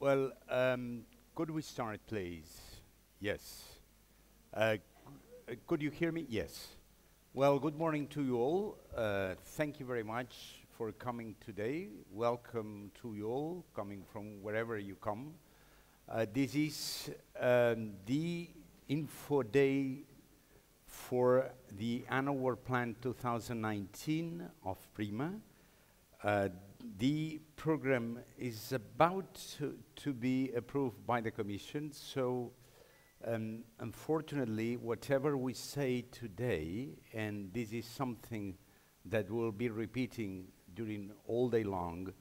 Well, could we start, please? Yes. Could you hear me? Yes. Well, good morning to you all. Thank you very much for coming today. Welcome to you all, coming from wherever you come. This is the info day for the annual work plan 2019 of PRIMA. The program is about to be approved by the Commission, so unfortunately, whatever we say today, and this is something that we'll be repeating during all day long,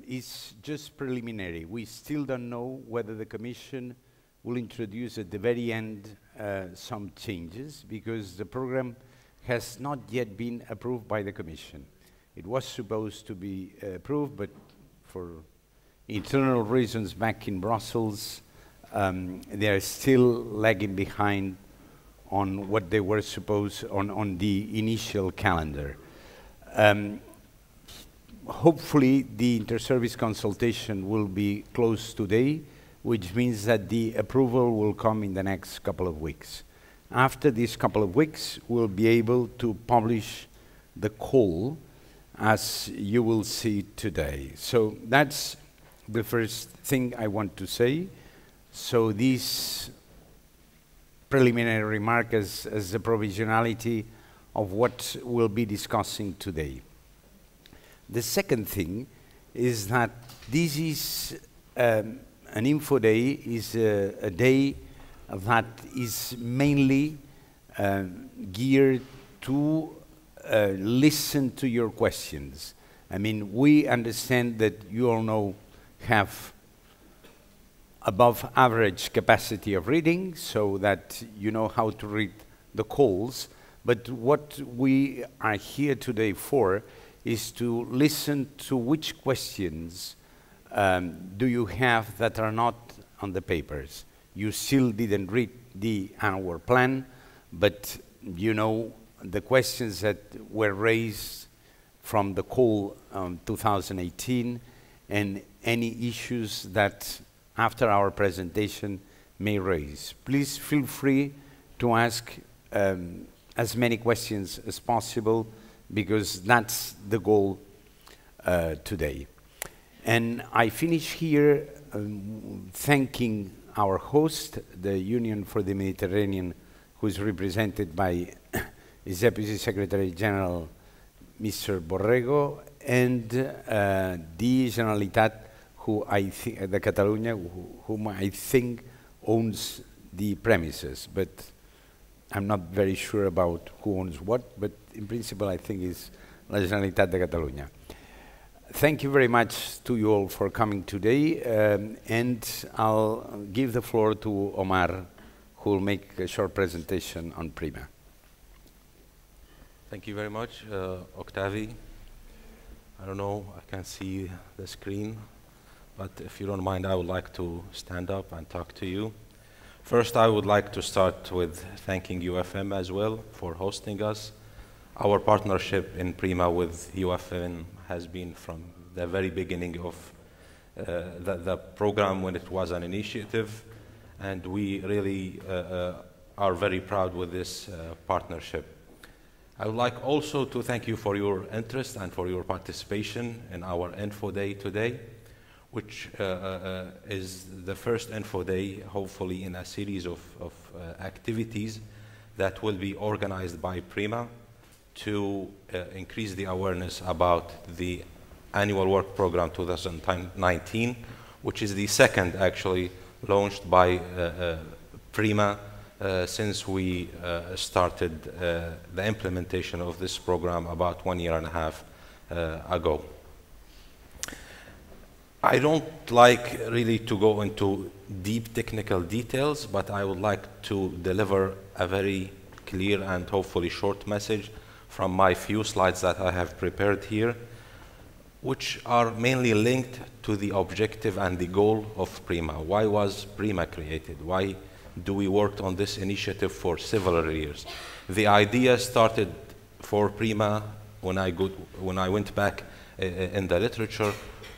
is just preliminary. We still don't know whether the Commission will introduce at the very end some changes, because the program has not yet been approved by the Commission. It was supposed to be approved, but for internal reasons back in Brussels, they are still lagging behind on what they were supposed on the initial calendar. Hopefully, the inter-service consultation will be closed today, which means that the approval will come in the next couple of weeks. After these couple of weeks, we'll be able to publish the call, as you will see today. So that's the first thing I want to say. So this preliminary remark as the provisionality of what we'll be discussing today. The second thing is that this is an info day, is a day that is mainly geared to listen to your questions. I mean, we understand that you all have above average capacity of reading, so that you know how to read the calls. But what we are here today for is to listen to which questions do you have that are not on the papers. You still didn't read the annual plan, but you know the questions that were raised from the call 2018 and any issues that after our presentation may raise. Please feel free to ask as many questions as possible, because that's the goal today. And I finish here thanking our host, the Union for the Mediterranean, who is represented by his Deputy Secretary General, Mr. Borrego, and the Generalitat, who I think, the Catalunya, whom I think owns the premises, but I'm not very sure about who owns what, but in principle I think it's La Generalitat de Catalunya. Thank you very much to you all for coming today, and I'll give the floor to Omar, who will make a short presentation on PRIMA. Thank you very much, Octavi. I don't know, I can't see the screen, but if you don't mind, I would like to stand up and talk to you. First, I would like to start with thanking UFM as well for hosting us. Our partnership in PRIMA with UFM has been from the very beginning of the program when it was an initiative, and we really are very proud with this partnership. I would like also to thank you for your interest and for your participation in our Info Day today, which is the first Info Day, hopefully, in a series of activities that will be organized by PRIMA to increase the awareness about the annual work program 2019, which is the second actually launched by PRIMA since we started the implementation of this program about 1.5 years ago. I don't like really to go into deep technical details, but I would like to deliver a very clear and hopefully short message from my few slides that I have prepared here, which are mainly linked to the objective and the goal of PRIMA. Why was PRIMA created? Why do we work on this initiative for several years? The idea started for PRIMA when I went back in the literature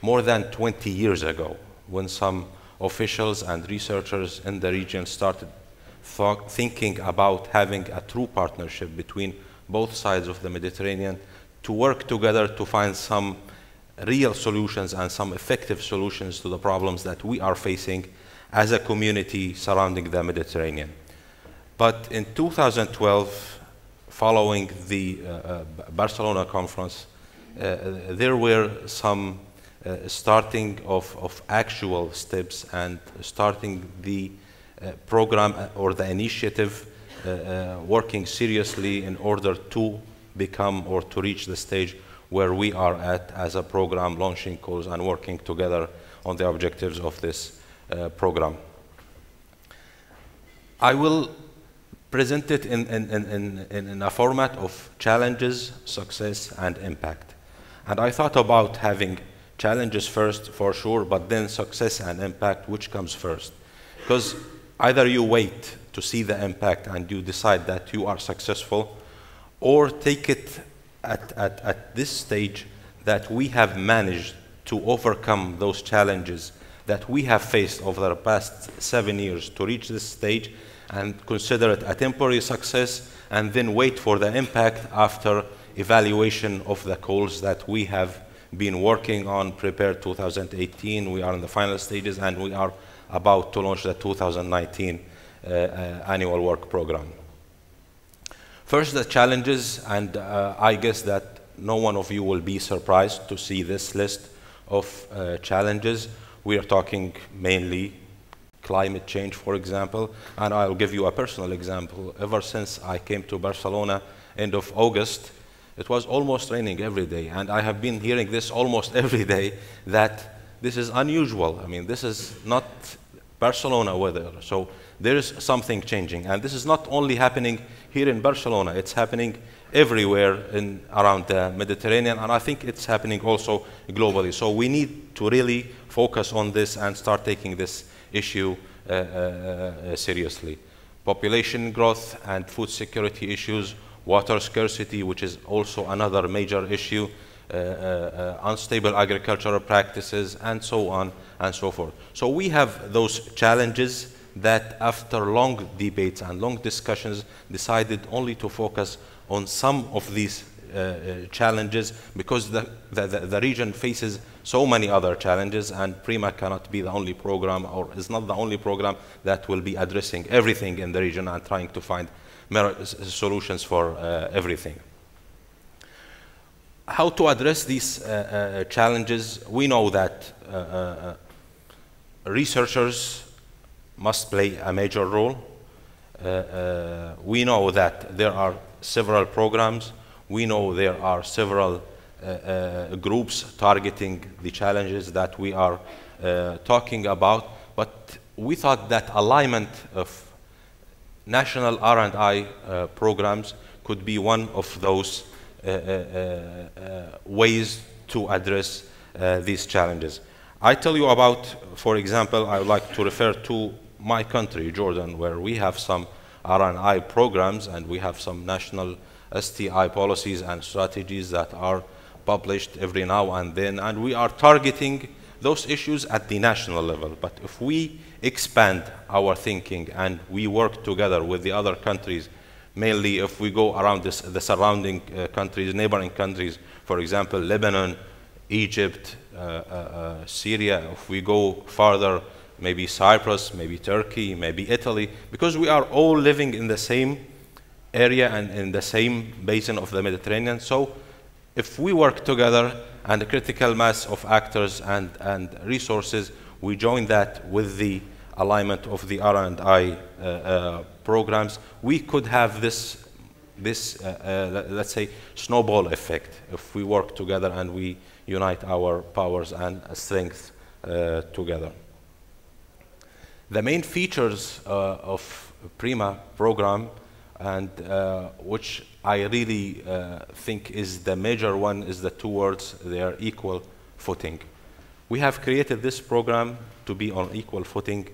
more than 20 years ago, when some officials and researchers in the region started thinking about having a true partnership between both sides of the Mediterranean to work together to find some real solutions and some effective solutions to the problems that we are facing as a community surrounding the Mediterranean. But in 2012, following the Barcelona conference, there were some starting of actual steps and starting the program or the initiative working seriously in order to become or to reach the stage where we are at as a program, launching calls and working together on the objectives of this program. I will present it in a format of challenges, success, and impact. And I thought about having challenges first, for sure, but then success and impact, which comes first? Because either you wait to see the impact and you decide that you are successful, or take it at this stage that we have managed to overcome those challenges that we have faced over the past 7 years to reach this stage and consider it a temporary success, and then wait for the impact after evaluation of the goals that we have been working on, prepared 2018, we are in the final stages, and we are about to launch the 2019 annual work program. First, the challenges, and I guess that no one of you will be surprised to see this list of challenges. We are talking mainly climate change, for example, and I'll give you a personal example. Ever since I came to Barcelona, end of August, it was almost raining every day, and I have been hearing this almost every day, that this is unusual. I mean, this is not Barcelona weather, so there is something changing, and this is not only happening here in Barcelona, it's happening everywhere around the Mediterranean, and I think it's happening also globally. So we need to really focus on this and start taking this issue seriously. Population growth and food security issues, water scarcity, which is also another major issue, unstable agricultural practices, and so on and so forth. So we have those challenges that after long debates and long discussions decided only to focus on some of these challenges, because the region faces so many other challenges, and PRIMA cannot be the only program, or is not the only program that will be addressing everything in the region and trying to find solutions for everything. How to address these challenges? We know that researchers must play a major role. We know that there are several programs. We know there are several groups targeting the challenges that we are talking about, but we thought that alignment of national R&I programs could be one of those ways to address these challenges. I tell you about, for example, I would like to refer to my country, Jordan, where we have some R&I programs and we have some national STI policies and strategies that are published every now and then, and we are targeting those issues at the national level. But if we expand our thinking and we work together with the other countries, mainly if we go around the surrounding countries, neighboring countries, for example, Lebanon, Egypt, Syria, if we go farther, maybe Cyprus, maybe Turkey, maybe Italy, because we are all living in the same area and in the same basin of the Mediterranean. So if we work together and a critical mass of actors and resources, we join that with the alignment of the R&I programs, we could have this let's say, snowball effect if we work together and we unite our powers and strength together. The main features of PRIMA program, and which I really think is the major one, is the two words, they are equal footing. We have created this program to be on equal footing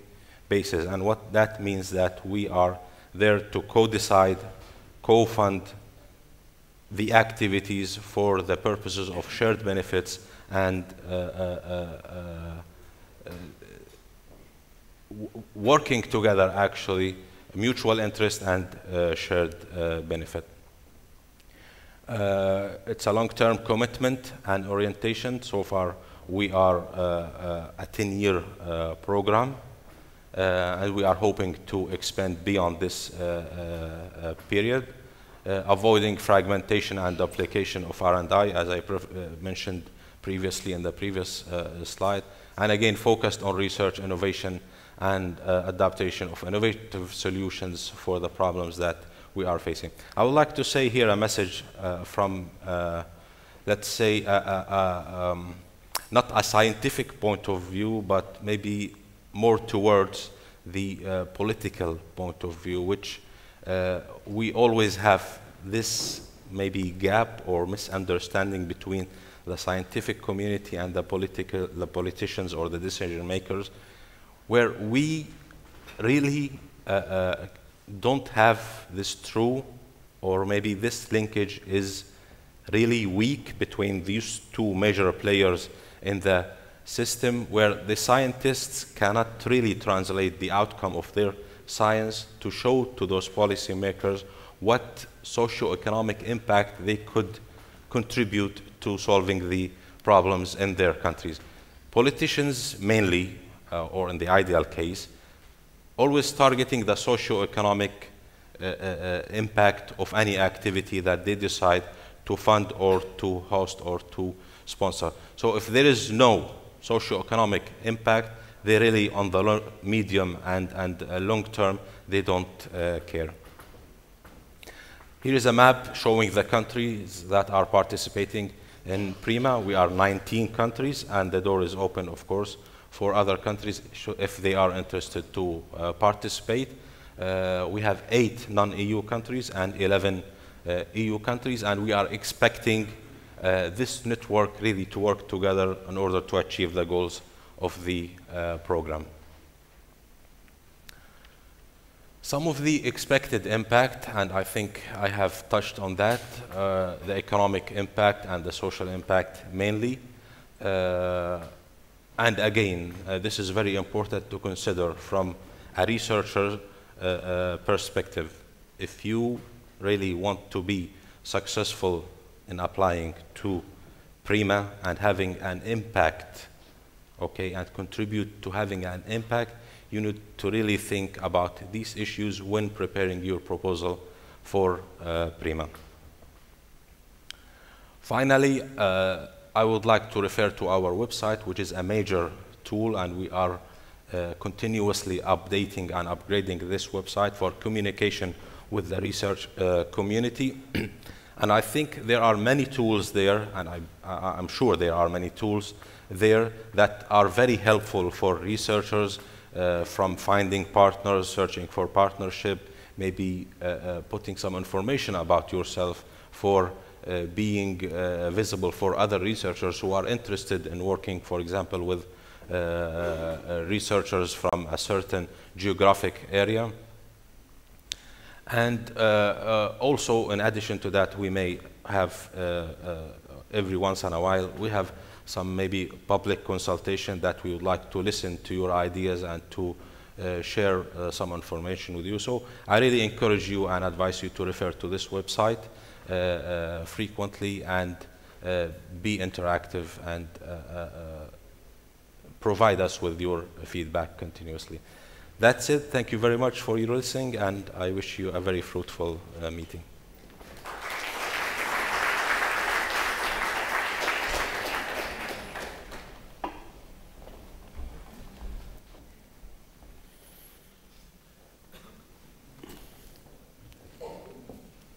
basis, and what that means that we are there to co-decide, co-fund, the activities for the purposes of shared benefits and working together, actually, mutual interest and shared benefit. It's a long-term commitment and orientation. So far, we are a 10-year program, and we are hoping to expand beyond this period, avoiding fragmentation and duplication of R&I, as I mentioned previously in the previous slide, and again, focused on research, innovation, and adaptation of innovative solutions for the problems that we are facing. I would like to say here a message from, let's say, not a scientific point of view, but maybe more towards the political point of view, which we always have this maybe gap or misunderstanding between the scientific community and the politicians or the decision makers, where we really don't have this true, or maybe this linkage is really weak between these two major players in the system, where the scientists cannot really translate the outcome of their science to show to those policymakers what socio-economic impact they could contribute to solving the problems in their countries. Politicians mainly, or in the ideal case, always targeting the socio-economic impact of any activity that they decide to fund or to host or to sponsor. So if there is no socio-economic impact, they really, on the medium and long term, they don't care. Here is a map showing the countries that are participating in PRIMA. We are 19 countries, and the door is open, of course, for other countries if they are interested to participate. We have 8 non-EU countries and 11 EU countries, and we are expecting this network really to work together in order to achieve the goals of the program. Some of the expected impact, and I think I have touched on that, the economic impact and the social impact mainly. And again, this is very important to consider from a researcher perspective. If you really want to be successful in applying to PRIMA and having an impact, okay, and contribute to having an impact, you need to really think about these issues when preparing your proposal for PRIMA. Finally, I would like to refer to our website, which is a major tool, and we are continuously updating and upgrading this website for communication with the research community. And I think there are many tools there, and I'm sure there are many tools there that are very helpful for researchers, from finding partners, searching for partnership, maybe putting some information about yourself, for being visible for other researchers who are interested in working, for example, with researchers from a certain geographic area. And also, in addition to that, we may have, every once in a while, we have some maybe public consultation that we would like to listen to your ideas and to share some information with you. So I really encourage you and advise you to refer to this website frequently and be interactive and provide us with your feedback continuously. That's it. Thank you very much for your listening, and I wish you a very fruitful meeting.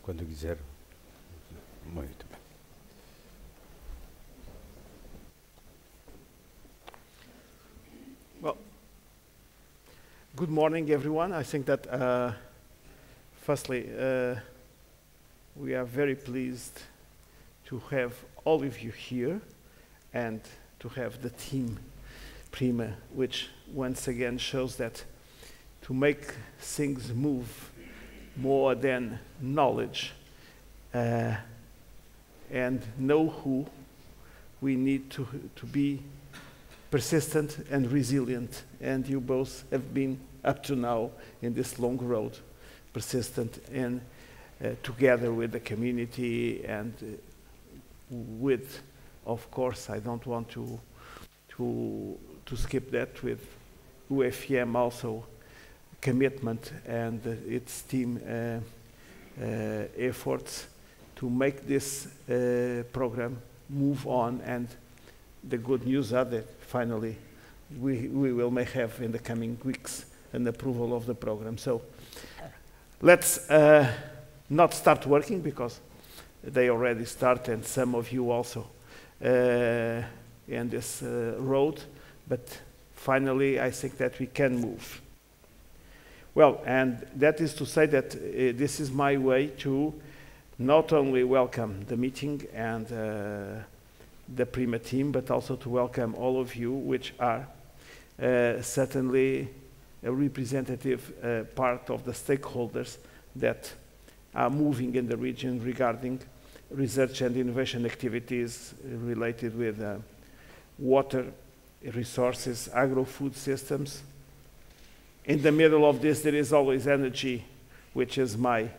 Quando quiser. Muito bem. Well, good morning, everyone. I think that, firstly, we are very pleased to have all of you here and to have the team PRIMA, which once again shows that to make things move more than knowledge, and know who, we need to be persistent and resilient. And you both have been, up to now, in this long road, persistent and together with the community and with, of course, I don't want to skip that, with UFM also commitment and its team efforts to make this program move on. And the good news are that finally we may have in the coming weeks an approval of the program. So let's not start working, because they already start, and some of you also in this road, but finally I think that we can move. Well, and that is to say that this is my way to not only welcome the meeting and the PRIMA team, but also to welcome all of you, which are certainly a representative part of the stakeholders that are moving in the region regarding research and innovation activities related with water resources, agro-food systems. In the middle of this, there is always energy, which is my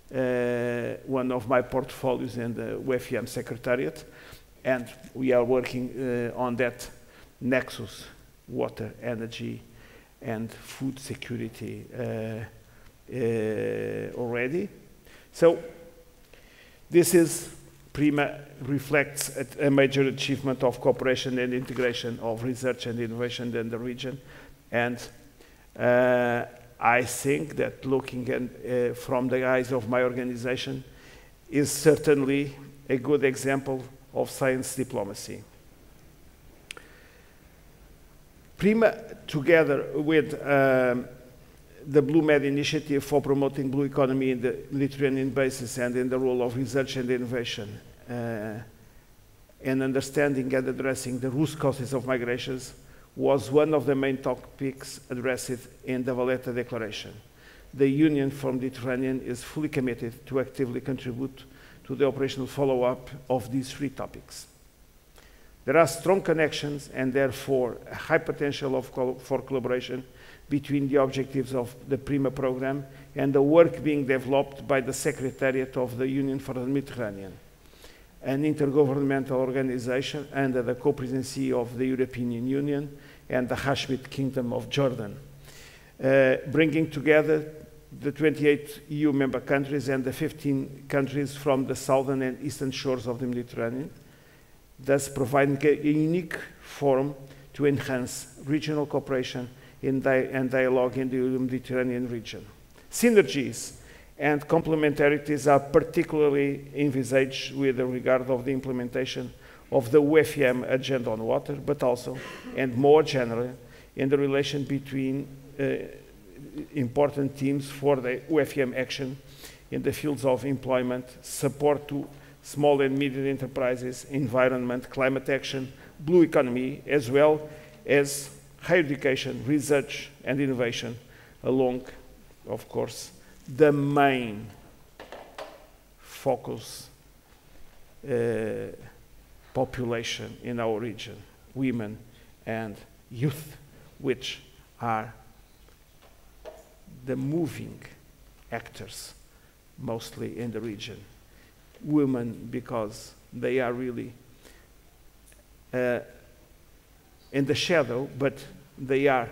one of my portfolios in the UFM Secretariat, and we are working on that nexus, water, energy, and food security already. So this is PRIMA reflects a major achievement of cooperation and integration of research and innovation in the region. And I think that looking at, from the eyes of my organization, is certainly a good example of science diplomacy. PRIMA, together with the PRIMA-MED initiative for promoting blue economy in the Mediterranean basin and in the role of research and innovation, and understanding and addressing the root causes of migrations, was one of the main topics addressed in the Valletta Declaration. The Union for the Mediterranean is fully committed to actively contribute to the operational follow-up of these three topics. There are strong connections and therefore a high potential for collaboration between the objectives of the PRIMA program and the work being developed by the Secretariat of the Union for the Mediterranean, an intergovernmental organization under the co-presidency of the European Union and the Hashemite Kingdom of Jordan, bringing together the 28 EU member countries and the 15 countries from the southern and eastern shores of the Mediterranean, thus providing a unique forum to enhance regional cooperation and dialogue in the Mediterranean region. Synergies and complementarities are particularly envisaged with regard of the implementation of the UFM agenda on water, but also, and more generally, in the relation between important themes for the UFM action in the fields of employment, support to small and medium enterprises, environment, climate action, blue economy, as well as higher education, research and innovation, along, of course, the main focus population in our region, women and youth, which are the moving actors mostly in the region. Women, because they are really in the shadow, but they are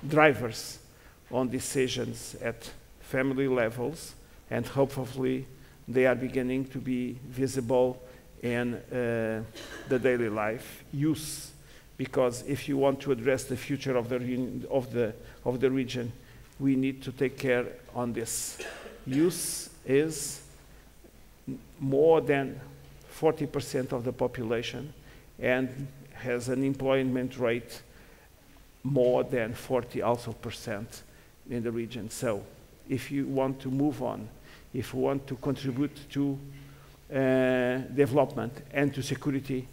drivers on decisions at family levels, and hopefully they are beginning to be visible in the daily life. Youth, because if you want to address the future of the region, we need to take care on this. Youth is more than 40% of the population and has an employment rate more than 40% in the region. So if you want to move on, if you want to contribute to development and to security,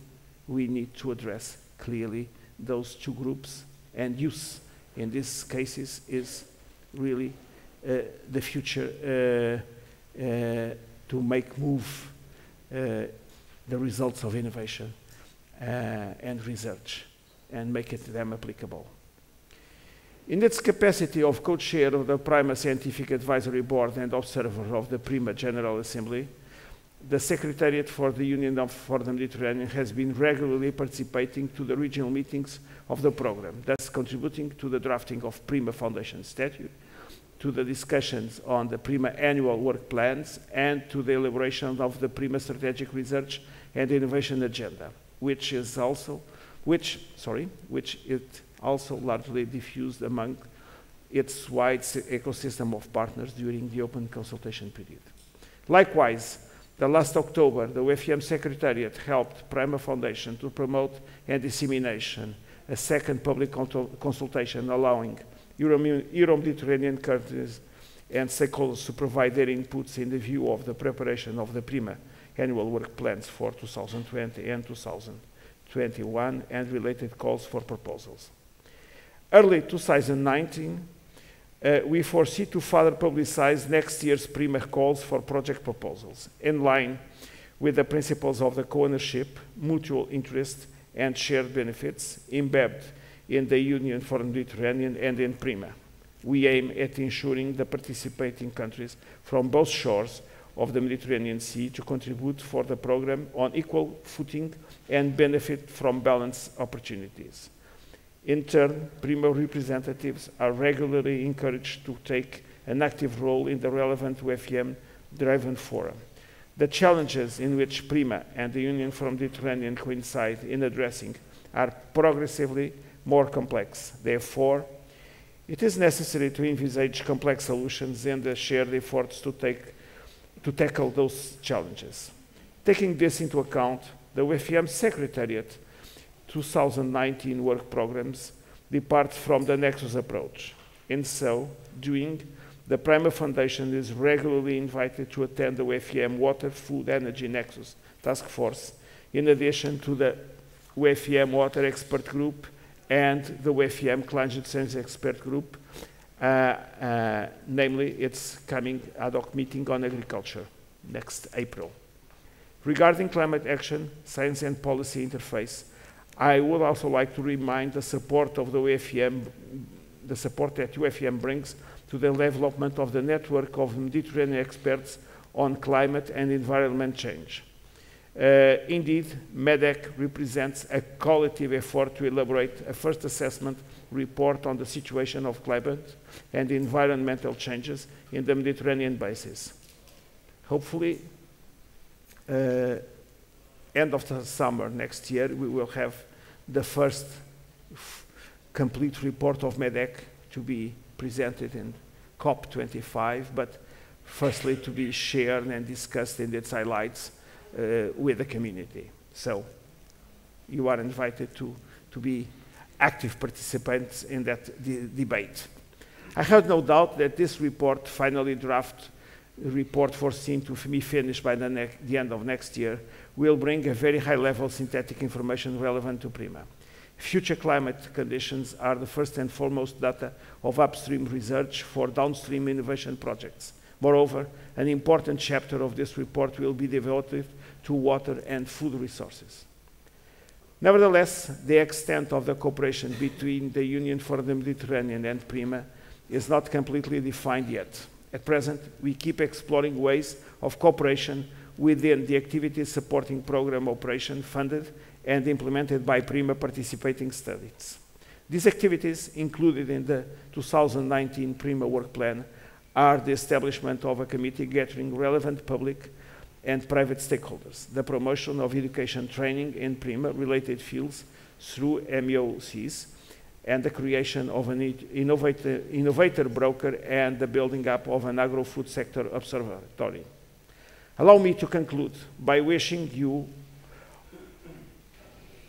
we need to address clearly those two groups, and youth in these cases is really the future to make move the results of innovation and research and make them applicable. In its capacity of co-chair of the PRIMA Scientific Advisory Board and observer of the PRIMA General Assembly, the Secretariat for the Union for the Mediterranean has been regularly participating to the regional meetings of the program, thus contributing to the drafting of PRIMA Foundation Statute, to the discussions on the PRIMA annual work plans, and to the elaboration of the PRIMA Strategic Research and Innovation Agenda, which it also largely diffused among its wide ecosystem of partners during the open consultation period. Likewise, the last October, the UFM Secretariat helped PRIMA Foundation to promote and dissemination a second public consultation allowing Euro-Mediterranean countries and stakeholders to provide their inputs in the view of the preparation of the PRIMA annual work plans for 2020 and 2021 and related calls for proposals. Early 2019, we foresee to further publicize next year's PRIMA calls for project proposals, in line with the principles of the co-ownership, mutual interest, and shared benefits embedded in the Union for the Mediterranean and in PRIMA. We aim at ensuring the participating countries from both shores of the Mediterranean Sea to contribute for the program on equal footing and benefit from balanced opportunities. In turn, PRIMA representatives are regularly encouraged to take an active role in the relevant UFM-driven forum. The challenges in which PRIMA and the Union for the Mediterranean coincide in addressing are progressively more complex. Therefore, it is necessary to envisage complex solutions and the shared efforts to tackle those challenges. Taking this into account, the UFM Secretariat 2019 work programs depart from the Nexus approach. In so doing, the PRIMA Foundation is regularly invited to attend the UFM Water, Food, Energy Nexus Task Force, in addition to the UFM Water Expert Group and the UFM Climate Change Expert Group, namely its coming ad hoc meeting on agriculture next April. Regarding climate action, science and policy interface, I would also like to remind the support of the UFM, the support that UFM brings to the development of the network of Mediterranean experts on climate and environment change. Indeed, MEDEC represents a collective effort to elaborate a first assessment report on the situation of climate and environmental changes in the Mediterranean basin. Hopefully, end of the summer next year, we will have the first complete report of MEDEC to be presented in COP25, but firstly to be shared and discussed in its highlights with the community. So you are invited to be active participants in that debate. I have no doubt that this report, finally draft report foreseen to be finished by the end of next year, will bring a very high-level synthetic information relevant to PRIMA. Future climate conditions are the first and foremost data of upstream research for downstream innovation projects. Moreover, an important chapter of this report will be devoted to water and food resources. Nevertheless, the extent of the cooperation between the Union for the Mediterranean and PRIMA is not completely defined yet. At present, we keep exploring ways of cooperation within the activities supporting program operation funded and implemented by PRIMA participating studies. These activities, included in the 2019 PRIMA work plan, are the establishment of a committee gathering relevant public and private stakeholders, the promotion of education training in PRIMA-related fields through MOCs, and the creation of an innovator broker and the building up of an agro-food sector observatory. Allow me to conclude by wishing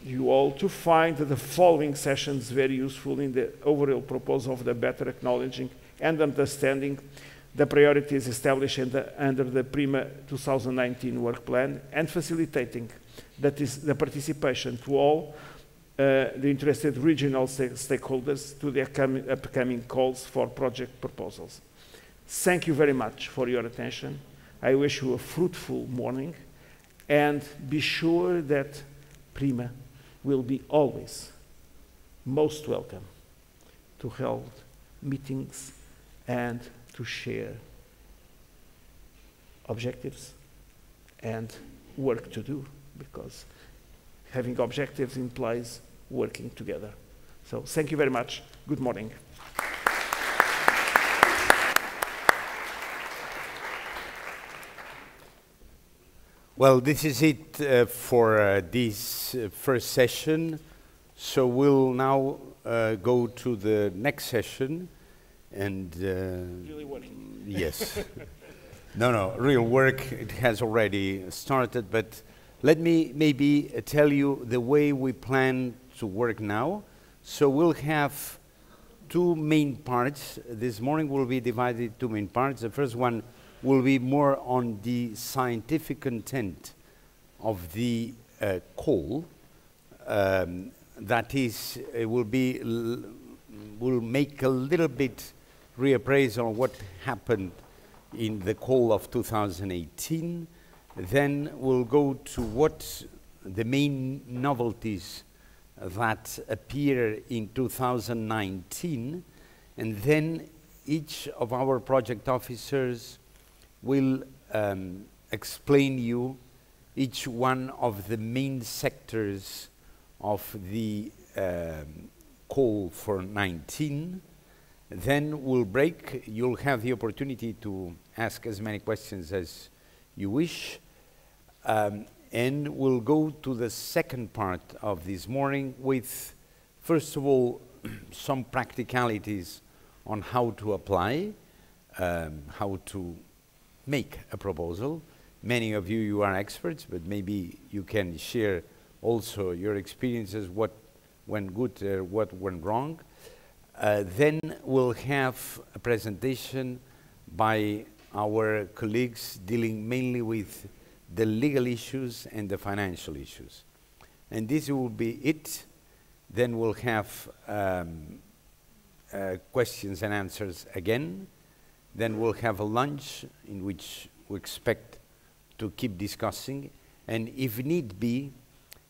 you all to find the following sessions very useful in the overall purpose of the better acknowledging and understanding the priorities established under the PRIMA 2019 work plan and facilitating the participation to all the interested regional stakeholders to the upcoming calls for project proposals. Thank you very much for your attention. I wish you a fruitful morning And be sure that PRIMA will be always most welcome to hold meetings and to share objectives and work to do, because having objectives implies working together. So thank you very much. Good morning. Well, this is it for this first session. So we'll now go to the next session. And Really working. yes. No, real work, it has already started. But let me maybe tell you the way we plan to work now. So we'll have two main parts. This morning will be divided into two main parts. The first one will be more on the scientific content of the call. That is, it will make a little bit reappraisal on what happened in the call of 2018. Then we'll go to what the main novelties that appear in 2019, and then each of our project officers will explain you each one of the main sectors of the call for 19. Then we'll break. You'll have the opportunity to ask as many questions as you wish. And we'll go to the second part of this morning with, first of all, some practicalities on how to apply, how to make a proposal. Many of you are experts, but maybe you can share also your experiences, what went good, what went wrong. Then we'll have a presentation by our colleagues dealing mainly with the legal issues and the financial issues. And this will be it. Then we'll have questions and answers again. Then we'll have a lunch in which we expect to keep discussing. And if need be,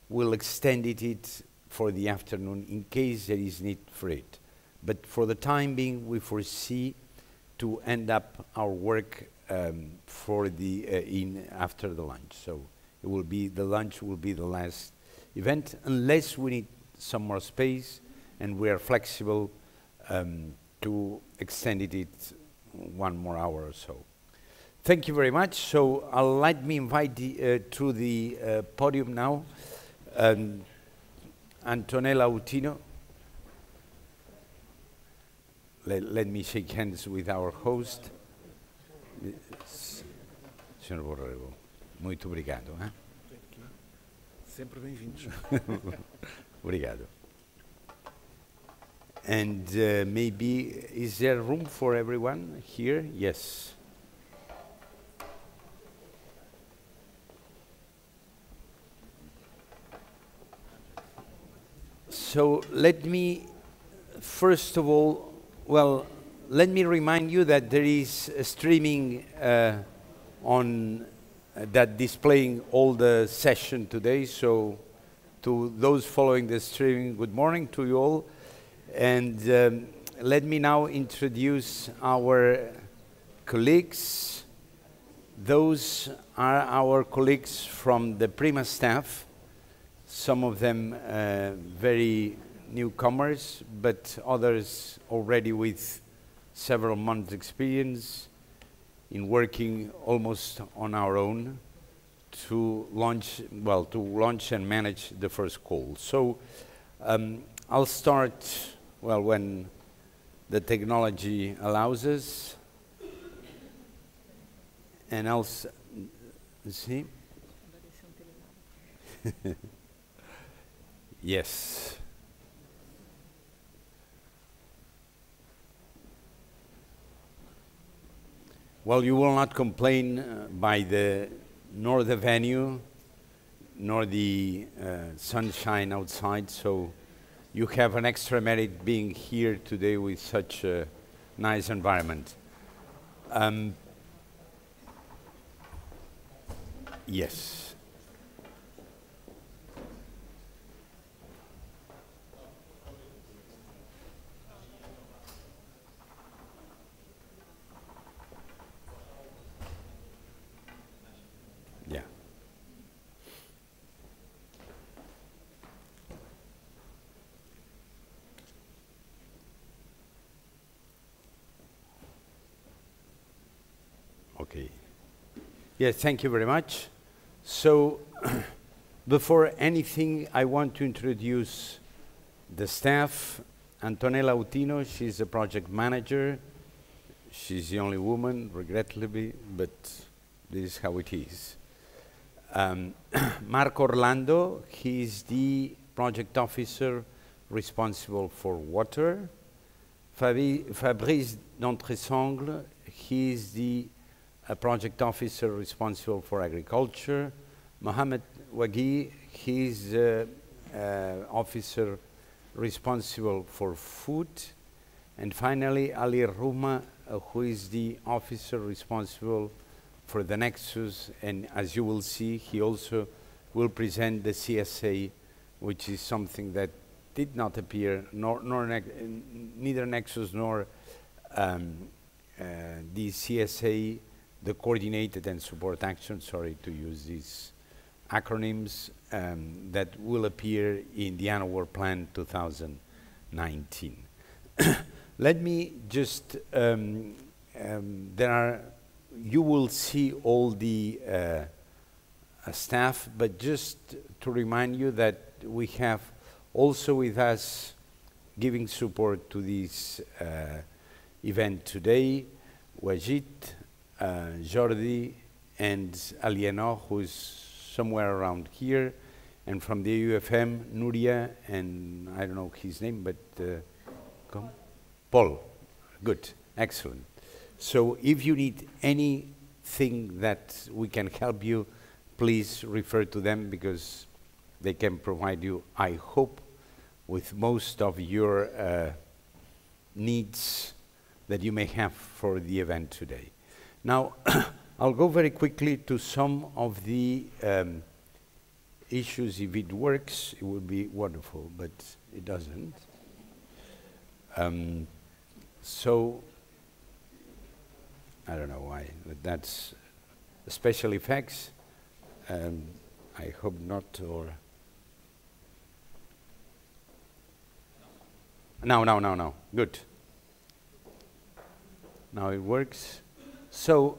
we'll extend it for the afternoon in case there is need for it. But for the time being, we foresee to end up our work for the after the lunch. So it will be, the lunch will be the last event, unless we need some more space and we are flexible to extend it 1 more hour or so. Thank you very much. So let me invite to the podium now Antonella Utino. Let me shake hands with our host. Sr. Borrego, muito obrigado. Sempre bem-vindos. Obrigado. And maybe, is there room for everyone here? Yes. So let me, first of all, well, let me remind you that there is a streaming on that displaying all the session today. So to those following the streaming, good morning to you all. And let me now introduce our colleagues. Those are our colleagues from the PRIMA staff. Some of them very newcomers, but others already with several months' experience in working almost on our own to launch, well, to launch and manage the first call. So I'll start, well, when the technology allows us. And I'll see. Yes. Well, you will not complain by nor the venue, nor the sunshine outside, so you have an extra merit being here today with such a nice environment. Yes. Yes, thank you very much. So, before anything, I want to introduce the staff. Antonella Utino, she's a project manager. She's the only woman, regrettably, but this is how it is. Marco Orlando, he's the project officer responsible for water. Fabrice D'Entresangle, he's the project officer responsible for agriculture. Mohamed Waghi, he's officer responsible for food. And finally, Ali Rouma, who is the officer responsible for the Nexus. And as you will see, he also will present the CSA, which is something that did not appear, neither Nexus nor the CSA, the Coordinated and Support Action, sorry to use these acronyms, that will appear in the Annual Plan 2019. Let me just, you will see all the staff, but just to remind you that we have also with us giving support to this event today, Wajid, Jordi, and Aliénor, who is somewhere around here, and from the UFM, Nuria, and I don't know his name, but Paul. Good, excellent. So if you need anything that we can help you, please refer to them because they can provide you, I hope, with most of your needs that you may have for the event today. Now, I'll go very quickly to some of the issues. If it works, it would be wonderful, but it doesn't. So, I don't know why, but that's special effects. I hope not, or... No, good. Now it works. So,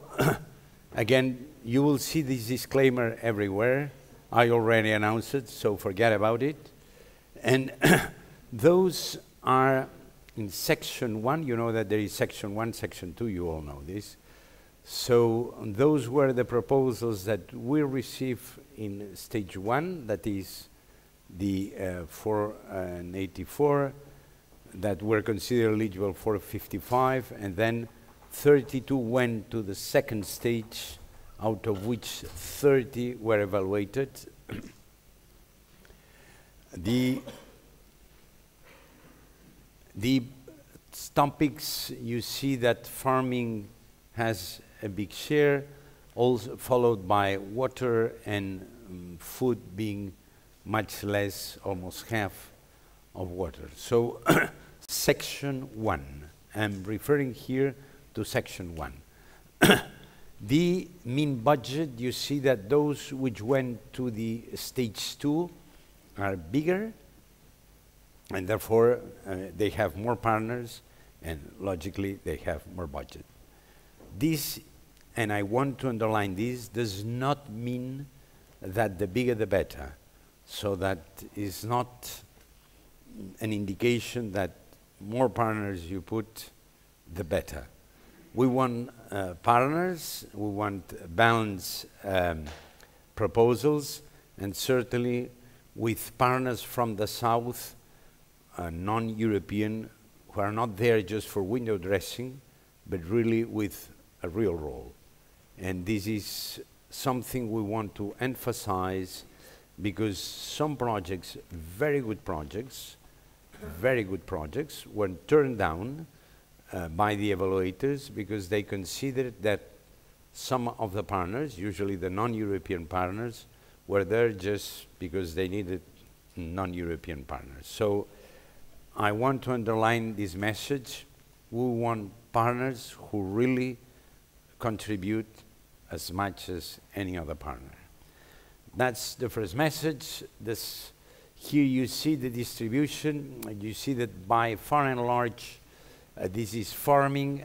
again, you will see this disclaimer everywhere. I already announced it, so forget about it. And those are in section 1. You know that there is section 1, section 2, you all know this. So those were the proposals that we received in stage 1, that is the 484, that were considered eligible for 55, and then 32 went to the second stage, out of which 30 were evaluated. The topics, you see that farming has a big share, also followed by water and food being much less, almost half of water. So section 1, I'm referring here to section 1. The mean budget, you see that those which went to the stage 2 are bigger, and therefore they have more partners, and logically they have more budget. This, and I want to underline this, does not mean that the bigger the better. So that is not an indication that more partners you put, the better. We want partners, we want balanced proposals, and certainly with partners from the south, non-European, who are not there just for window dressing, but really with a real role. And this is something we want to emphasize, because some projects, very good projects, were turned down by the evaluators because they considered that some of the partners, usually the non-European partners, were there just because they needed non-European partners. So I want to underline this message. We want partners who really contribute as much as any other partner. That's the first message. Here you see the distribution. You see that by far and large, this is farming.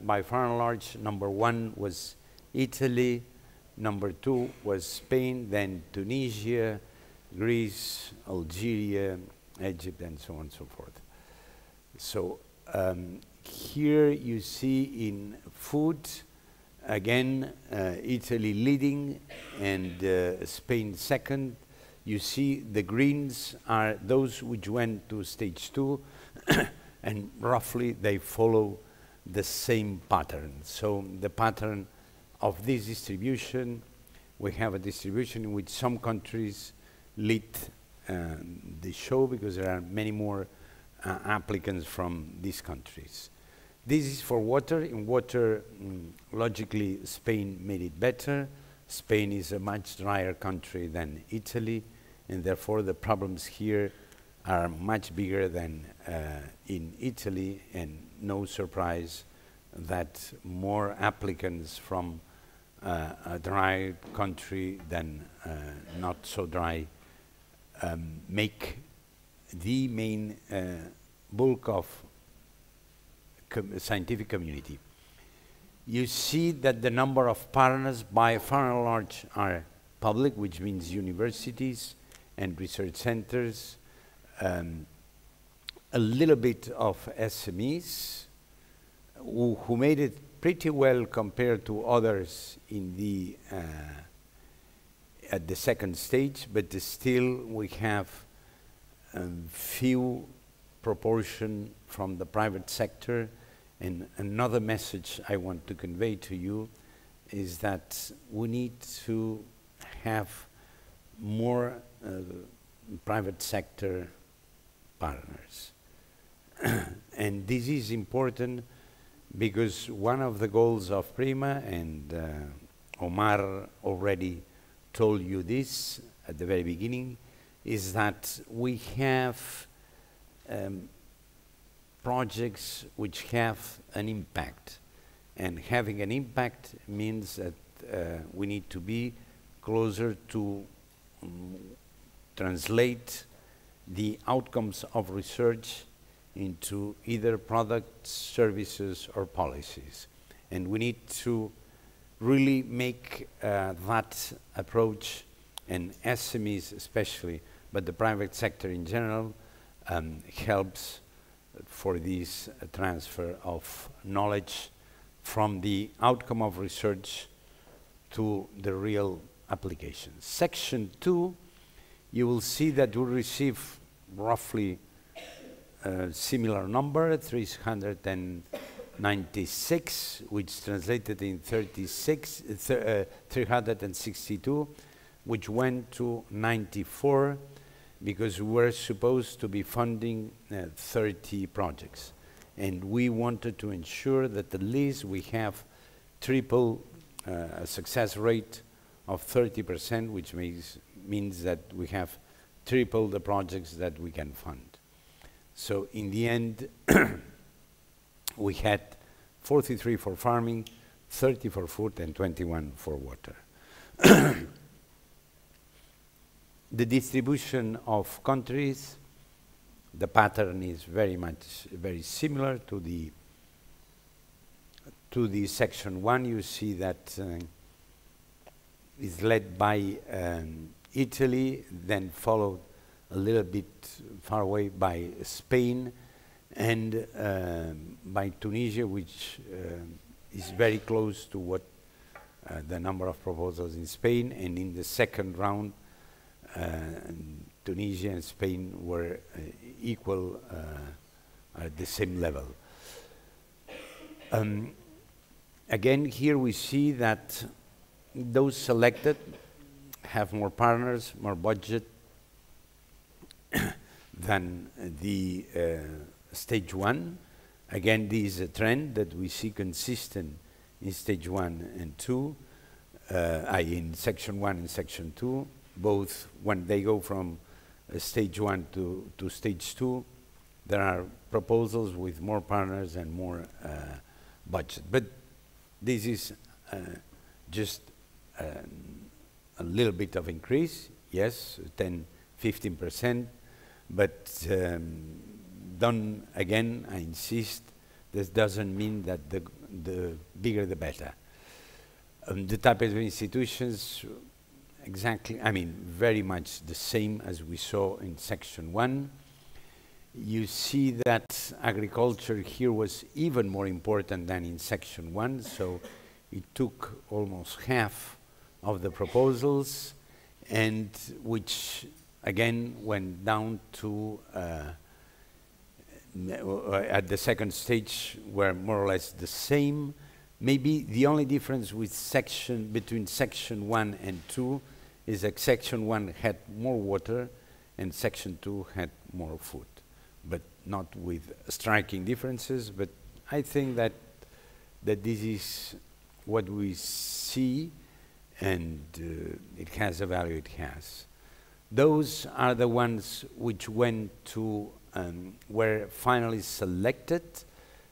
By far and large, number 1 was Italy, Number 2 was Spain, then Tunisia, Greece, Algeria, Egypt, and so on and so forth. So here you see in food, again, Italy leading and Spain second. You see the greens are those which went to stage 2, and roughly they follow the same pattern. So the pattern of this distribution, we have a distribution in which some countries lead the show because there are many more applicants from these countries. This is for water. In water, logically, Spain made it better. Spain is a much drier country than Italy, and therefore the problems here are much bigger than in Italy, and no surprise that more applicants from a dry country than not so dry make the main bulk of scientific community. You see that the number of partners by far and large are public, which means universities and research centers, a little bit of SMEs who made it pretty well compared to others in the at the second stage, but still we have few proportion from the private sector. And another message I want to convey to you is that we need to have more private sector partners. And this is important because one of the goals of PRIMA, and Omar already told you this at the very beginning, is that we have projects which have an impact. And having an impact means that we need to be closer to translate the outcomes of research into either products, services, or policies. And we need to really make that approach, and SMEs especially, but the private sector in general, helps for this transfer of knowledge from the outcome of research to the real applications. Section 2, you will see that we receive roughly a similar number, 396, which translated in 362, which went to 94, because we were supposed to be funding 30 projects. And we wanted to ensure that at least we have triple a success rate of 30%, which means that we have triple the projects that we can fund. So in the end, we had 43 for farming, 30 for food, and 21 for water. The distribution of countries, the pattern is very similar to the section 1. You see that is led by Italy, then followed a little bit far away by Spain, and by Tunisia, which is very close to what the number of proposals in Spain. And in the second round, Tunisia and Spain were equal at the same level. Again, here we see that those selected have more partners, more budget than the stage 1. Again, this is a trend that we see consistent in stage 1 and 2, in section 1 and section 2. Both when they go from stage 1 to stage 2, there are proposals with more partners and more budget. But this is just a little bit of increase, yes, 10–15%, but don't, again, I insist, this doesn't mean that the bigger the better. The type of institutions, exactly, I mean, very much the same as we saw in section 1. You see that agriculture here was even more important than in section 1, so it took almost half of the proposals, and which again went down to at the second stage were more or less the same. Maybe the only difference with between section 1 and 2 is that section 1 had more water and section 2 had more food, but not with striking differences. But I think that this is what we see, and it has a value it has. Those are the ones which went to, were finally selected.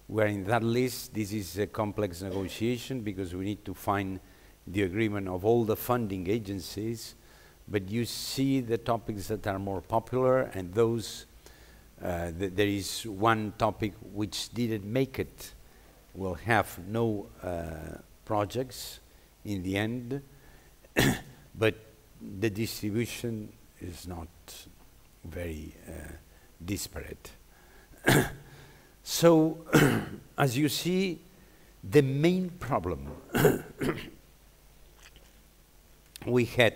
We're in that list. This is a complex negotiation because we need to find the agreement of all the funding agencies. But you see the topics that are more popular, and those, there is one topic which didn't make it, will have no projects in the end, but the distribution is not very disparate. So, as you see, the main problem we had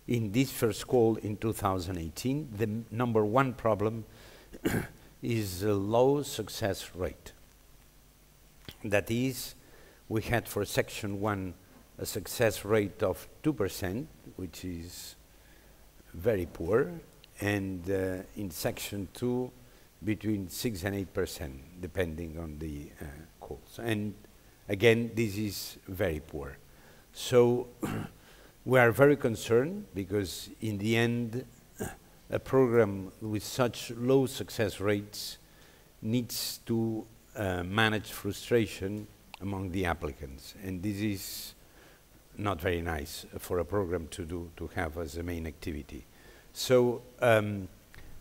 in this first call in 2018, the number one problem is a low success rate. That is, we had for section 1 a success rate of 2%, which is very poor, and in section 2 between 6 and 8%, depending on the calls. And again, this is very poor. So we are very concerned because in the end, a program with such low success rates needs to manage frustration among the applicants. And this is not very nice for a program to do, to have as a main activity. So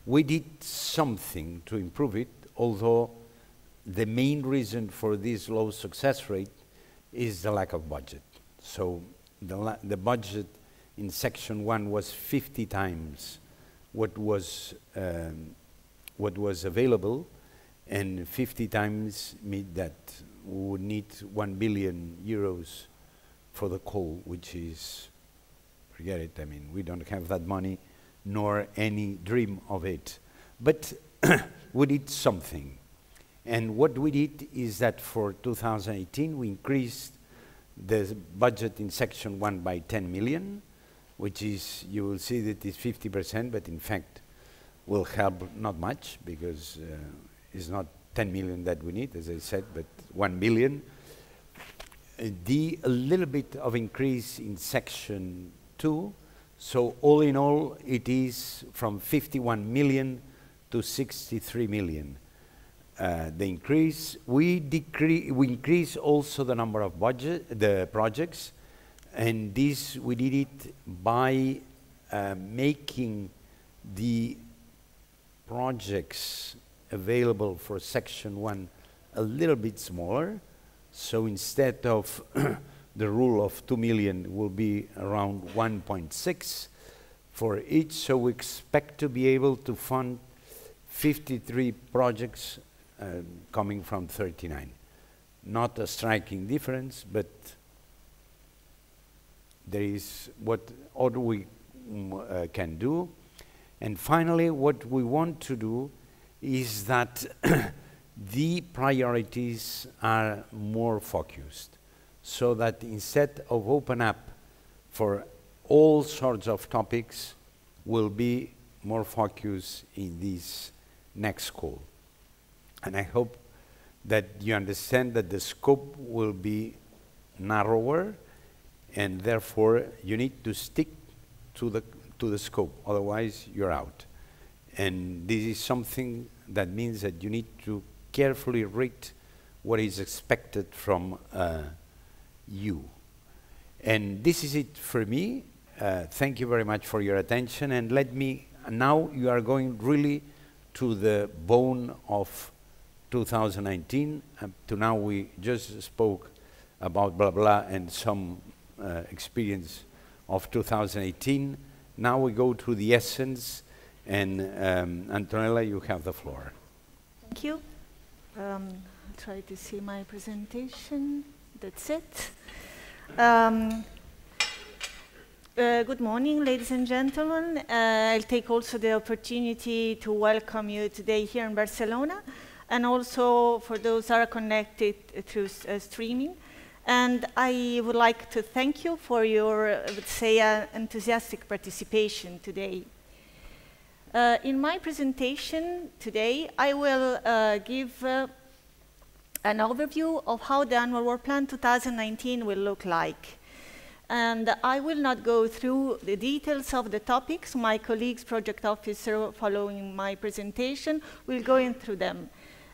we did something to improve it, although the main reason for this low success rate is the lack of budget. So the budget in section 1 was 50 times what was available, and 50 times mean that we would need 1 billion euros for the call, which is, forget it, I mean, we don't have that money, nor any dream of it. But we did something. And what we did is that for 2018, we increased the budget in section 1 by 10 million, which is, you will see that it's 50%, but in fact will help not much because it's not 10 million that we need, as I said, but 1 billion. A little bit of increase in section 2, so all in all, it is from 51 million to 63 million. The increase, we increase also the number of the projects, and this we did it by making the projects available for section 1 a little bit smaller. So instead of the rule of 2 million will be around 1.6 for each. So we expect to be able to fund 53 projects coming from 39. Not a striking difference, but there is what we can do. And finally, what we want to do is that the priorities are more focused, so that instead of open up for all sorts of topics, will be more focused in this next call. And I hope that you understand that the scope will be narrower, and therefore you need to stick to the scope, otherwise you're out. And this is something that means that you need to carefully read what is expected from you. And this is it for me. Thank you very much for your attention, and let me, now you are going really to the bone of 2019. Up to now we just spoke about blah blah and some experience of 2018. Now we go to the essence, and Antonella, you have the floor. Thank you. I'll try to see my presentation. That's it. Good morning, ladies and gentlemen. I'll take also the opportunity to welcome you today here in Barcelona, and also for those who are connected through streaming. And I would like to thank you for your, I would say, enthusiastic participation today. In my presentation today, I will give an overview of how the Annual Work Plan 2019 will look like. And I will not go through the details of the topics. My colleagues, project officer, following my presentation, will go in through them.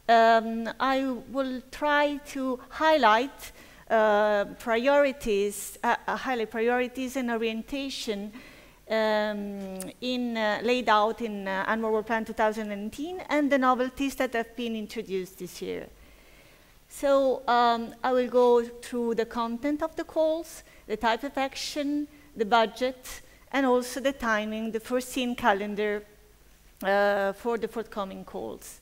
I will try to highlight priorities and orientation laid out in Annual Work Plan 2019 and the novelties that have been introduced this year. So I will go through the content of the calls, the type of action, the budget, and also the timing, the foreseen calendar for the forthcoming calls.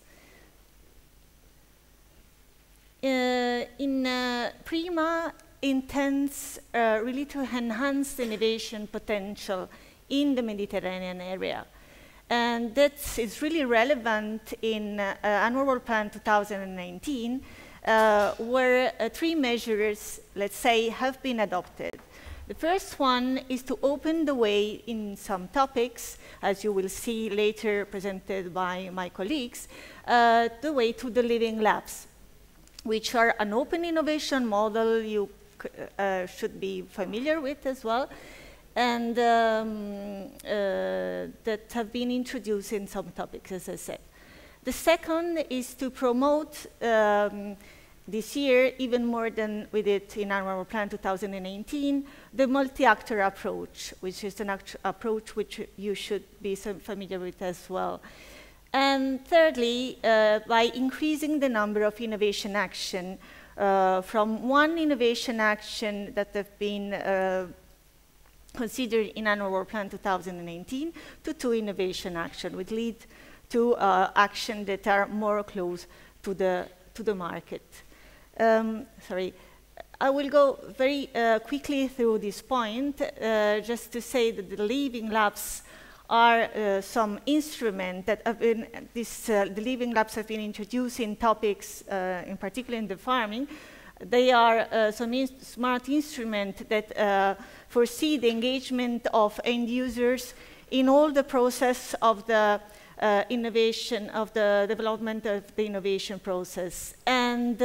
PRIMA intends really to enhance the innovation potential in the Mediterranean area. And that is really relevant in Annual Work Plan 2019, where 3 measures, let's say, have been adopted. The first one is to open the way in some topics, as you will see later presented by my colleagues, the way to the living labs, which are an open innovation model you should be familiar with as well, and that have been introduced in some topics, as I said. The second is to promote this year, even more than we did in Annual Plan 2018, the multi-actor approach, which is an approach which you should be familiar with as well. And thirdly, by increasing the number of innovation action from 1 innovation action that have been considered in Annual Work Plan 2018 to 2 innovation action, which lead to action that are more close to the market. Sorry, I will go very quickly through this point, just to say that the living labs are some instruments that have been, the living labs have been introduced in topics, in particular in the farming. They are some smart instruments that foresee the engagement of end users in all the process of the innovation, of the development of the innovation process. And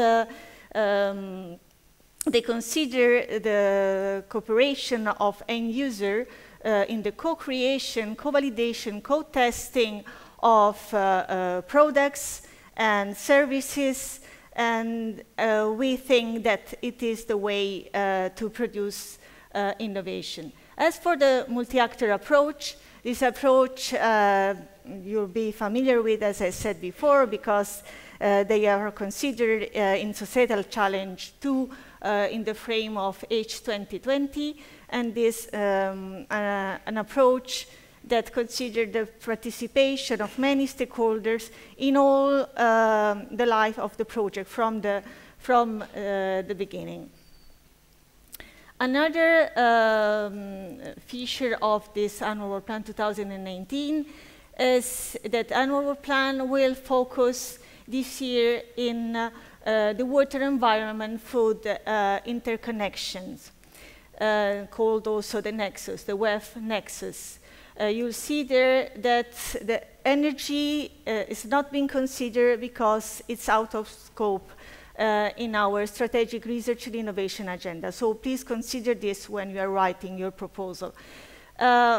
they consider the cooperation of end user in the co-creation, co-validation, co-testing of products and services, and we think that it is the way to produce innovation. As for the multi-actor approach, this approach you'll be familiar with, as I said before, because they are considered in Societal Challenge 2 in the frame of H2020, and this an approach that considers the participation of many stakeholders in all the life of the project from the beginning. Another feature of this Annual Work Plan 2019 is that Annual Work Plan will focus this year in the water, environment, food interconnections, called also the nexus, the WEF nexus. You'll see there that the energy is not being considered because it's out of scope in our strategic research and innovation agenda. So please consider this when you are writing your proposal.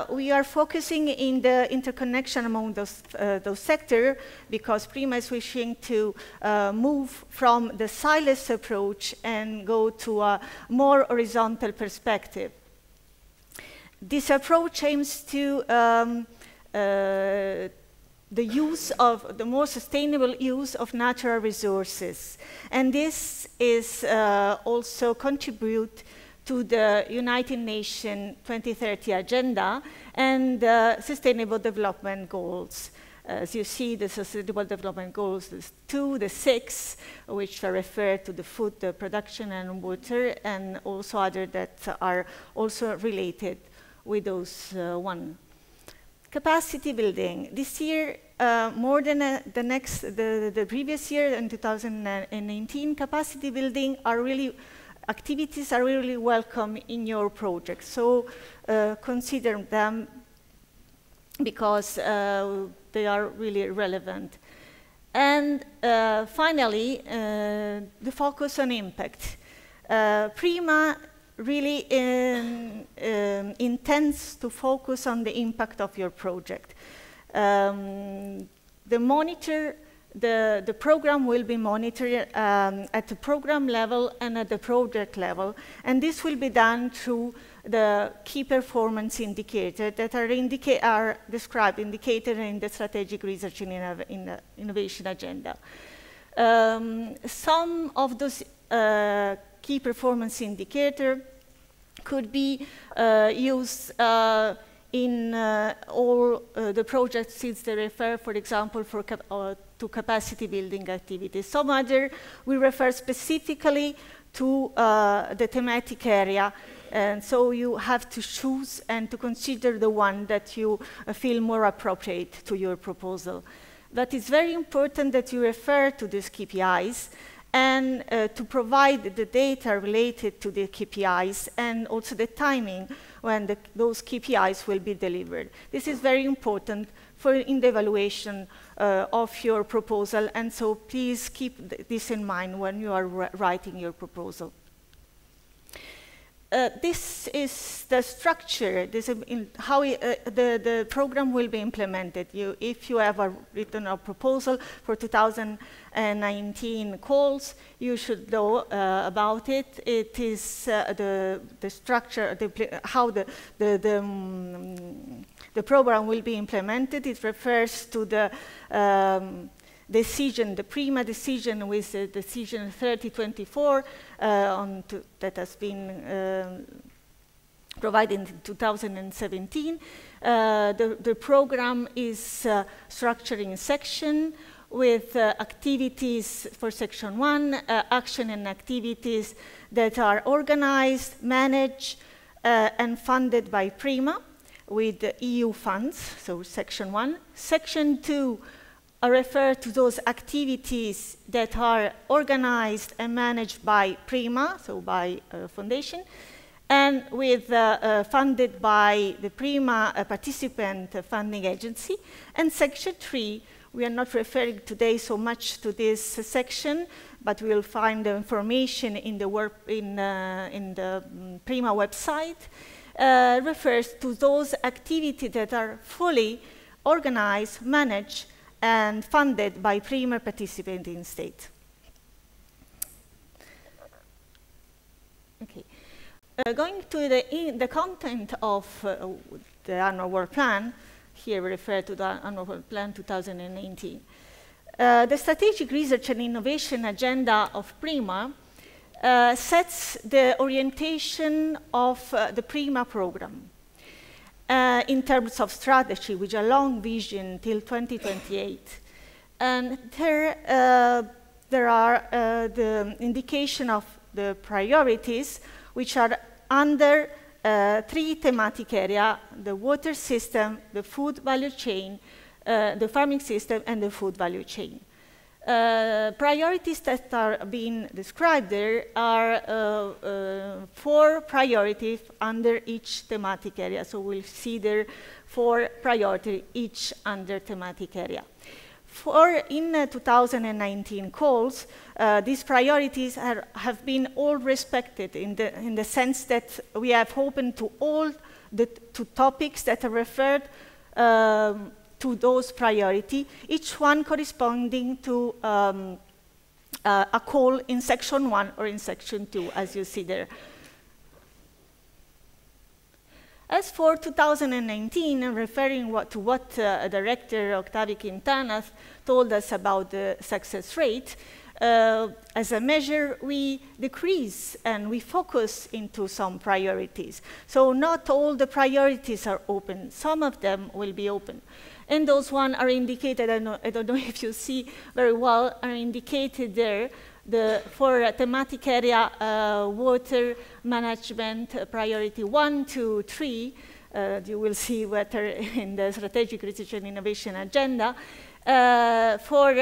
We are focusing in the interconnection among those sectors because PRIMA is wishing to move from the silos approach and go to a more horizontal perspective. This approach aims to the use of the more sustainable use of natural resources, and this is also contribute to the United Nations 2030 Agenda and Sustainable Development Goals. As you see, the Sustainable Development Goals, there's 2, the 6, which are referred to the food, the production and water, and also other that are also related with those one. Capacity building. This year, more than the previous year in 2019, capacity building activities are really welcome in your project. So consider them because they are really relevant. And finally, the focus on impact. PRIMA really intends to focus on the impact of your project. The program will be monitored at the program level and at the project level, and this will be done through the key performance indicators that are described, indicated in the Strategic Research and Innovation Agenda. Some of those key performance indicators could be used in all the projects since they refer, for example, to capacity building activities. Some other will refer specifically to the thematic area, and so you have to choose and to consider the one that you feel more appropriate to your proposal. But it's very important that you refer to these KPIs and to provide the data related to the KPIs and also the timing when those KPIs will be delivered. This is very important in the evaluation of your proposal, and so please keep this in mind when you are writing your proposal. This is the structure, how the program will be implemented. If you have written a proposal for 2019 calls, you should know about it. It is the structure, how the program will be implemented. It refers to the decision, the PRIMA decision with the decision 3024 that has been provided in 2017. The program is structured in section with activities for section 1, action and activities that are organized, managed, and funded by PRIMA with the EU funds, so section 1. Section 2 refer to those activities that are organized and managed by PRIMA, so by foundation, and with funded by the PRIMA participant funding agency. And section 3, we are not referring today so much to this section, but we will find the information in the PRIMA website, refers to those activities that are fully organized, managed, and funded by PRIMA participating state. Okay. Going to the content of the annual work plan, here we refer to the annual work plan 2019. The Strategic Research and Innovation Agenda of PRIMA sets the orientation of the PRIMA program. In terms of strategy, with a long vision till 2028. And there are the indication of the priorities, which are under 3 thematic areas: the water system, the food value chain, the farming system, and the food value chain. Priorities that are being described there are 4 priorities under each thematic area. So we'll see there 4 priorities each under thematic area. In 2019 calls, these priorities have been all respected in the sense that we have opened to all the topics that are referred to those priorities, each one corresponding to a call in section 1 or in section 2, as you see there. As for 2019, and referring to what Director Octavio Quintana told us about the success rate, as a measure, we decrease and we focus into some priorities. So not all the priorities are open. Some of them will be open. And those ones are indicated, I don't know if you see very well, are indicated there. For thematic area, water management, priority 1, 2, 3, you will see better in the strategic research and innovation agenda. For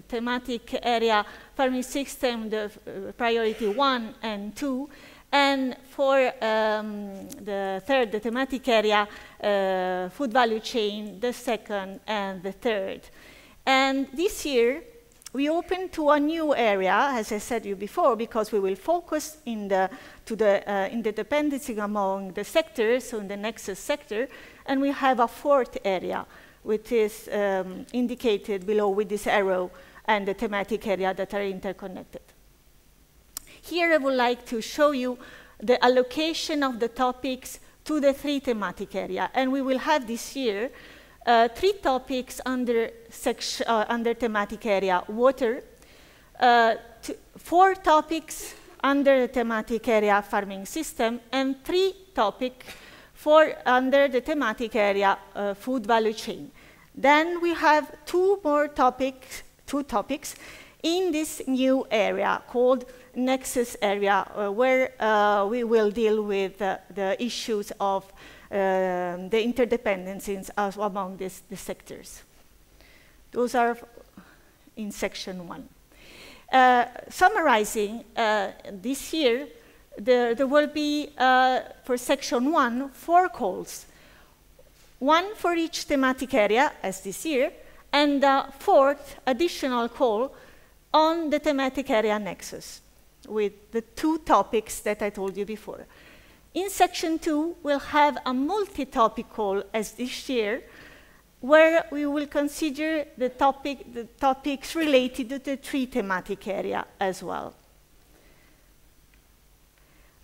thematic area farming system, the priority 1 and 2, and for the third, the thematic area, food value chain, the second and the third. And this year, we open to a new area, as I said to you before, because we will focus in the dependency among the sectors, so in the nexus sector, and we have a fourth area, which is indicated below with this arrow, and the thematic area that are interconnected. Here I would like to show you the allocation of the topics to the 3 thematic area, and we will have this year 3 topics under thematic area water, 4 topics under the thematic area farming system, and 3 topics under the thematic area food value chain. Then we have 2 topics in this new area called nexus area, where we will deal with the issues of the interdependencies among the sectors. Those are in section 1. Summarizing, this year, there will be, for section 1, 4 calls. 1 for each thematic area, as this year, and a 4th additional call on the thematic area nexus, with the 2 topics that I told you before. In section 2, we'll have a multi-topic call as this year, where we will consider the topics related to the 3 thematic area as well.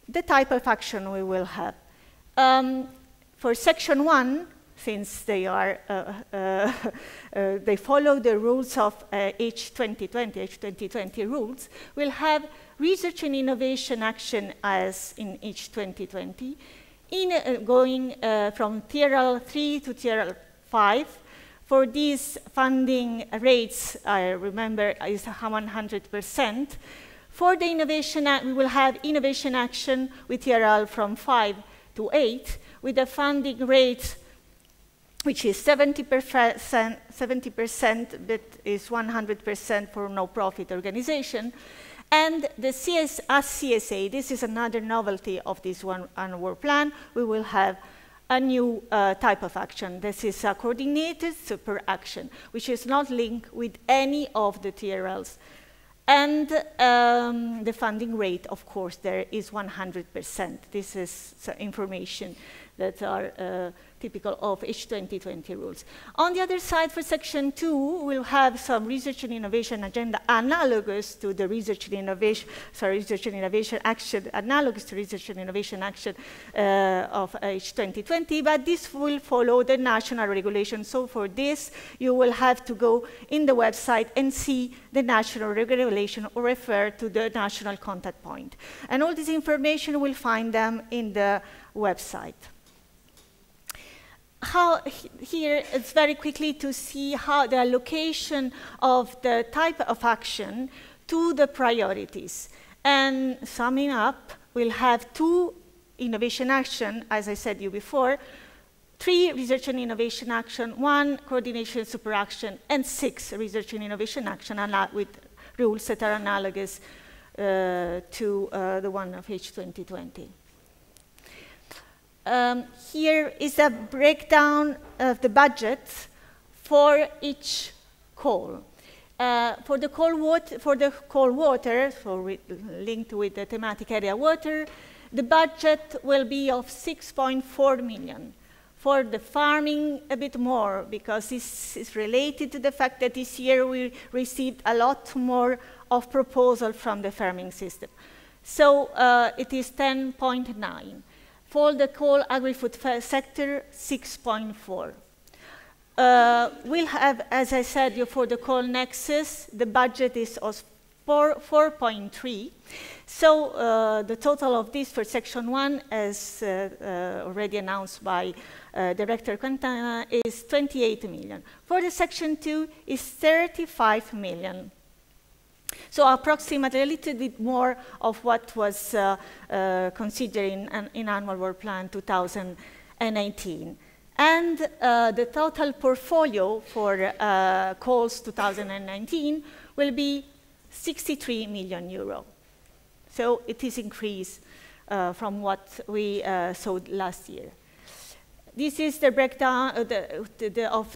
The type of action we will have. For section 1, since they follow the rules of H2020 rules, we'll have research and innovation action as in H2020, going from Tier 3 to Tier 5. For these funding rates, I remember, is 100%. For the innovation, we will have innovation action with TRL from 5 to 8, with a funding rate which is 70%, but is 100% for no-profit organization. And the CSA, this is another novelty of this one-hour plan. We will have a new type of action. This is a coordinated super action, which is not linked with any of the TRLs. And the funding rate, of course, there is 100%. This is information that are typical of H2020 rules. On the other side, for section 2, we'll have some research and innovation agenda analogous to the research and innovation action, analogous to research and innovation action of H2020, but this will follow the national regulation. So for this, you will have to go in the website and see the national regulation or refer to the national contact point. And all this information, we'll find them in the website. Here, it's very quickly to see how the allocation of the type of action to the priorities. And summing up, we'll have 2 innovation action, as I said to you before, 3 research and innovation action, 1 coordination super action, and 6 research and innovation action with rules that are analogous to the one of H2020. Here is a breakdown of the budget for each call. For the call water, so linked with the thematic area water, the budget will be of 6.4 million. For the farming, a bit more, because this is related to the fact that this year we received a lot more of proposal from the farming system. So it is 10.9. For the coal agri-food sector, 6.4. we'll have, as I said, for the call nexus, the budget is 4.3. So the total of this for Section 1, as already announced by Director Quintana, is 28 million. For the Section 2 is 35 million. So approximately a little bit more of what was considered in Annual Work Plan 2018. And the total portfolio for calls 2019 will be 63 million euro. So it is increased from what we saw last year. This is the breakdown of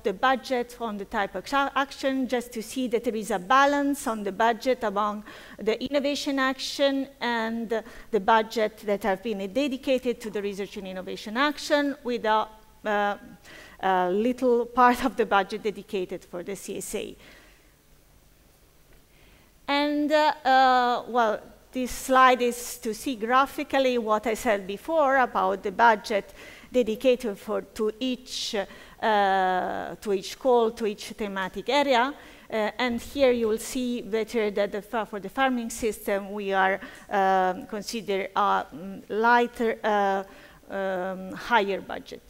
the budget on the type of action, just to see that there is a balance on the budget among the innovation action and the budget that have been dedicated to the research and innovation action, with a little part of the budget dedicated for the CSA. And, well, this slide is to see graphically what I said before about the budget dedicated to each call, to each thematic area. And here you will see better that for the farming system, we are consider a lighter, higher budget.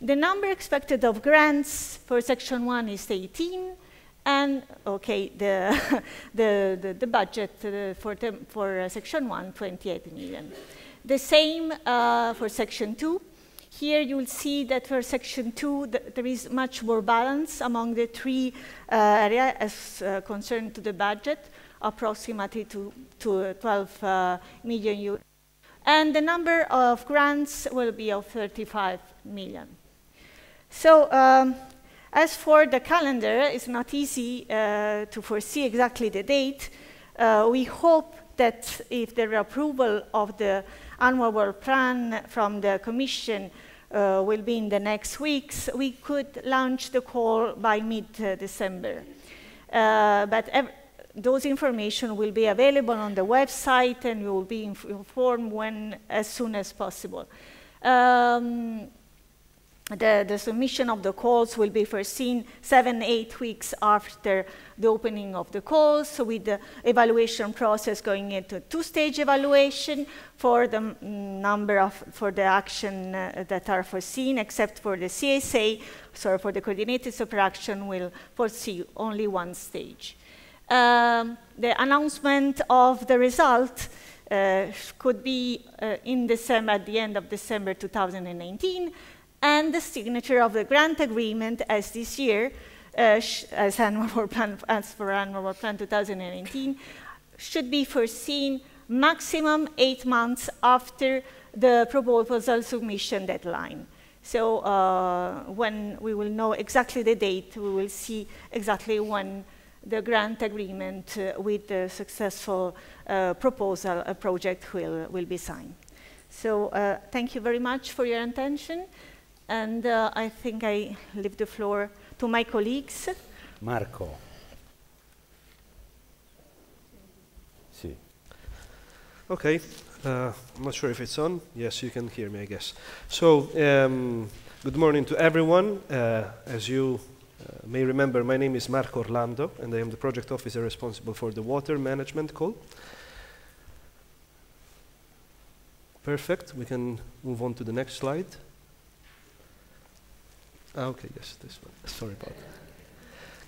The number expected of grants for Section 1 is 18. And okay, the budget for Section 1, 28 million. The same for Section 2. Here you will see that for Section 2, there is much more balance among the three areas as concerned to the budget, approximately to 12 million euros. And the number of grants will be of 35 million. So, as for the calendar, it's not easy to foresee exactly the date. We hope that if the approval of the annual work plan from the Commission will be in the next weeks, we could launch the call by mid-December. But those information will be available on the website, and you will be informed as soon as possible. The submission of the calls will be foreseen 7-8 weeks after the opening of the calls, so with the evaluation process going into two-stage evaluation for the for the action that are foreseen, except for the CSA, so for the coordinated super action will foresee only one stage. The announcement of the result could be in December, at the end of December 2019, and the signature of the grant agreement as this year, as for Annual Work Plan 2018, should be foreseen maximum 8 months after the proposal submission deadline. So when we will know exactly the date, we will see exactly when the grant agreement with the successful proposal project will be signed. So thank you very much for your attention. And I think I leave the floor to my colleagues. Marco. Sì. Okay, I'm not sure if it's on. Yes, you can hear me, I guess. So, good morning to everyone. As you may remember, my name is Marco Orlando, and I am the project officer responsible for the water management call. Perfect, we can move on to the next slide. Okay, yes, this one. Sorry about that.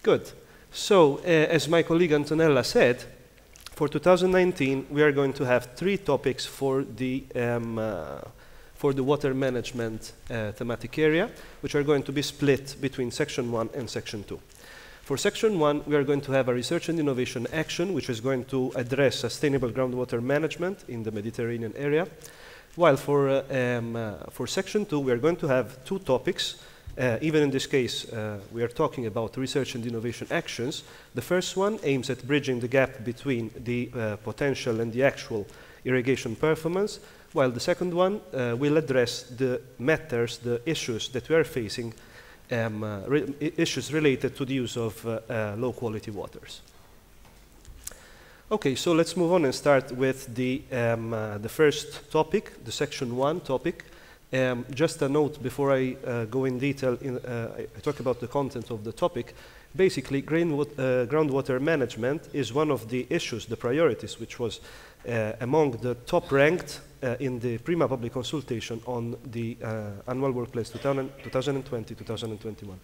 Good. So, as my colleague Antonella said, for 2019, we are going to have 3 topics for the water management thematic area, which are going to be split between Section 1 and Section 2. For Section 1, we are going to have a research and innovation action, which is going to address sustainable groundwater management in the Mediterranean area. While for Section 2, we are going to have 2 topics. Even in this case, we are talking about research and innovation actions. The first one aims at bridging the gap between the potential and the actual irrigation performance, while the second one will address the matters, the issues that we are facing, issues related to the use of low-quality waters. Okay, so let's move on and start with the first topic, the Section 1 topic, Just a note before I go in detail, I talk about the content of the topic. Basically, groundwater management is one of the issues, the priorities, which was among the top ranked in the PRIMA public consultation on the annual work plans 2020-2021,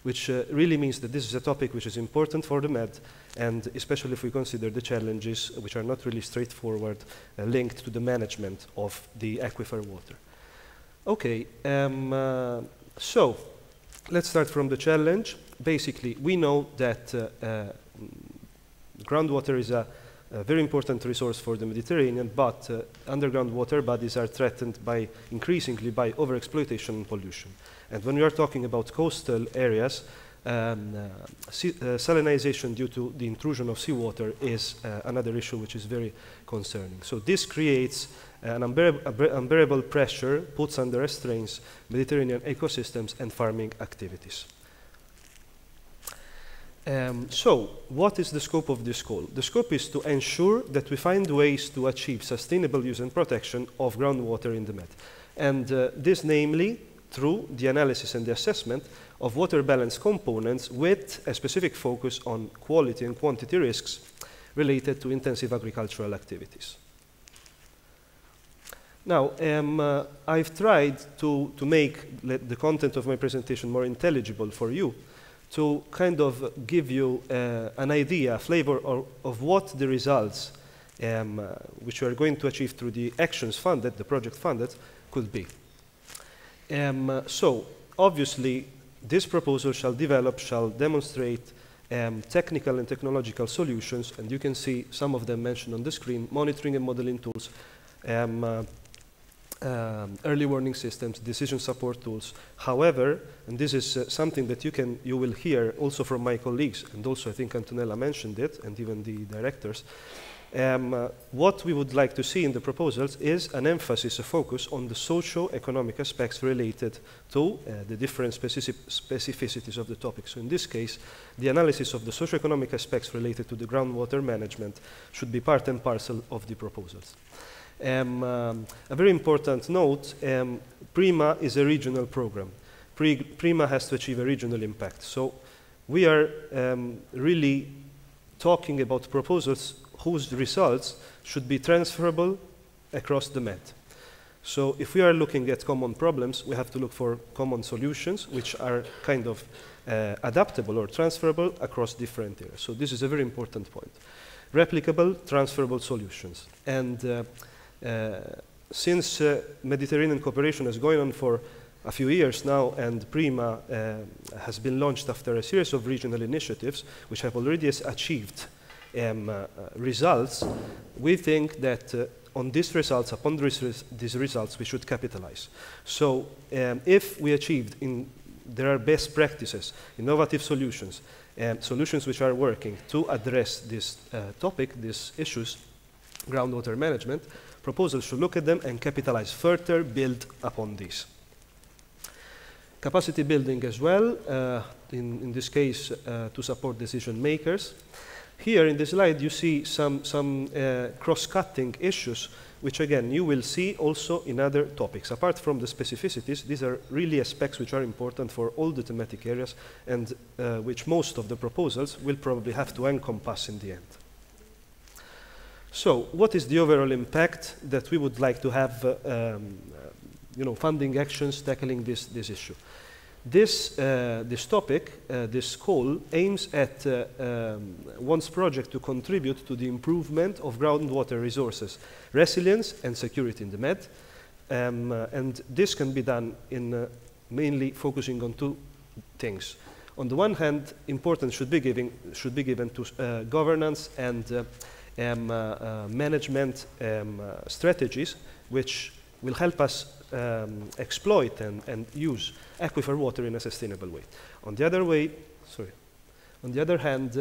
which really means that this is a topic which is important for the MED, and especially if we consider the challenges which are not really straightforward linked to the management of the aquifer water. Okay, so let's start from the challenge. Basically, we know that groundwater is a very important resource for the Mediterranean, but underground water bodies are threatened increasingly by overexploitation and pollution. And when we are talking about coastal areas, salinization due to the intrusion of seawater is another issue which is very concerning. So this creates an unbearable pressure, puts under restraints Mediterranean ecosystems and farming activities. So, what is the scope of this call? The scope is to ensure that we find ways to achieve sustainable use and protection of groundwater in the Med. And this namely through the analysis and the assessment of water balance components with a specific focus on quality and quantity risks related to intensive agricultural activities. Now, I've tried to make the content of my presentation more intelligible for you, to kind of give you an idea, a flavor of what the results which we are going to achieve through the actions funded, the project funded, could be. So, obviously, this proposal shall demonstrate technical and technological solutions, and you can see some of them mentioned on the screen: monitoring and modeling tools, early warning systems, decision support tools. However, and this is something that you will hear also from my colleagues, and also I think Antonella mentioned it, and even the directors, what we would like to see in the proposals is an emphasis, a focus on the socio-economic aspects related to the different specificities of the topic. So in this case, the analysis of the socio-economic aspects related to the groundwater management should be part and parcel of the proposals. A very important note, PRIMA is a regional program. PRIMA has to achieve a regional impact. So we are really talking about proposals whose results should be transferable across the Med. So if we are looking at common problems, we have to look for common solutions which are kind of adaptable or transferable across different areas. So this is a very important point. Replicable, transferable solutions. And since Mediterranean cooperation is going on for a few years now, and PRIMA has been launched after a series of regional initiatives which have already achieved results, we think that on these results, upon these results, we should capitalize. So if we achieved, there are best practices, innovative solutions, solutions which are working to address this topic, these issues, groundwater management, proposals should look at them and capitalize further, build upon these. Capacity building as well, in this case, to support decision makers. Here in this slide, you see some cross-cutting issues, which again, you will see also in other topics. Apart from the specificities, these are really aspects which are important for all the thematic areas and which most of the proposals will probably have to encompass in the end. So, what is the overall impact that we would like to have, funding actions tackling this issue? This topic, this call, aims at one's project to contribute to the improvement of groundwater resources, resilience and security in the Med. And this can be done in mainly focusing on two things. On the one hand, importance should be given to governance and management strategies which will help us exploit and use aquifer water in a sustainable way. On the other hand,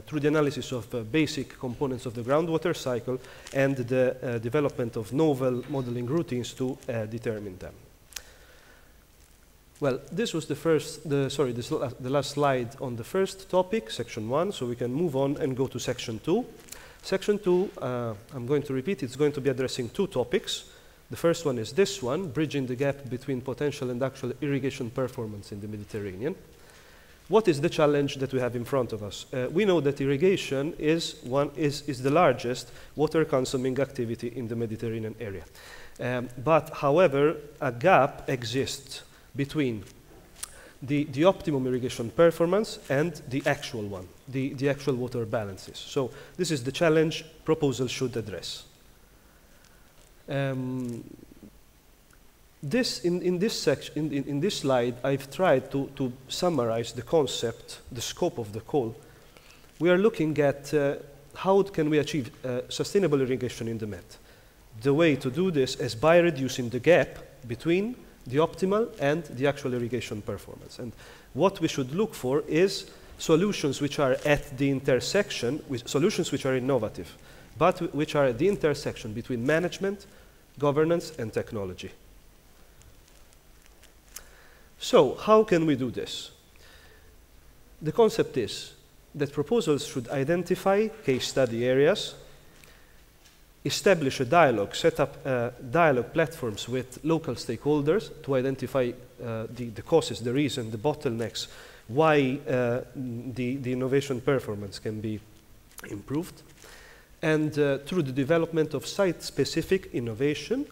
through the analysis of basic components of the groundwater cycle and the development of novel modeling routines to determine them. Well, this was the last slide on the first topic, section 1, so we can move on and go to section 2. Section 2, I'm going to repeat, it's going to be addressing two topics. The first one is this one, bridging the gap between potential and actual irrigation performance in the Mediterranean. What is the challenge that we have in front of us? We know that irrigation is the largest water-consuming activity in the Mediterranean area. But however, a gap exists between the optimum irrigation performance and the actual one, the actual water balances. So this is the challenge proposal should address. In this slide, I've tried to summarize the concept, the scope of the call. We are looking at how can we achieve sustainable irrigation in the Med. The way to do this is by reducing the gap between the optimal and the actual irrigation performance. And what we should look for is solutions which are at the intersection, solutions which are innovative, but which are at the intersection between management, governance, and technology. So, how can we do this? The concept is that proposals should identify case study areas, establish a dialogue, set up dialogue platforms with local stakeholders to identify the causes, the reason, the bottlenecks, why the innovation performance can be improved, and through the development of site-specific innovation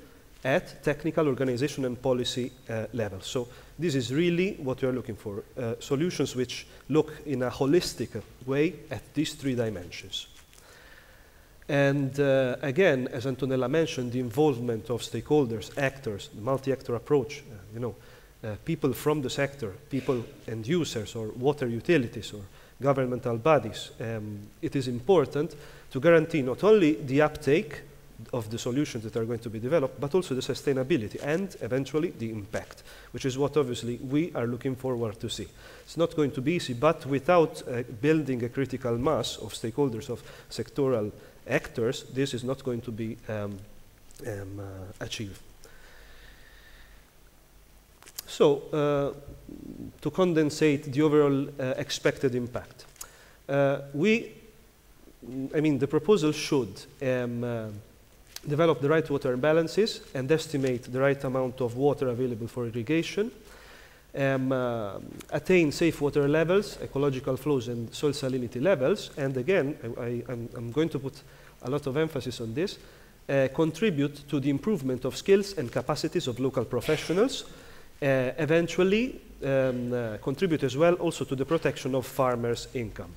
at technical, organization, and policy level. So this is really what we are looking for, solutions which look in a holistic way at these three dimensions. And again, as Antonella mentioned, the involvement of stakeholders, actors, the multi-actor approach, people from the sector, people and users, or water utilities, or governmental bodies. It is important to guarantee not only the uptake of the solutions that are going to be developed, but also the sustainability and eventually the impact, which is what obviously we are looking forward to see. It's not going to be easy, but without building a critical mass of stakeholders, of sectoral actors, this is not going to be achieved. So, to condensate the overall expected impact, the proposal should develop the right water balances and estimate the right amount of water available for irrigation, attain safe water levels, ecological flows, and soil salinity levels, and again, I'm going to put a lot of emphasis on this, contribute to the improvement of skills and capacities of local professionals, eventually contribute as well also to the protection of farmers' income.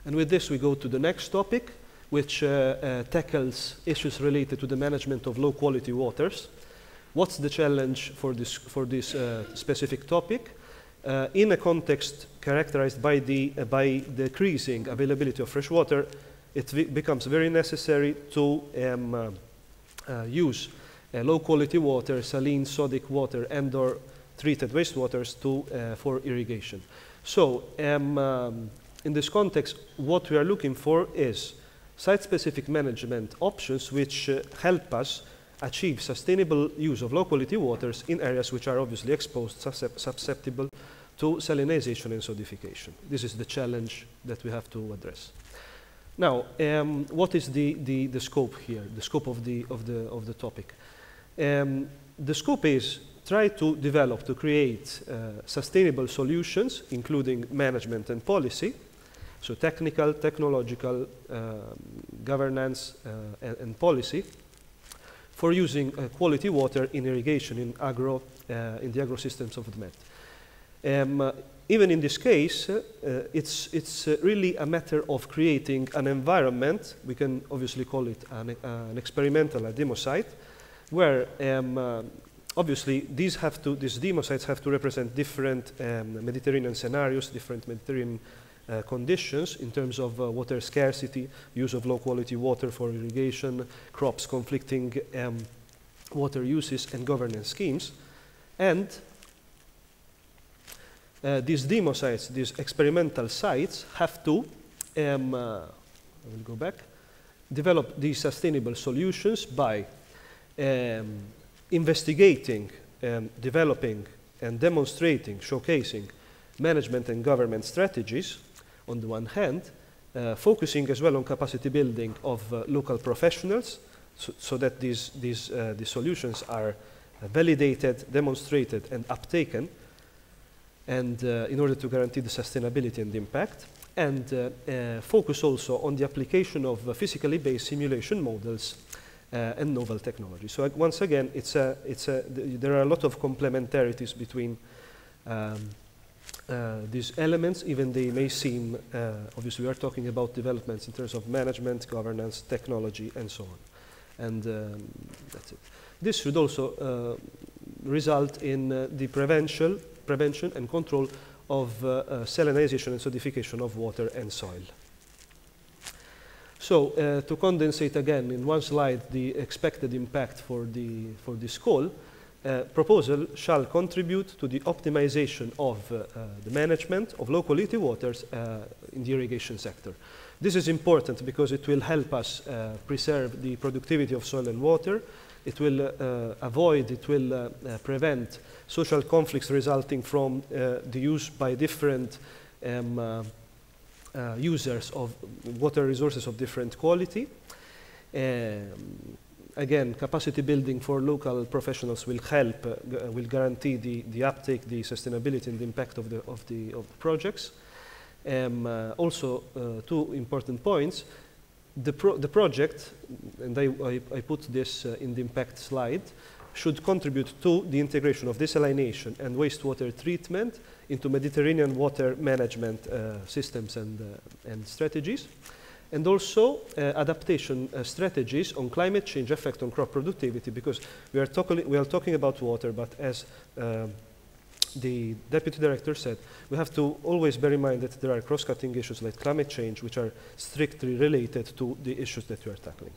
And with this we go to the next topic, which tackles issues related to the management of low-quality waters. What's the challenge for this specific topic? In a context characterized by decreasing availability of fresh water, it becomes very necessary to use low-quality water, saline, sodic water, and/or treated wastewaters for irrigation. So, in this context, what we are looking for is site-specific management options which help us achieve sustainable use of low-quality waters in areas which are obviously exposed, susceptible to salinization and sodification. This is the challenge that we have to address. Now, what is the scope here? The scope of the topic. The scope is try to develop, to create sustainable solutions, including management and policy. So technical, technological, governance, and policy for using quality water in irrigation in the agro systems of the Med. Even in this case, it's really a matter of creating an environment. We can obviously call it an experimental, a demo site, where obviously these demo sites have to represent different Mediterranean scenarios, different Mediterranean conditions in terms of water scarcity, use of low-quality water for irrigation, crops, conflicting water uses, and governance schemes. And these demo sites, these experimental sites, have to, I will go back, develop these sustainable solutions by investigating, developing, and demonstrating, showcasing management and government strategies on the one hand, focusing as well on capacity building of local professionals, so that these solutions are validated, demonstrated, and uptaken, and in order to guarantee the sustainability and the impact, and focus also on the application of physically based simulation models and novel technology. So once again, there are a lot of complementarities between these elements, even they may seem, obviously we are talking about developments in terms of management, governance, technology, and so on. And that's it. This should also result in the prevention and control of salinization and solidification of water and soil. So to condensate again in one slide the expected impact for this call, proposal shall contribute to the optimization of the management of low quality waters in the irrigation sector. This is important because it will help us preserve the productivity of soil and water. It will prevent social conflicts resulting from the use by different users of water resources of different quality. Again, capacity building for local professionals will help, will guarantee the uptake, the sustainability, and the impact of the projects. Also, two important points. The project, and I put this in the impact slide, should contribute to the integration of desalination and wastewater treatment into Mediterranean water management systems and strategies, and also adaptation strategies on climate change effect on crop productivity, because we are talking about water, but as the Deputy Director said, we have to always bear in mind that there are cross-cutting issues like climate change, which are strictly related to the issues that we are tackling.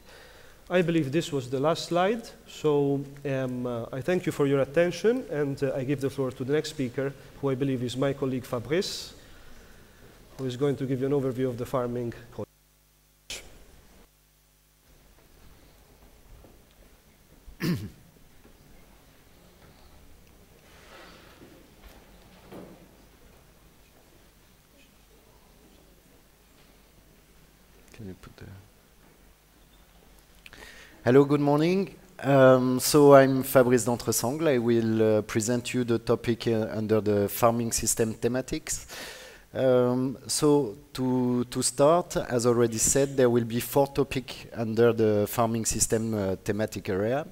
I believe this was the last slide, so I thank you for your attention, and I give the floor to the next speaker, who I believe is my colleague Fabrice, who is going to give you an overview of the farming. Can you put the... Hello, good morning. So I'm Fabrice d'Entresangle. I will present you the topic under the farming system thematics. So to start, as already said, there will be 4 topics under the farming system thematic area,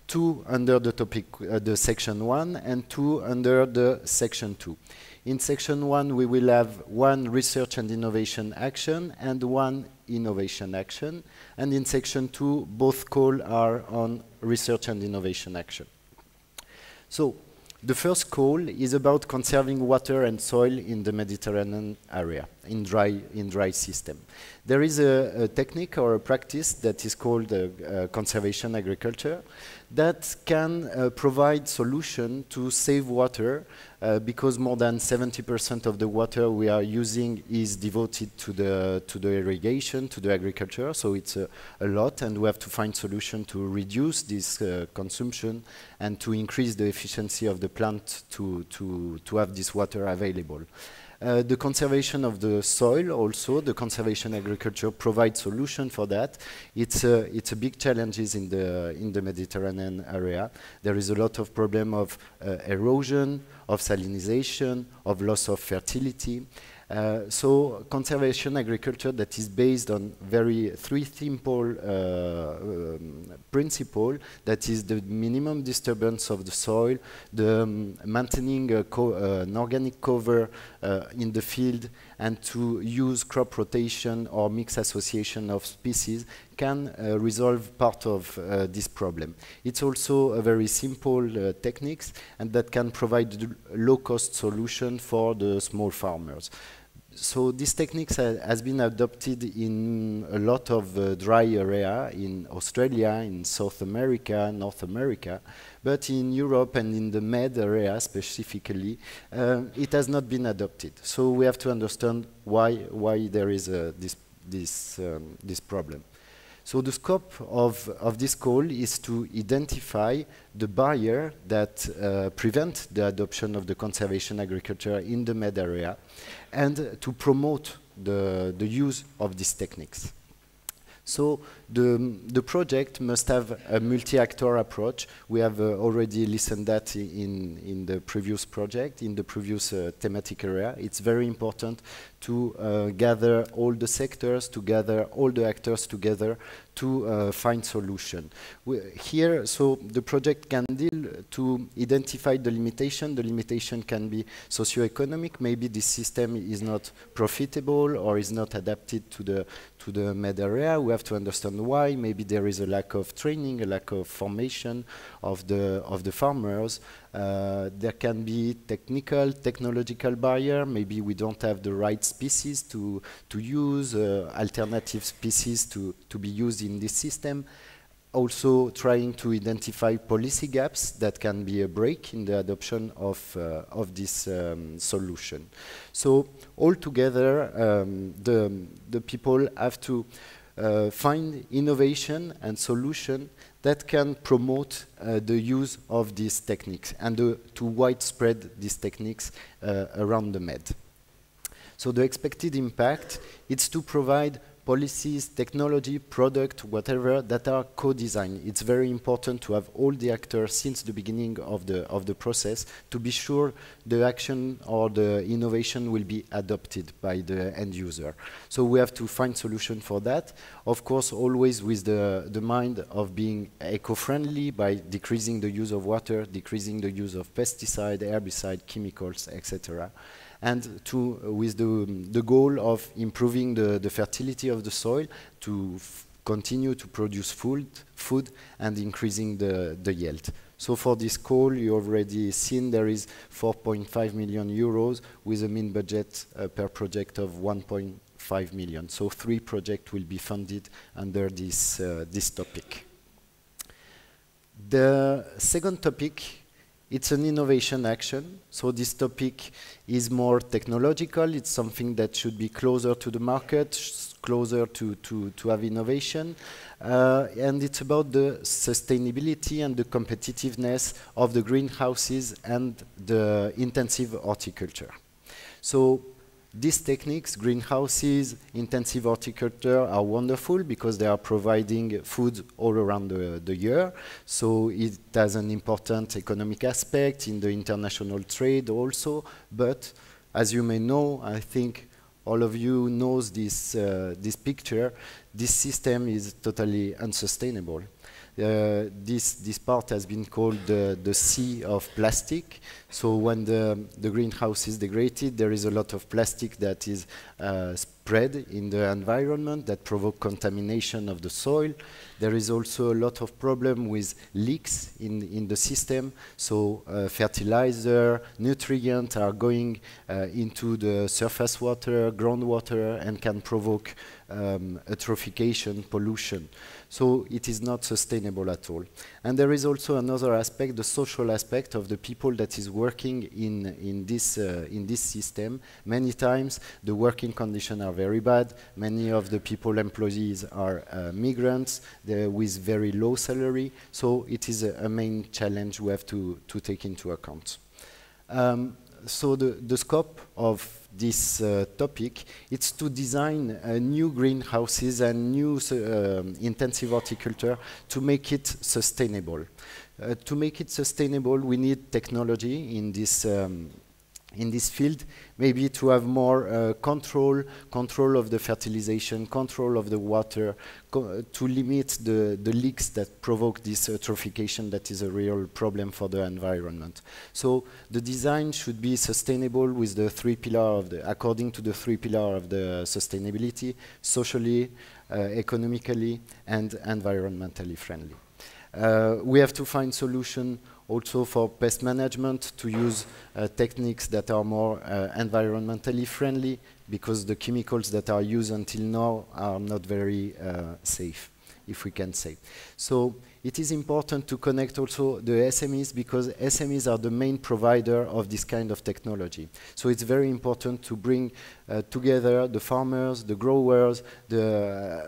2 under the topic, the section 1, and 2 under the section 2. In section 1, we will have 1 research and innovation action and 1 innovation action. And in section 2, both calls are on research and innovation action. So the first call is about conserving water and soil in the Mediterranean area, in dry system. There is a technique or a practice that is called conservation agriculture that can provide solution to save water because more than 70% of the water we are using is devoted to the irrigation, to the agriculture, so it's a lot, and we have to find solution to reduce this consumption and to increase the efficiency of the plant to have this water available. The conservation of the soil also, the conservation agriculture provides solution for that. It's a big challenges in the Mediterranean area. There is a lot of problem of erosion, of salinization, of loss of fertility. So conservation agriculture that is based on 3 simple principles, that is the minimum disturbance of the soil, the maintaining an organic cover in the field, and to use crop rotation or mixed association of species can resolve part of this problem. It's also a very simple techniques, and that can provide low-cost solution for the small farmers. So this technique has been adopted in a lot of dry area in Australia, in South America, North America, but in Europe and in the Med area specifically, it has not been adopted. So we have to understand why there is this problem. So the scope of this call is to identify the barrier that prevent the adoption of the conservation agriculture in the Med area and to promote the use of these techniques. So the project must have a multi-actor approach. We have already listened that in the previous project, in the previous thematic area. It's very important to gather all the sectors, to gather all the actors together to find solution. Here, so the project can deal to identify the limitation. The limitation can be socioeconomic. Maybe this system is not profitable or is not adapted to the MED area. We have to understand why. Maybe there is a lack of training, a lack of formation of the farmers. There can be technological barrier. Maybe we don't have the right species to use, alternative species to be used in this system. Also trying to identify policy gaps that can be a break in the adoption of this solution. So altogether, the people have to find innovation and solution that can promote the use of these techniques and to widespread these techniques around the MED. So the expected impact is to provide policies, technology, product, whatever, that are co-designed. It's very important to have all the actors since the beginning of the process to be sure the action or the innovation will be adopted by the end user. So we have to find solution for that. Of course, always with the mind of being eco-friendly by decreasing the use of water, decreasing the use of pesticide, herbicide, chemicals, etc. And with the goal of improving the fertility of the soil to continue to produce food and increasing the yield. So for this call, you already seen there is 4.5 million euros with a mean budget per project of 1.5 million. So 3 projects will be funded under this topic. The second topic, it's an innovation action. So this topic is more technological. It's something that should be closer to the market, closer to have innovation. And it's about the sustainability and the competitiveness of the greenhouses and the intensive horticulture. So these techniques, greenhouses, intensive horticulture, are wonderful because they are providing food all around the year. So it has an important economic aspect in the international trade also. But as you may know, I think all of you knows this picture. This system is totally unsustainable. This part has been called the sea of plastic. So when the greenhouse is degraded, there is a lot of plastic that is spread in the environment that provoke contamination of the soil. There is also a lot of problem with leaks in the system. So fertilizer, nutrients are going into the surface water, groundwater, and can provoke eutrophication, pollution. So it is not sustainable at all. And there is also another aspect, the social aspect of the people that is working in this system. Many times the working conditions are very bad. Many of the people, employees, are migrants with very low salary. So it is a main challenge we have to take into account. So the scope of this topic, it's to design new greenhouses and new intensive horticulture to make it sustainable. To make it sustainable, we need technology in this field, maybe to have more control of the fertilization, control of the water, to limit the leaks that provoke this eutrophication that is a real problem for the environment. So the design should be sustainable with the 3 pillars according to the 3 pillars of the sustainability, socially, economically, and environmentally friendly. We have to find solution also for pest management to use techniques that are more environmentally friendly because the chemicals that are used until now are not very safe, if we can say. So it is important to connect also the SMEs because SMEs are the main provider of this kind of technology. So it's very important to bring together the farmers, the growers, the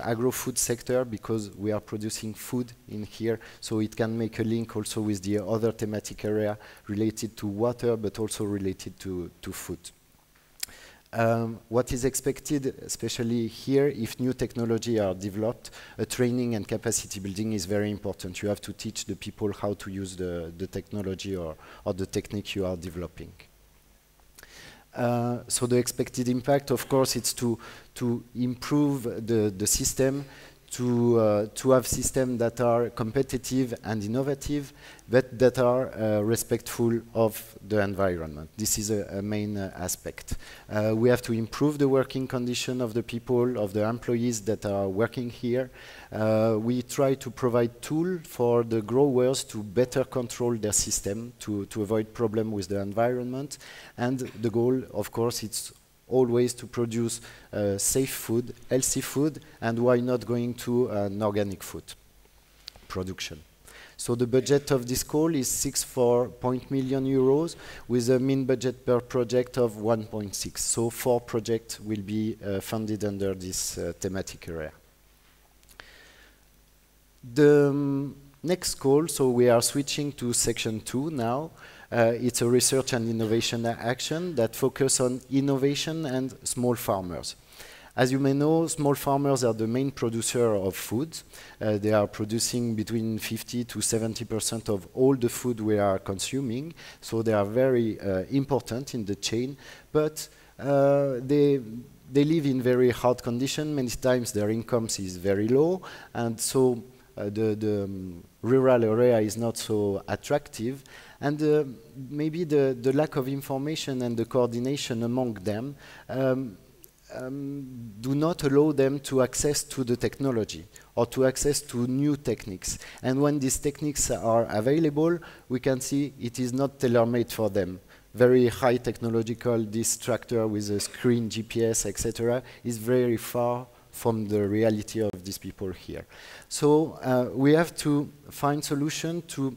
agro-food sector because we are producing food in here. So it can make a link also with the other thematic area related to water but also related to food. What is expected, especially here, if new technology are developed, training and capacity building is very important. You have to teach the people how to use the technology or the technique you are developing. So the expected impact, of course, it's to improve the system, to have systems that are competitive and innovative, but that are respectful of the environment. This is a main aspect. We have to improve the working condition of the people, of the employees that are working here. We try to provide tools for the growers to better control their system, to avoid problems with the environment. And the goal, of course, it's always to produce safe food, healthy food, and why not going to an organic food production. So the budget of this call is 6.4 million euros with a mean budget per project of 1.6. So 4 projects will be funded under this thematic area. The next call, so we are switching to section 2 now. It's a research and innovation action that focus on innovation and small farmers. As you may know, small farmers are the main producer of food. They are producing between 50 to 70% of all the food we are consuming. So they are very important in the chain, but they live in very hard conditions. Many times their incomes is very low, and so the rural area is not so attractive. And maybe the lack of information and the coordination among them do not allow them to access to the technology or to access to new techniques. And when these techniques are available, we can see it is not tailor-made for them. Very high technological, this tractor with a screen, GPS, etc., is very far from the reality of these people here. So we have to find solution to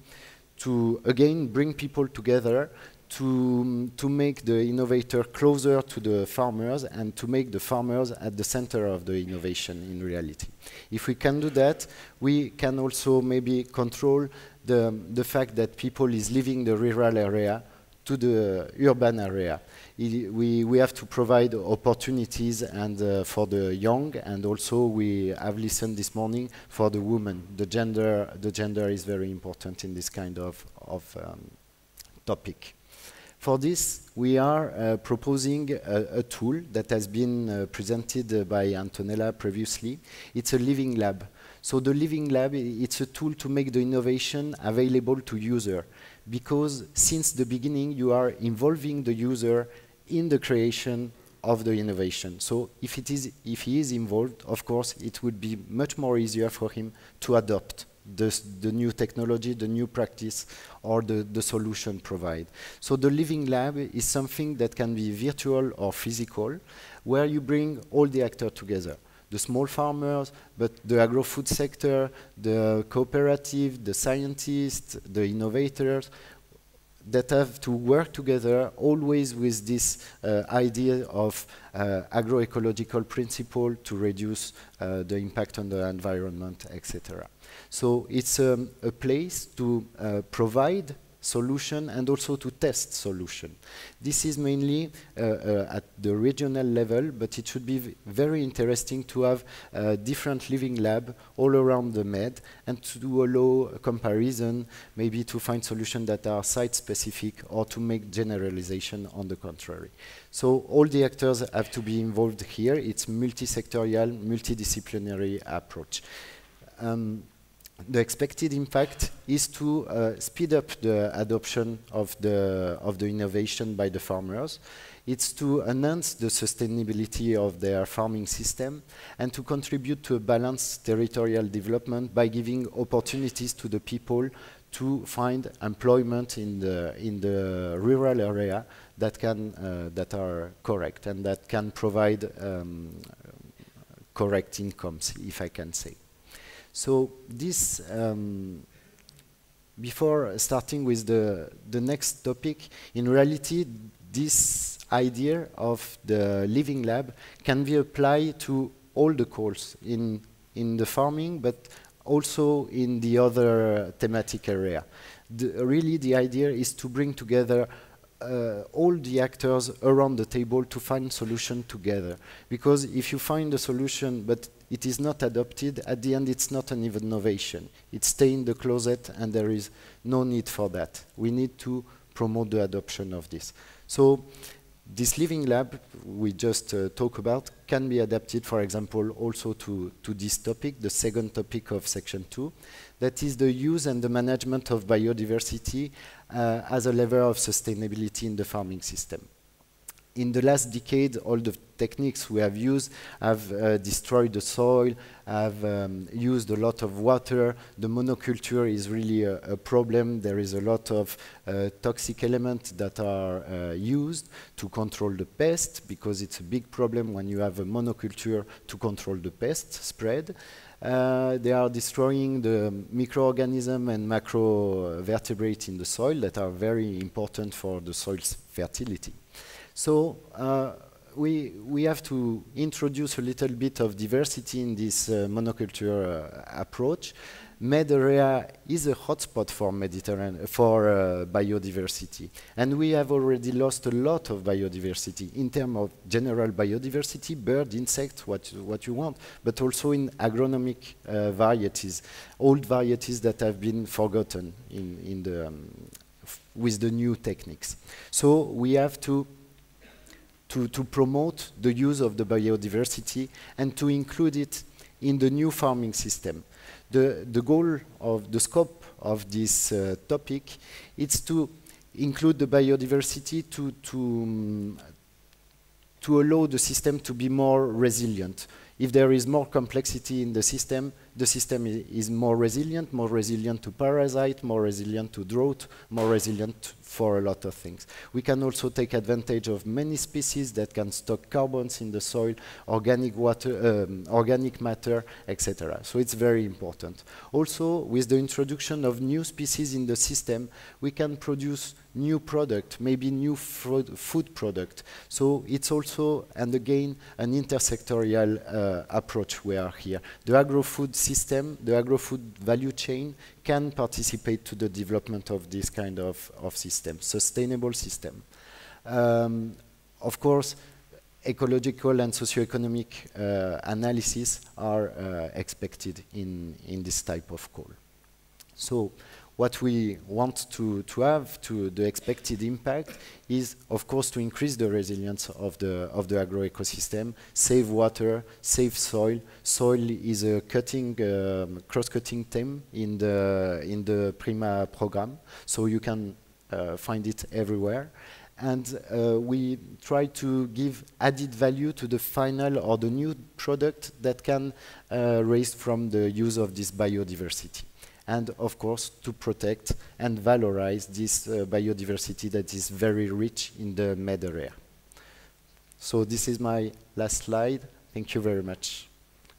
again bring people together, to make the innovator closer to the farmers and to make the farmers at the center of the innovation in reality. If we can do that, we can also maybe control the fact that people is leaving the rural area to the urban area. We have to provide opportunities and for the young, and also we have listened this morning for the women. The gender is very important in this kind of topic. For this, we are proposing a tool that has been presented by Antonella previously. It's a living lab. So the living lab, it's a tool to make the innovation available to user, because since the beginning you are involving the user in the creation of the innovation. So if he is involved, of course, it would be much more easier for him to adopt the new technology, the new practice, or the solution provided. So the living lab is something that can be virtual or physical, where you bring all the actors together. The small farmers, but the agro-food sector, the cooperative, the scientists, the innovators, that have to work together always with this idea of agroecological principle to reduce the impact on the environment, etc. So it's a place to provide solution and also to test solution. This is mainly at the regional level, but it should be very interesting to have different living lab all around the MED and to allow a comparison, maybe to find solutions that are site-specific or to make generalization on the contrary. So all the actors have to be involved here. It's multi-sectorial, multidisciplinary approach. The expected impact is to speed up the adoption of the innovation by the farmers. It's to enhance the sustainability of their farming system and to contribute to a balanced territorial development by giving opportunities to the people to find employment in the rural area that are correct and that can provide correct incomes, if I can say. So this, before starting with the next topic, in reality, this idea of the living lab can be applied to all the calls in the farming, but also in the other thematic area. Really, the idea is to bring together all the actors around the table to find solution together. Because if you find a solution but it is not adopted, at the end it's not an innovation. It stays in the closet and there is no need for that. We need to promote the adoption of this. So this living lab we just talked about can be adapted, for example, also to this topic, the second topic of section 2, that is the use and the management of biodiversity as a lever of sustainability in the farming system. In the last decade, all the techniques we have used have destroyed the soil, have used a lot of water. The monoculture is really a problem. There is a lot of toxic elements that are used to control the pest, because it's a big problem when you have a monoculture to control the pest spread. They are destroying the microorganism and macrovertebrates in the soil that are very important for the soil's fertility. So we have to introduce a little bit of diversity in this monoculture approach. Med area is a hotspot for Mediterranean biodiversity, and we have already lost a lot of biodiversity in terms of general biodiversity, bird, insect, what you want, but also in agronomic varieties, old varieties that have been forgotten with the new techniques. So we have to promote the use of the biodiversity and to include it in the new farming system. The goal of the scope of this topic is to include the biodiversity to allow the system to be more resilient. If there is more complexity in the system is more resilient to parasite, more resilient to drought, more resilient for a lot of things. We can also take advantage of many species that can stock carbons in the soil, organic water, organic matter, etc. So it's very important. Also, with the introduction of new species in the system, we can produce new product, maybe new food product. So it's also, and again, an intersectorial approach we are here. The agro-food system, the agro-food value chain can participate to the development of this kind of system, sustainable system. Of course, ecological and socioeconomic analysis are expected in this type of call. So what we want to have to the expected impact is, of course, to increase the resilience of the agro-ecosystem, save water, save soil. Soil is a cross-cutting theme in the PRIMA program, so you can find it everywhere. And we try to give added value to the final or the new product that can raise from the use of this biodiversity. And of course, to protect and valorize this biodiversity that is very rich in the Med area. So this is my last slide. Thank you very much.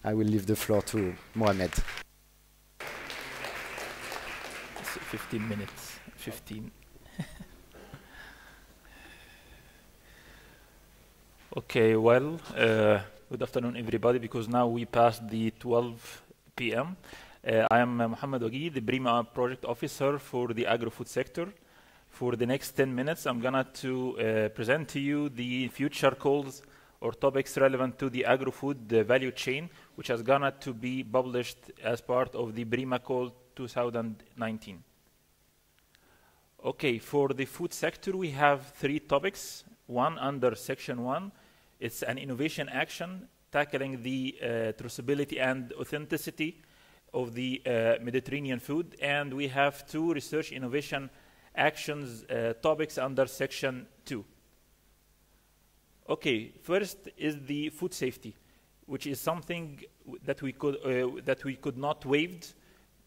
I will leave the floor to Mohamed. 15 minutes, 15. Okay, well, good afternoon, everybody, because now we passed the 12 p.m. I am Mohamed Waghi, the Brima project officer for the agro-food sector. For the next 10 minutes, I'm going to present to you the future calls or topics relevant to the agro-food value chain, which has going to be published as part of the Brima Call 2019. Okay, for the food sector, we have 3 topics. One under section 1, it's an innovation action tackling the traceability and authenticity of the Mediterranean food, and we have 2 research innovation actions topics under section 2. Okay, first is the food safety, which is something that we could not waive.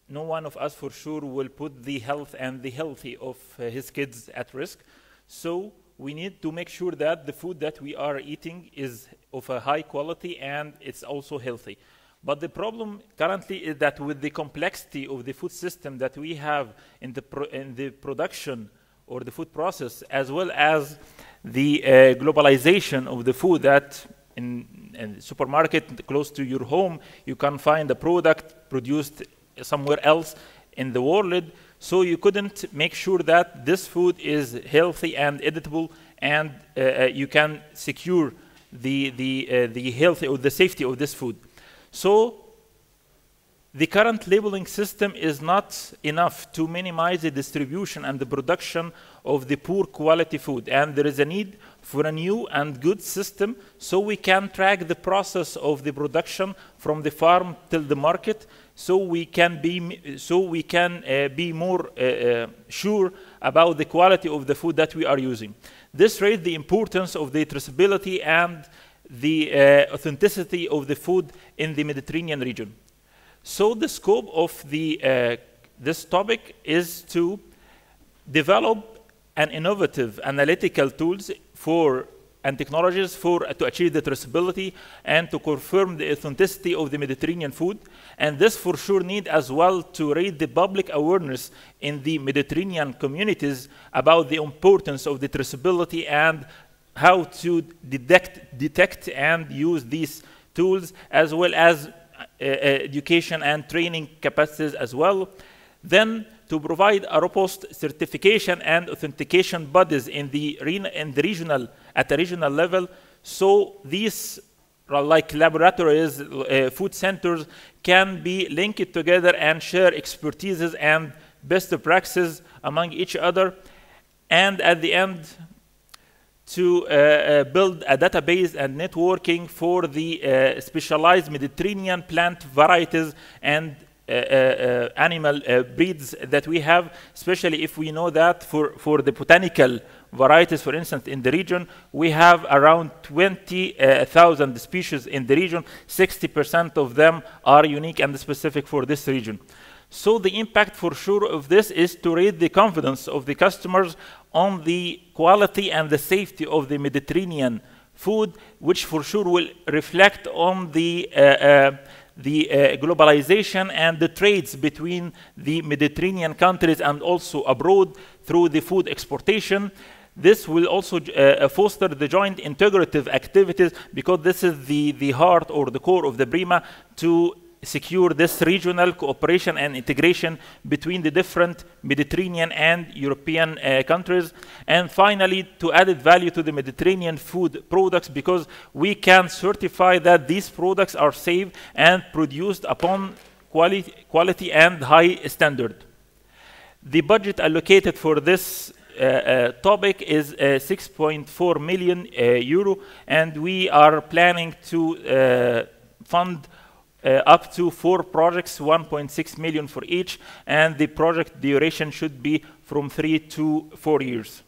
No one of us for sure will put the health and the healthy of his kids at risk. So we need to make sure that the food that we are eating is of a high quality and it's also healthy. But the problem currently is that with the complexity of the food system that we have in the production or the food process, as well as the globalization of the food, that in the supermarket close to your home, you can find a product produced somewhere else in the world. So you couldn't make sure that this food is healthy and editable, and you can secure the health or the safety of this food. So the current labeling system is not enough to minimize the distribution and the production of the poor quality food, and there is a need for a new and good system so we can track the process of the production from the farm till the market, so we can be more sure about the quality of the food that we are using. This raised the importance of the traceability and the authenticity of the food in the Mediterranean region. So the scope of this topic is to develop an innovative analytical tools and technologies to achieve the traceability and to confirm the authenticity of the Mediterranean food. And this for sure need as well to raise the public awareness in the Mediterranean communities about the importance of the traceability and how to detect and use these tools, as well as education and training capacities as well. Then to provide a robust certification and authentication bodies at the regional level, so these like laboratories, food centers can be linked together and share expertises and best practices among each other, and at the end to build a database and networking for the specialized Mediterranean plant varieties and animal breeds that we have, especially if we know that for the botanical varieties, for instance, in the region, we have around 20,000 species in the region. 60% of them are unique and specific for this region. So the impact for sure of this is to raise the confidence of the customers on the quality and the safety of the Mediterranean food, which for sure will reflect on the globalization and the trades between the Mediterranean countries and also abroad through the food exportation. This will also foster the joint integrative activities, because this is the heart or the core of the Brima, to secure this regional cooperation and integration between the different Mediterranean and European countries. And finally, to added value to the Mediterranean food products, because we can certify that these products are safe and produced upon quality and high standard. The budget allocated for this topic is 6.4 million euro, and we are planning to fund up to 4 projects, 1.6 million for each, and the project duration should be from 3 to 4 years.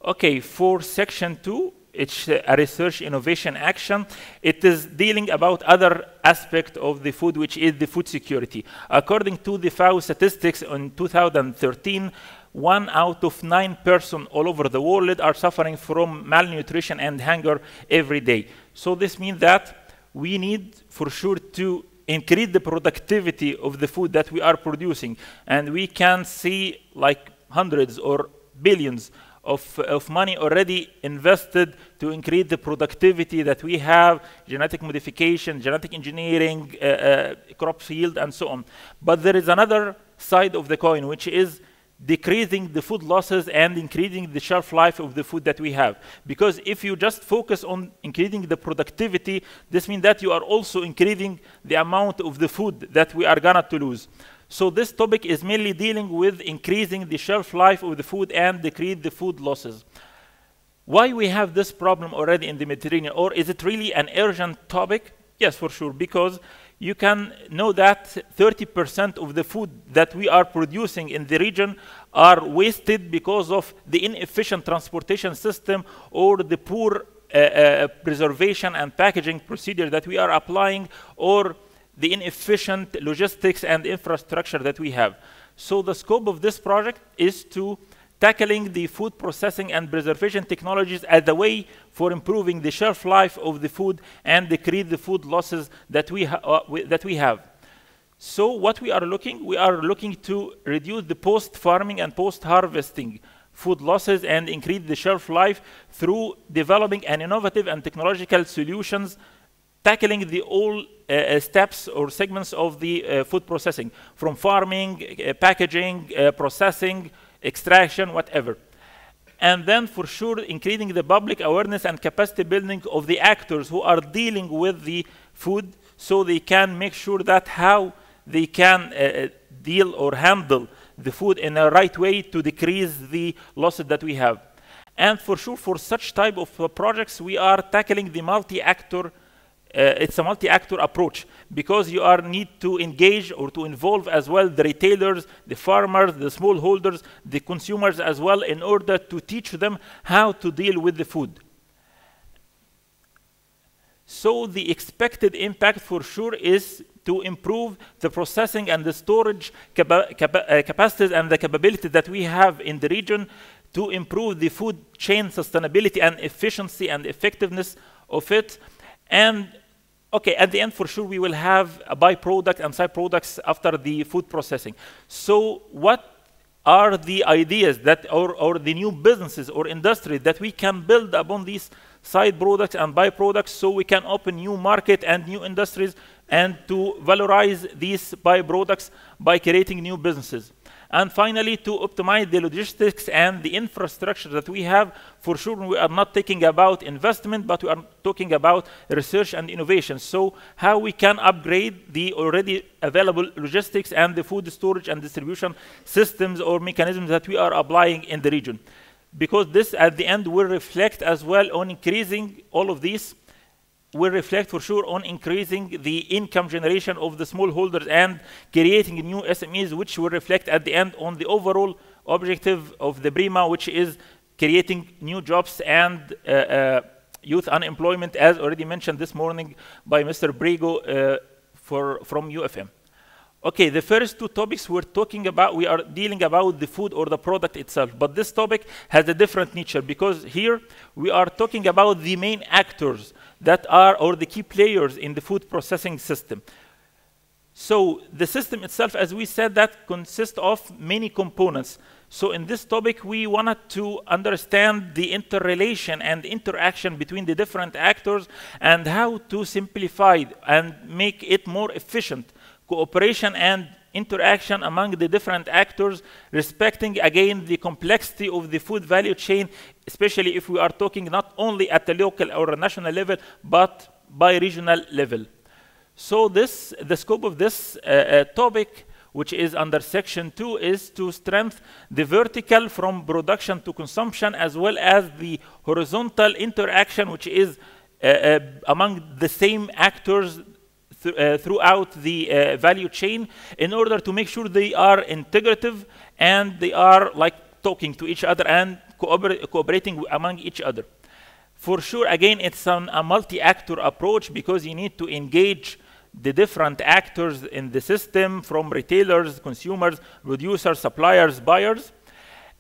Okay, for section 2, it's a research innovation action. It is dealing about other aspect of the food, which is the food security. According to the FAO statistics in 2013, 1 out of 9 persons all over the world are suffering from malnutrition and hunger every day. So this means that we need for sure to increase the productivity of the food that we are producing. And we can see like hundreds or billions of money already invested to increase the productivity that we have, genetic modification, genetic engineering, crop yield, and so on. But there is another side of the coin, which is decreasing the food losses and increasing the shelf life of the food that we have. Because if you just focus on increasing the productivity, this means that you are also increasing the amount of the food that we are gonna to lose. So this topic is mainly dealing with increasing the shelf life of the food and decrease the food losses. Why we have this problem already in the Mediterranean, or is it really an urgent topic? Yes, for sure, because you can know that 30% of the food that we are producing in the region are wasted because of the inefficient transportation system or the poor preservation and packaging procedure that we are applying, or the inefficient logistics and infrastructure that we have. So the scope of this project is to tackling the food processing and preservation technologies as a way for improving the shelf life of the food and decrease the food losses that we have. So what we are looking to reduce the post-farming and post-harvesting food losses and increase the shelf life through developing an innovative and technological solutions tackling the all steps or segments of the food processing, from farming, packaging, processing, extraction, whatever. And then for sure, increasing the public awareness and capacity building of the actors who are dealing with the food, so they can make sure that how they can deal or handle the food in a right way to decrease the losses that we have. And for sure, for such type of projects, we are tackling the multi-actor. It's a multi-actor approach, because you need to engage or to involve as well the retailers, the farmers, the smallholders, the consumers as well, in order to teach them how to deal with the food. So the expected impact for sure is to improve the processing and the storage capacities and the capability that we have in the region, to improve the food chain sustainability and efficiency and effectiveness of it. And okay, at the end, for sure, we will have a byproduct and side products after the food processing. So what are the ideas that, or the new businesses or industries that we can build upon these side products and byproducts, so we can open new market and new industries, and to valorize these byproducts by creating new businesses? And finally, to optimize the logistics and the infrastructure that we have. For sure, we are not talking about investment, but we are talking about research and innovation. So how we can upgrade the already available logistics and the food storage and distribution systems or mechanisms that we are applying in the region. Because this, at the end, will reflect as well on increasing all of these, will reflect for sure on increasing the income generation of the smallholders and creating new SMEs, which will reflect at the end on the overall objective of the Brima, which is creating new jobs and youth unemployment, as already mentioned this morning by Mr. Brigo from UFM. Okay, the first two topics we're talking about, we are dealing about the food or the product itself, but this topic has a different nature, because here we are talking about the main actors that are, or the key players in the food processing system. So the system itself, as we said, that consists of many components. So in this topic, we wanted to understand the interrelation and interaction between the different actors, and how to simplify and make it more efficient cooperation and interaction among the different actors, respecting again the complexity of the food value chain, especially if we are talking not only at the local or national level, but by regional level. So the scope of this topic, which is under section 2, is to strengthen the vertical from production to consumption, as well as the horizontal interaction, which is among the same actors throughout the value chain, in order to make sure they are integrative and they are like talking to each other and cooperating among each other. For sure, again, it's a multi-actor approach, because you need to engage the different actors in the system, from retailers, consumers, producers, suppliers, buyers.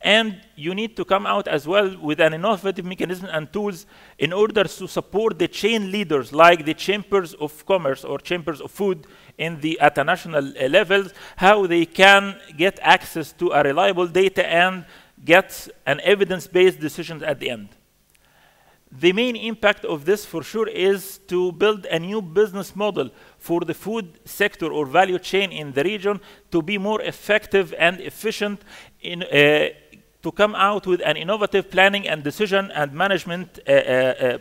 And you need to come out as well with an innovative mechanism and tools in order to support the chain leaders, like the chambers of commerce or chambers of food at the national levels, how they can get access to a reliable data and get an evidence-based decision at the end. The main impact of this, for sure, is to build a new business model for the food sector or value chain in the region, to be more effective and efficient in to come out with an innovative planning and decision and management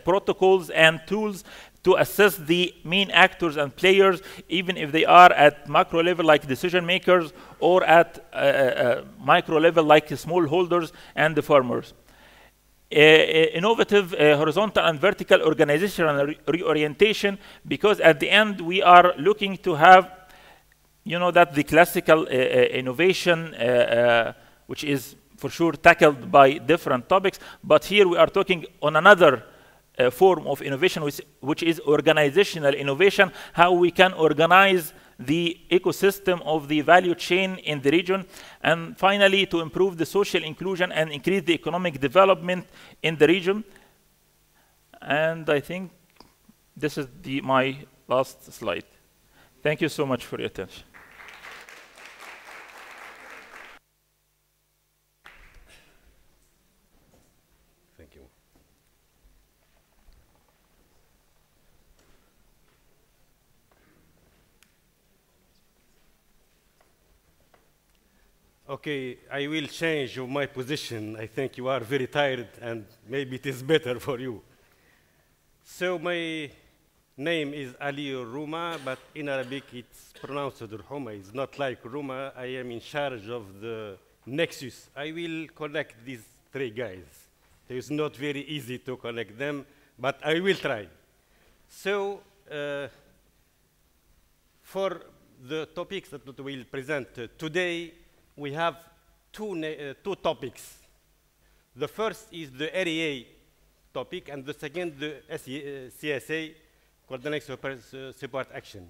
protocols and tools to assess the main actors and players, even if they are at macro level like decision makers, or at micro level like smallholders and the farmers. Innovative horizontal and vertical organizational reorientation, because at the end we are looking to have, that the classical innovation, which is for sure tackled by different topics, but here we are talking on another form of innovation, which is organizational innovation, how we can organize the ecosystem of the value chain in the region, and finally to improve the social inclusion and increase the economic development in the region. And I think this is my last slide. Thank you so much for your attention. Thank you. Okay, I will change my position. I think you are very tired, and maybe it is better for you. So my name is Ali Ruma, but in Arabic it's pronounced Ruma. It's not like Ruma. I am in charge of the nexus. I will connect these three guys. It is not very easy to connect them, but I will try. So for the topics that we will present today, we have two topics. The first is the area topic, and the second, the CSA, Coordination Support Action.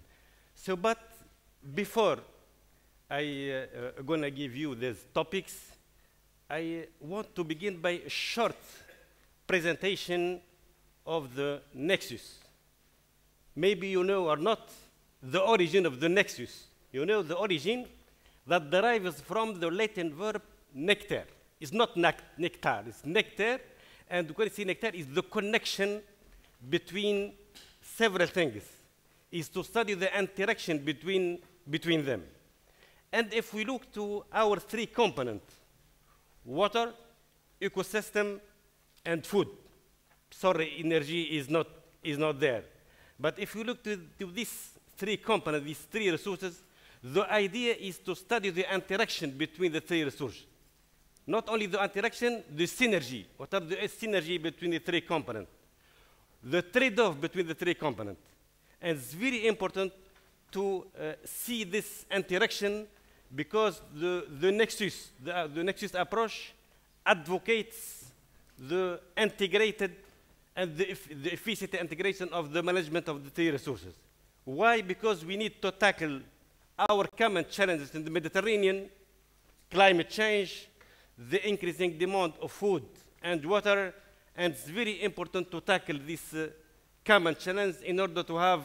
So, but before I gonna give you these topics, I want to begin by a short presentation of the nexus. Maybe you know or not the origin of the nexus. You know the origin that derives from the Latin verb nectar. It's not nectar, it's nectar. And when you see nectar, is the connection between several things. Is to study the interaction between them. And if we look to our three components, water, ecosystem, and food. Sorry, energy is not there. But if you look to these three components, these three resources, the idea is to study the interaction between the three resources. Not only the interaction, the synergy. What are the synergy between the three components? The trade-off between the three components. And it's very important to see this interaction because the nexus approach advocates the integrated and the efficient integration of the management of the three resources. Why? Because we need to tackle our common challenges in the Mediterranean, climate change, the increasing demand of food and water, and it's very important to tackle this common challenge in order to have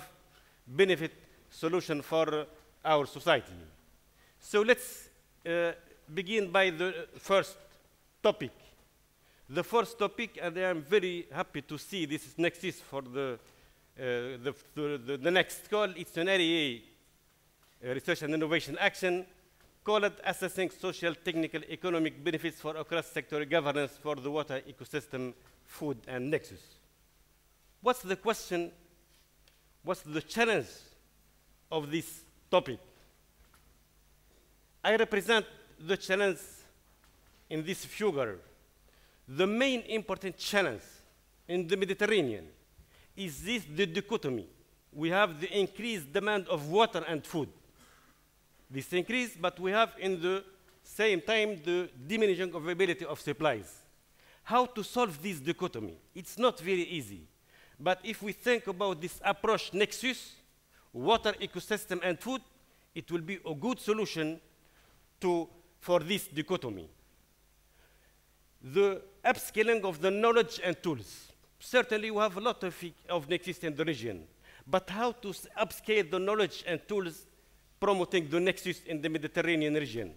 benefit solution for our society. So let's begin by the first topic. The first topic, and I am very happy to see this is nexus for the next call. It's an area research and innovation action called Assessing Social, Technical, Economic Benefits for Across-Sectoral Governance for the Water Ecosystem, Food, and Nexus. What's the question? What's the challenge of this topic? I represent the challenge in this figure. The main important challenge in the Mediterranean is the dichotomy. We have the increased demand of water and food. This increase, but we have in the same time the diminishing availability of supplies. How to solve this dichotomy? It's not very easy. But if we think about this approach nexus, water, ecosystem, and food, it will be a good solution for this dichotomy. The upscaling of the knowledge and tools. Certainly we have a lot of nexus in the region, but how to upscale the knowledge and tools promoting the nexus in the Mediterranean region,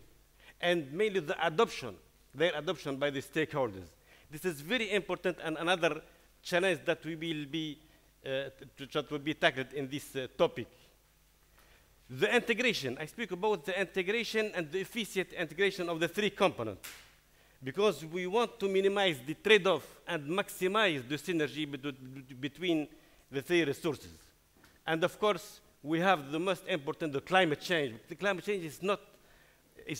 and mainly their adoption by the stakeholders. This is very important, and another challenge that will be tackled in this topic. The integration. I speak about the integration and the efficient integration of the three components, because we want to minimize the trade-off and maximize the synergy between the three resources. And of course, we have the most important, the climate change. The climate change is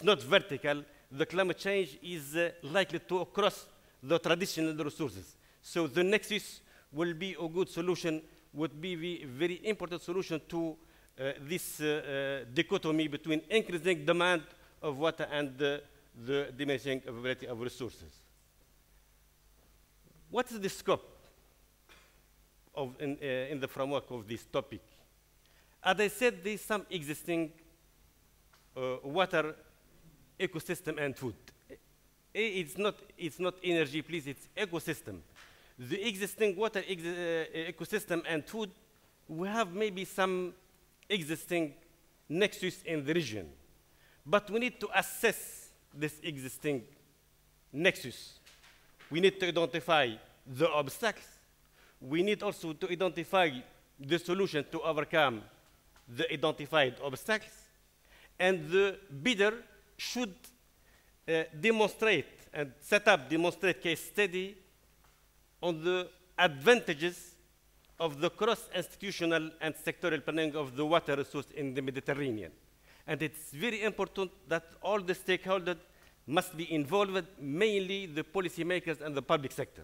not vertical. The climate change is likely to cross the traditional resources. So the nexus will be a good solution, would be a very important solution to this dichotomy between increasing demand of water and the diminishing availability of resources. What is the scope in the framework of this topic? As I said, there is some existing water, ecosystem, and food. It's not energy, please, it's ecosystem. The existing water ecosystem and food, we have maybe some existing nexus in the region. But we need to assess this existing nexus. We need to identify the obstacles. We need also to identify the solution to overcome the identified obstacles. And the bidder should demonstrate and demonstrate case study on the advantages of the cross-institutional and sectoral planning of the water resource in the Mediterranean. And it's very important that all the stakeholders must be involved, mainly the policymakers and the public sector.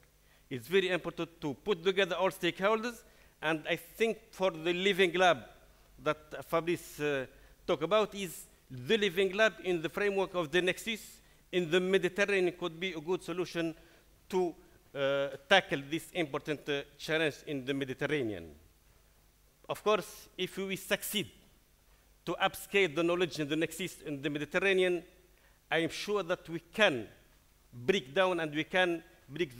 It's very important to put together all stakeholders, and I think for the living lab that Fabrice talked about is the living lab in the framework of the Nexus in the Mediterranean could be a good solution to tackle this important challenge in the Mediterranean. Of course, if we succeed to upscale the knowledge in the Nexus in the Mediterranean, I am sure that we can break down and we can break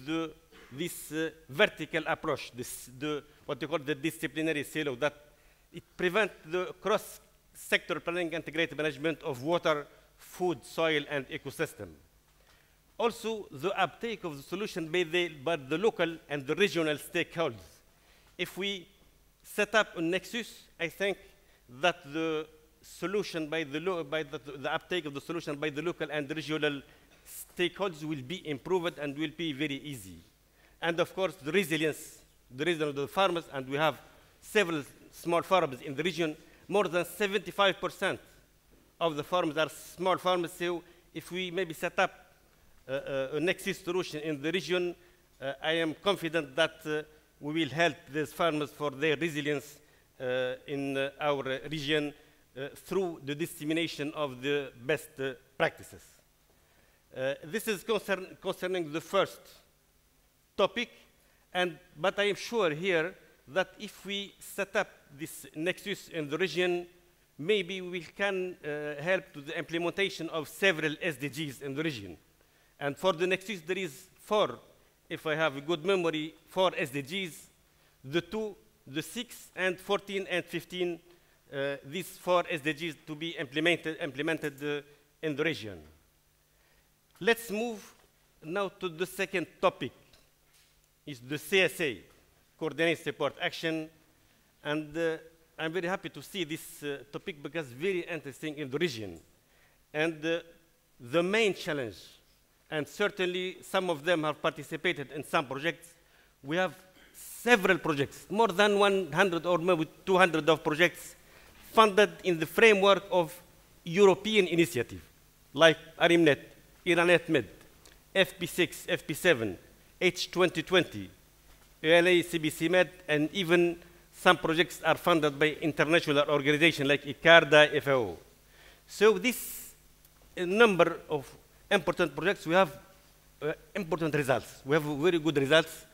this vertical approach, what you call the disciplinary silo, that it prevents the cross-sector planning integrated management of water, food, soil, and ecosystem. Also, the uptake of the solution by the local and the regional stakeholders. If we set up a nexus, I think that the solution the uptake of the solution by the local and the regional stakeholders will be improved and will be very easy. And of course, the resilience of the farmers, and we have several small farmers in the region. More than 75% of the farmers are small farmers. So if we maybe set up a nexus solution in the region, I am confident that we will help these farmers for their resilience in our region through the dissemination of the best practices. This is concerning the first topic, but I am sure here that if we set up this nexus in the region, maybe we can help to the implementation of several SDGs in the region. And for the nexus, there is 4, if I have a good memory, 4 SDGs, the 2, the 6, and 14 and 15, these 4 SDGs to be implemented in the region. Let's move now to the second topic, is the CSA, Coordinated Support Action. And I'm very happy to see this topic because very interesting in the region. And the main challenge, and certainly some of them have participated in some projects, we have several projects, more than 100 or maybe 200 of projects funded in the framework of European initiative, like ARIMNet, PRIMA-MED, FP6, FP7, H2020, ELA, CBC-MED, and even some projects are funded by international organizations like ICARDA, FAO. So this number of important projects, we have important results. We have very good results.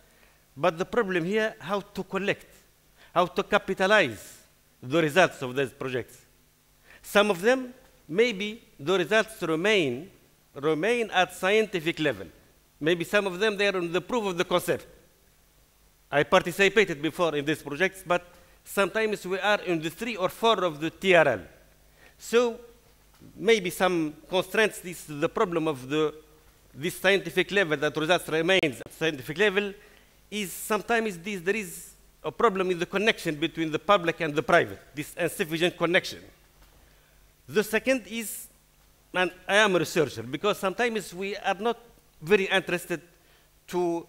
But the problem here, how to collect, how to capitalize the results of these projects. Some of them, maybe the results remain at scientific level. Maybe some of them, they are on the proof of the concept. I participated before in these projects, but sometimes we are in the 3 or 4 of the TRL. So maybe some constraints, this is the problem of this scientific level, that results remains at scientific level, is sometimes there is a problem in the connection between the public and the private, this insufficient connection. The second is, and I am a researcher, because sometimes we are not very interested to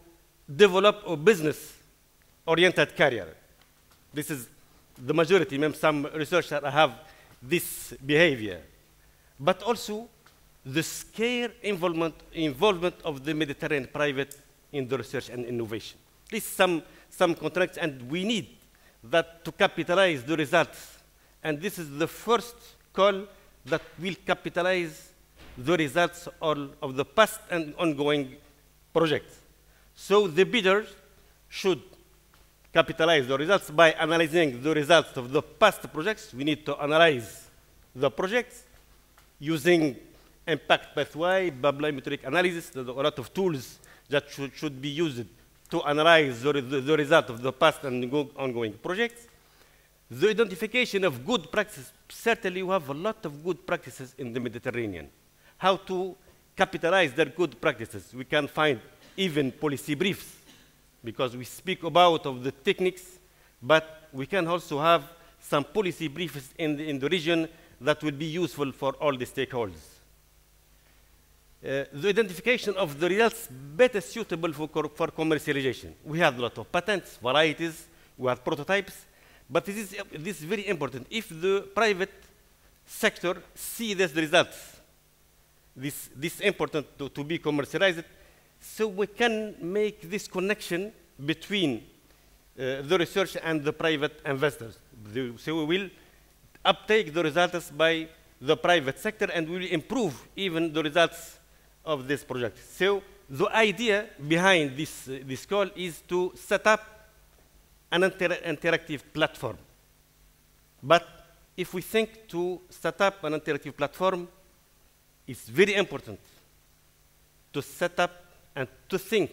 develop a business-oriented career. This is the majority, maybe some researchers have this behavior. But also the scale involvement of the Mediterranean private in the research and innovation. This is some contracts, and we need that to capitalize the results. And this is the first call that will capitalize the results of the past and ongoing projects. So the bidders should capitalize the results by analyzing the results of the past projects. We need to analyze the projects using impact pathway, bibliometric analysis. There are a lot of tools that should be used to analyze the result of the past and ongoing projects. The identification of good practices. Certainly, we have a lot of good practices in the Mediterranean. How to capitalize their good practices. We can find even policy briefs, because we speak about the techniques, but we can also have some policy briefs in the region that will be useful for all the stakeholders. the identification of the results better suitable for commercialization. We have a lot of patents, varieties, we have prototypes, but this is very important. If the private sector see these results, this is important to be commercialized, so we can make this connection between the research and the private investors. So we will uptake the results by the private sector and we will improve even the results of this project. So the idea behind this call is to set up an interactive platform. But if we think to set up an interactive platform, it's very important to set up and to think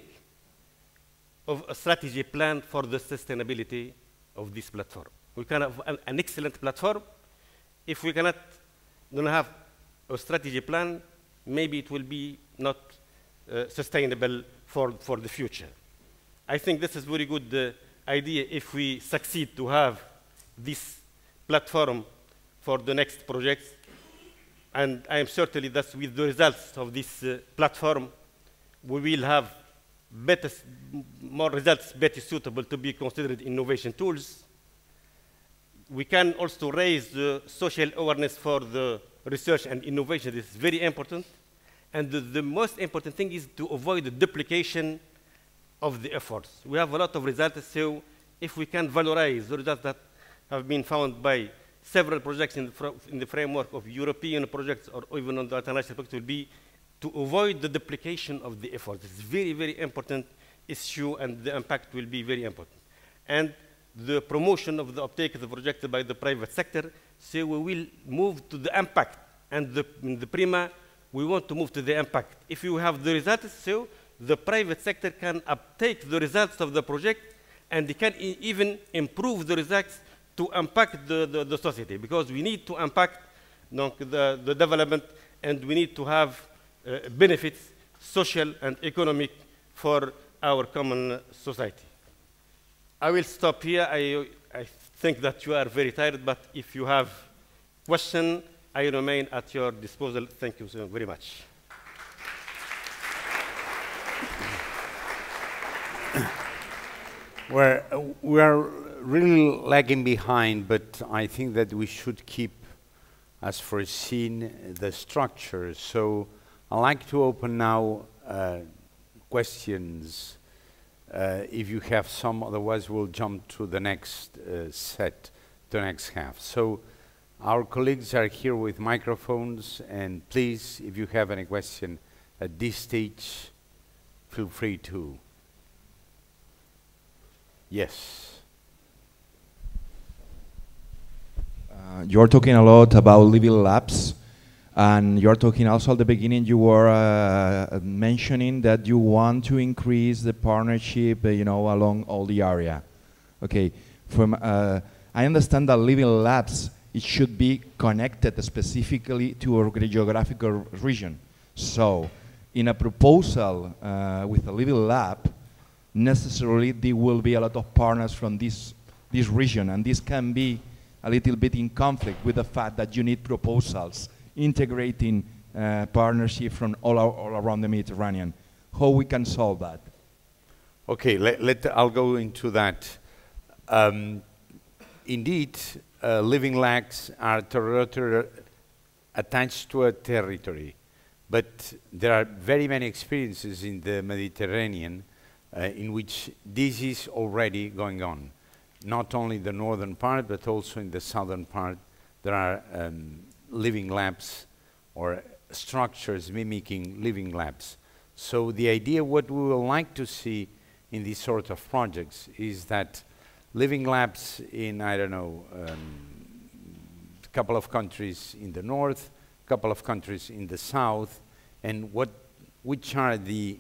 of a strategy plan for the sustainability of this platform. We can have an excellent platform. If we cannot don't have a strategy plan, maybe it will be not sustainable for the future. I think this is a very good idea if we succeed to have this platform for the next projects. And I am certainly that with the results of this platform, we will have more results better suitable to be considered innovation tools. We can also raise the social awareness for the research and innovation. This is very important. And the most important thing is to avoid the duplication of the efforts. We have a lot of results, so if we can valorize the results that have been found by several projects in the framework of European projects or even on the international project, will be to avoid the duplication of the efforts. It's a very, very important issue, and the impact will be very important. And the promotion of the uptake of the project by the private sector, so we will move to the impact. And in the PRIMA, we want to move to the impact. If you have the results, so the private sector can uptake the results of the project, and they can even improve the results to impact the society, because we need to impact the development, and we need to have benefits, social and economic, for our common society. I will stop here. I think that you are very tired, but if you have questions, I remain at your disposal. Thank you so very much. We are really lagging behind, but I think that we should keep, as foreseen, the structure. So I'd like to open now questions, if you have some, otherwise we'll jump to the next set, the next half. So our colleagues are here with microphones, and please, if you have any question at this stage, feel free to. Yes. You're talking a lot about living labs, and you're talking also at the beginning, you were mentioning that you want to increase the partnership, along all the area. Okay, I understand that living labs, it should be connected specifically to a geographical region. So, in a proposal with a living lab, necessarily there will be a lot of partners from this region, and this can be a little bit in conflict with the fact that you need proposals integrating partnership from all around the Mediterranean. How we can solve that? Okay, I'll go into that. Indeed, living labs are attached to a territory, but there are very many experiences in the Mediterranean in which this is already going on. Not only the northern part, but also in the southern part, there are living labs or structures mimicking living labs. So the idea, what we would like to see in these sort of projects is that living labs in, I don't know, a couple of countries in the north, a couple of countries in the south, and which are the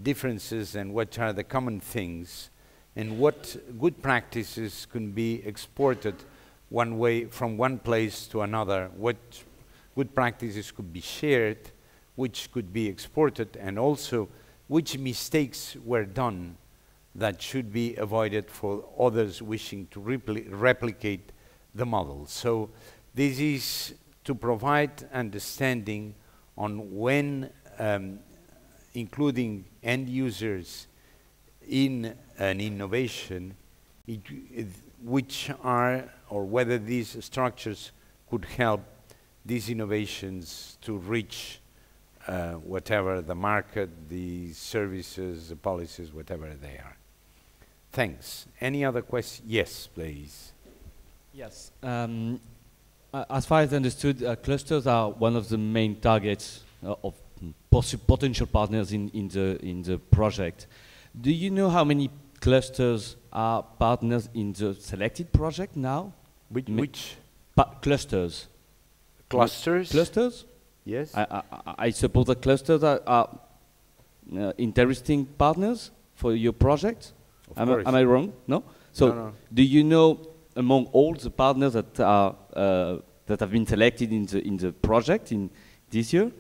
differences and what are the common things, and what good practices can be exported one way from one place to another, what good practices could be shared, which could be exported, and also which mistakes were done that should be avoided for others wishing to replicate the model. So this is to provide understanding on when including end users in an innovation, which are, or whether these structures could help these innovations to reach whatever the market, the services, the policies, whatever they are. Thanks. Any other questions? Yes, please. Yes. As far as I understood, clusters are one of the main targets of potential partners in the project. Do you know how many clusters are partners in the selected project now? Which? Clusters. Clusters? Clusters? Yes. I suppose that clusters are interesting partners for your project? Am I wrong? No? So no. Do you know among all the partners that are that have been selected in the project in this year,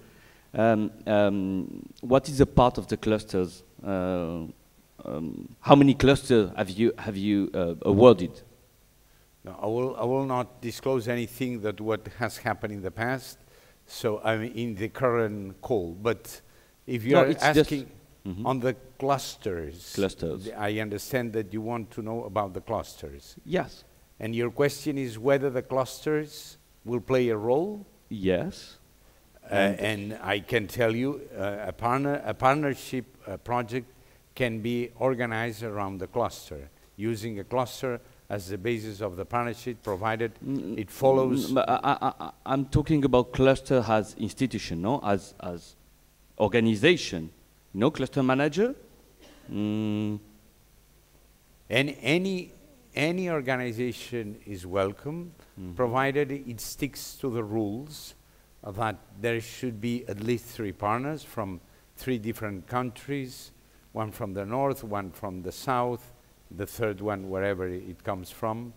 what is the part of the clusters? How many clusters have you awarded? No, I will not disclose anything that what has happened in the past. So I'm in the current call. But if you are asking on the clusters, I understand that you want to know about the clusters. Yes. And your question is whether the clusters will play a role? Yes. And I can tell you a partnership project can be organized around the cluster, using a cluster as the basis of the partnership, provided it follows. I'm talking about cluster as institution, no? As organization, no cluster manager. Any organization is welcome, provided it sticks to the rules that there should be at least 3 partners from 3 different countries, one from the north, one from the south, the third one wherever it comes from.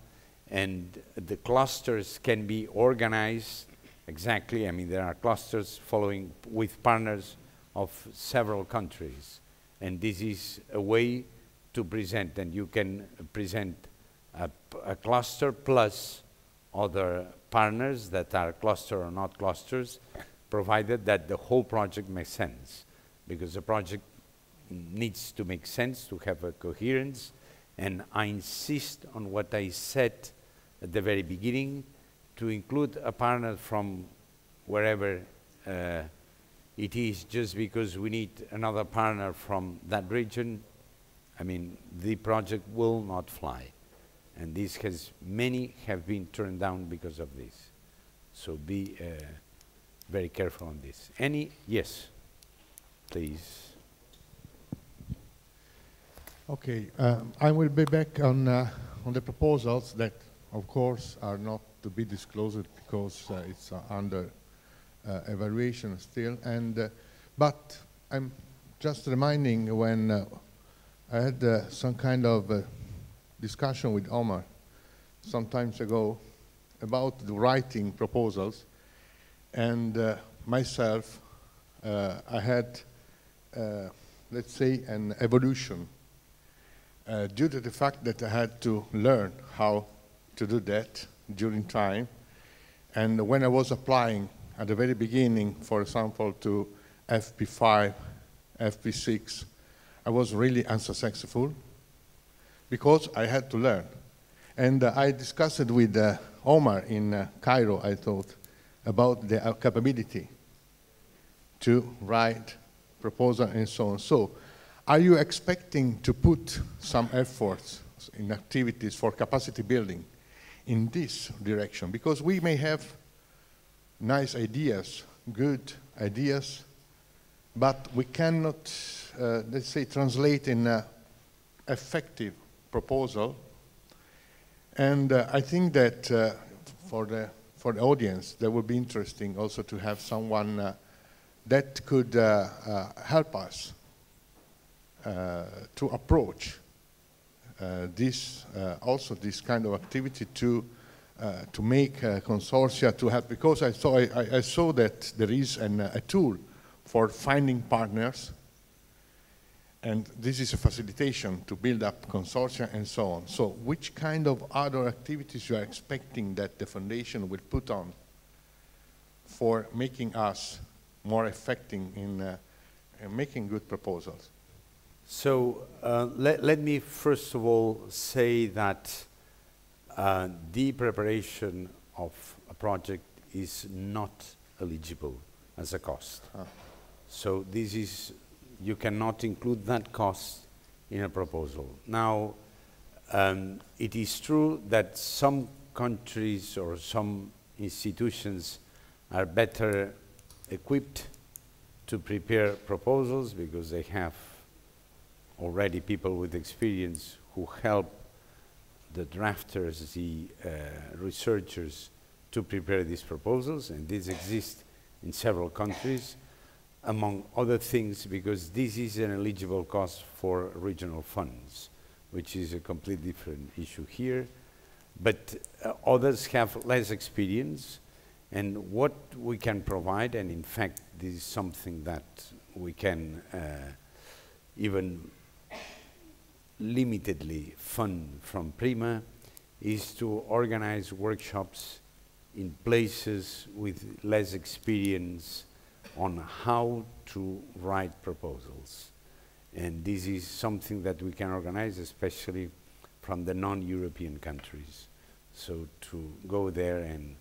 And the clusters can be organized exactly. I mean, there are clusters following with partners of several countries. And this is a way to present, and you can present a cluster plus other partners that are cluster or not clusters, provided that the whole project makes sense. Because the project needs to make sense, to have a coherence. And I insist on what I said at the very beginning, to include a partner from wherever it is, just because we need another partner from that region. I mean, the project will not fly. And many have been turned down because of this. So be very careful on this. Yes, please. Okay, I will be back on the proposals that, of course, are not to be disclosed because it's under evaluation still. But I'm just reminding when I had some kind of discussion with Omar some times ago about the writing proposals, and myself, I had, let's say, an evolution due to the fact that I had to learn how to do that during time. And when I was applying at the very beginning, for example, to FP5, FP6, I was really unsuccessful because I had to learn. And I discussed it with Omar in Cairo, I thought, about the capability to write proposal and so on. So, are you expecting to put some efforts in activities for capacity building in this direction? Because we may have nice ideas, good ideas, but we cannot, let's say, translate in an effective proposal. And I think that for the audience, that would be interesting also to have someone that could help us to approach this kind of activity to make consortia to help, because I saw that there is a tool for finding partners, and this is a facilitation to build up consortia and so on. So which kind of other activities you are expecting that the foundation will put on for making us more effective in making good proposals. So let me first of all say that the preparation of a project is not eligible as a cost. So this is, you cannot include that cost in a proposal. Now, it is true that some countries or some institutions are better equipped to prepare proposals because they have already people with experience who help the drafters, the researchers to prepare these proposals, and these exist in several countries, among other things because this is an eligible cost for regional funds, which is a completely different issue here. But others have less experience, and what we can provide, and in fact this is something that we can even limitedly fund from PRIMA, is to organize workshops in places with less experience on how to write proposals. And this is something that we can organize, especially from the non-European countries. So to go there and,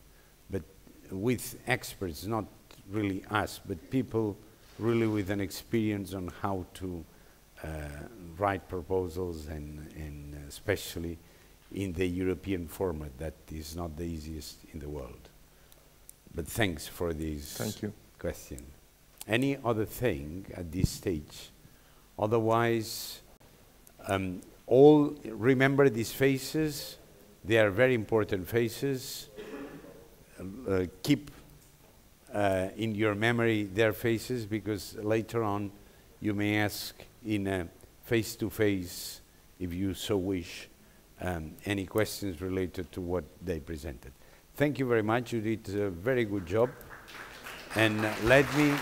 but with experts, not really us, but people really with an experience on how to write proposals, and especially in the European format that is not the easiest in the world. But thanks for this question. Any other thing at this stage? Otherwise, all remember these faces. They are very important faces. Keep in your memory their faces, because later on you may ask in a face-to-face, if you so wish, any questions related to what they presented. Thank you very much. You did a very good job. And let me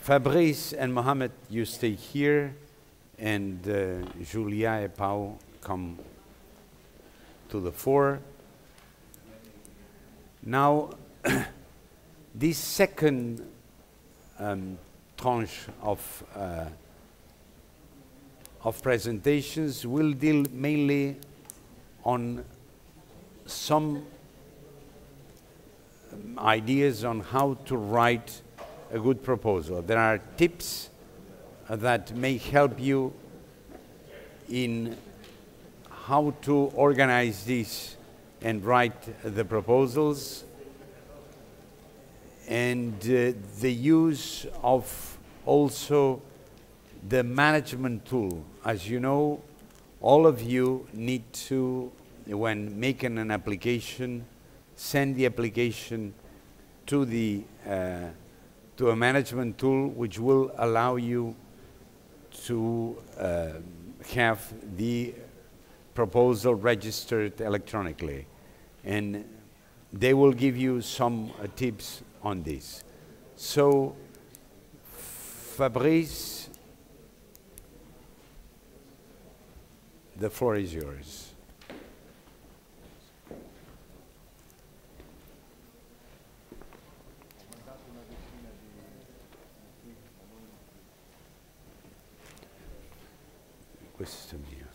Fabrice and Mohamed, you stay here, and Julia and Pau come to the fore. Now, this second tranche of presentations will deal mainly on some ideas on how to write a good proposal. There are tips that may help you in how to organize this and write the proposals, and the use of also the management tool. As you know, all of you need to, when making an application, send the application to the to a management tool which will allow you to have the proposal registered electronically. And they will give you some tips on this. So, Fabrice, the floor is yours. Questo mio.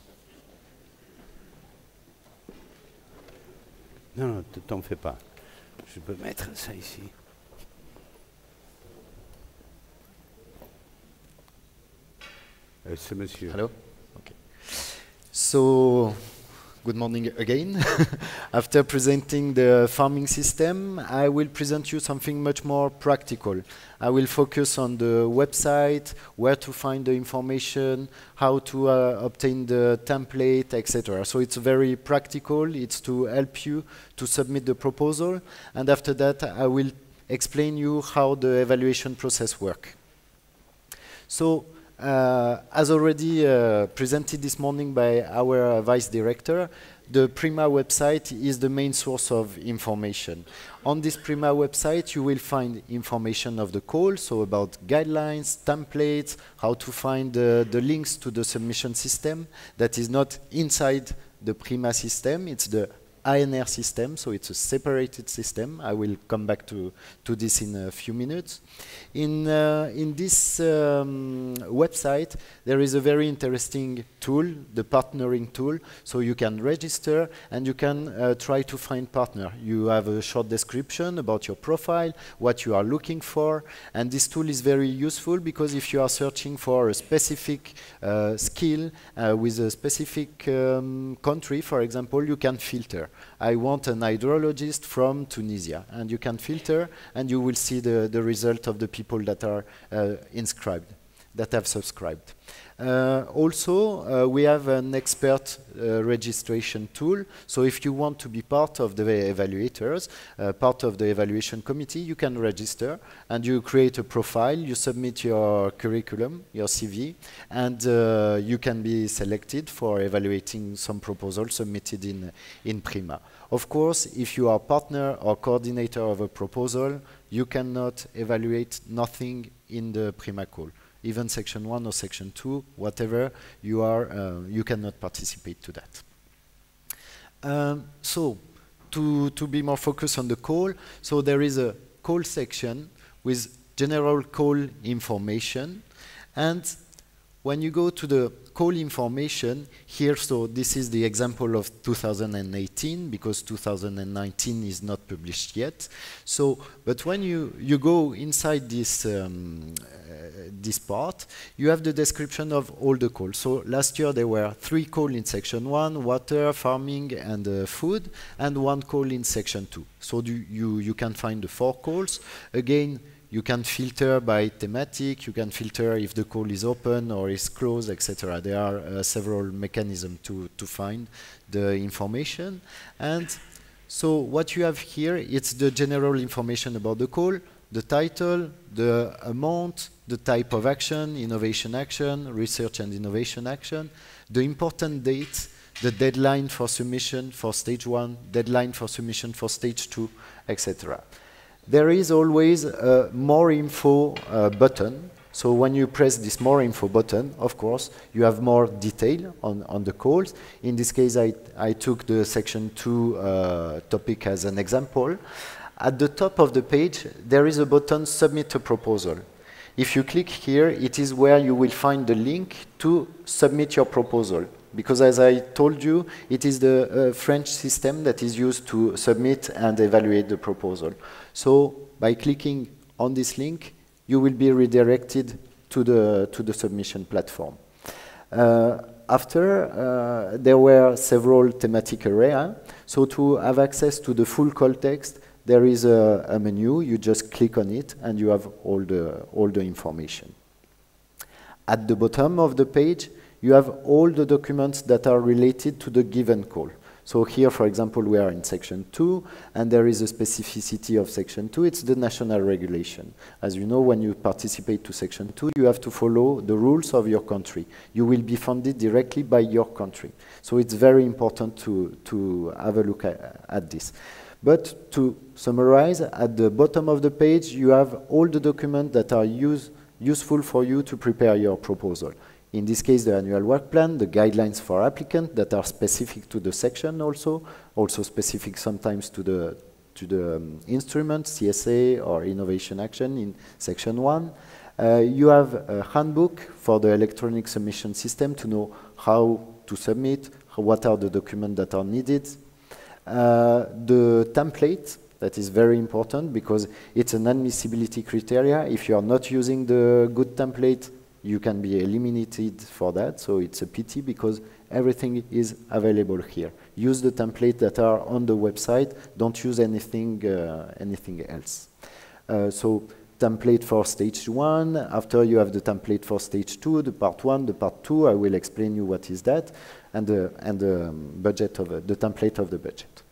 Non, non, t'en fais pas. Je peux mettre ça ici. C'est monsieur. Hello. Okay. So, good morning again. After presenting the farming system, I will present you something much more practical. I will focus on the website, where to find the information, how to obtain the template, etc. So it's very practical. It's to help you to submit the proposal. And after that, I will explain you how the evaluation process works. So, as already presented this morning by our vice director, the PRIMA website is the main source of information. On this PRIMA website, you will find information of the call, so about guidelines, templates, how to find the links to the submission system that is not inside the PRIMA system. It's the ANR system, so it's a separated system. I will come back to this in a few minutes. In this website, there is a very interesting tool, the partnering tool. So you can register and you can try to find partner. You have a short description about your profile, what you are looking for, and this tool is very useful because if you are searching for a specific skill with a specific country, for example, you can filter. I want an hydrologist from Tunisia, and you can filter, and you will see the result of the people that are inscribed, that have subscribed. Also, we have an expert registration tool. So if you want to be part of the evaluators, part of the evaluation committee, you can register and you create a profile, you submit your curriculum, your CV, and you can be selected for evaluating some proposals submitted in PRIMA. Of course, if you are partner or coordinator of a proposal, you cannot evaluate nothing in the PRIMA call. Even section 1 or section 2, whatever you are, you cannot participate to that. So, to be more focused on the call, so there is a call section with general call information, and when you go to the call information here, so this is the example of 2018 because 2019 is not published yet. So, but when you go inside this this part, you have the description of all the calls. So last year there were 3 calls in section 1, water, farming, and food, and 1 call in section 2. So you can find the 4 calls. Again, you can filter by thematic, you can filter if the call is open or is closed, etc. There are several mechanisms to find the information. And so what you have here, it's the general information about the call, the title, the amount, the type of action, innovation action, research and innovation action, the important date, the deadline for submission for stage 1, deadline for submission for stage 2, etc. There is always a more info button. So when you press this more info button, of course, you have more detail on the calls. In this case, I took the section 2 topic as an example. At the top of the page, there is a button, Submit a Proposal. If you click here, it is where you will find the link to submit your proposal. Because as I told you, it is the French system that is used to submit and evaluate the proposal. So by clicking on this link, you will be redirected to the submission platform. After, there were several thematic areas. So to have access to the full call text, there is a menu. You just click on it, and you have all the information. At the bottom of the page, you have all the documents that are related to the given call. So here, for example, we are in section 2, and there is a specificity of section 2. It's the national regulation. As you know, when you participate to section 2, you have to follow the rules of your country. You will be funded directly by your country. So it's very important to have a look at this. But to summarize, at the bottom of the page, you have all the documents that are useful for you to prepare your proposal. In this case, the annual work plan, the guidelines for applicants that are specific to the section also specific sometimes to the instrument, CSA or innovation action in section 1. You have a handbook for the electronic submission system to know how to submit, what are the documents that are needed. The template, that is very important because it's an admissibility criteria. If you are not using the good template, you can be eliminated for that, so it's a pity because everything is available here. Use the template that are on the website. Don't use anything else. So template for stage 1. After you have the template for stage 2, the part 1, the part 2. I will explain you what is that, and the budget of the template of the budget.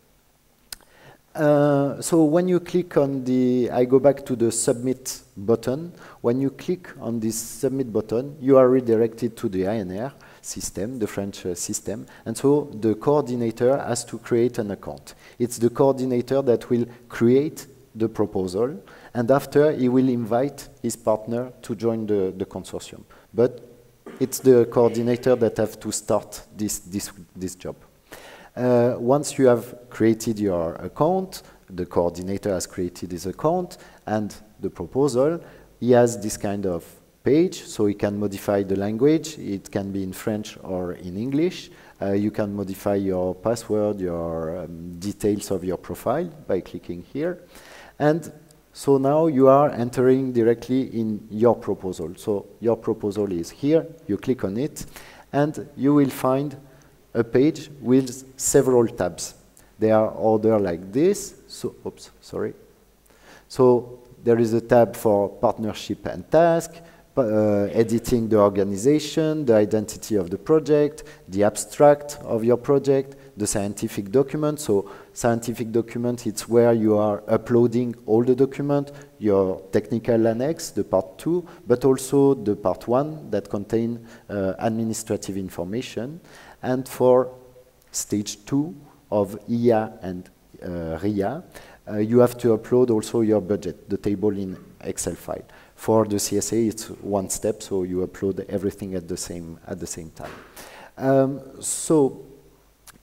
So when you click on I go back to the submit button. When you click on this submit button, you are redirected to the ANR system, the French system. And so the coordinator has to create an account. It's the coordinator that will create the proposal. And after, he will invite his partner to join the consortium. But it's the coordinator that have to start this job. Once you have created your account, the coordinator has created his account and the proposal, he has this kind of page, so he can modify the language. It can be in French or in English. You can modify your password, your details of your profile by clicking here. And so now you are entering directly in your proposal. So your proposal is here, you click on it, and you will find a page with several tabs. They are ordered like this. So, oops, sorry. So there is a tab for partnership and task, editing the organization, the identity of the project, the abstract of your project, the scientific document. So scientific document, it's where you are uploading all the document, your technical annex, the part 2, but also the part 1 that contain administrative information. And for stage 2 of IA and RIA, you have to upload also your budget, the table in Excel file. For the CSA, it's one step, so you upload everything at the same time.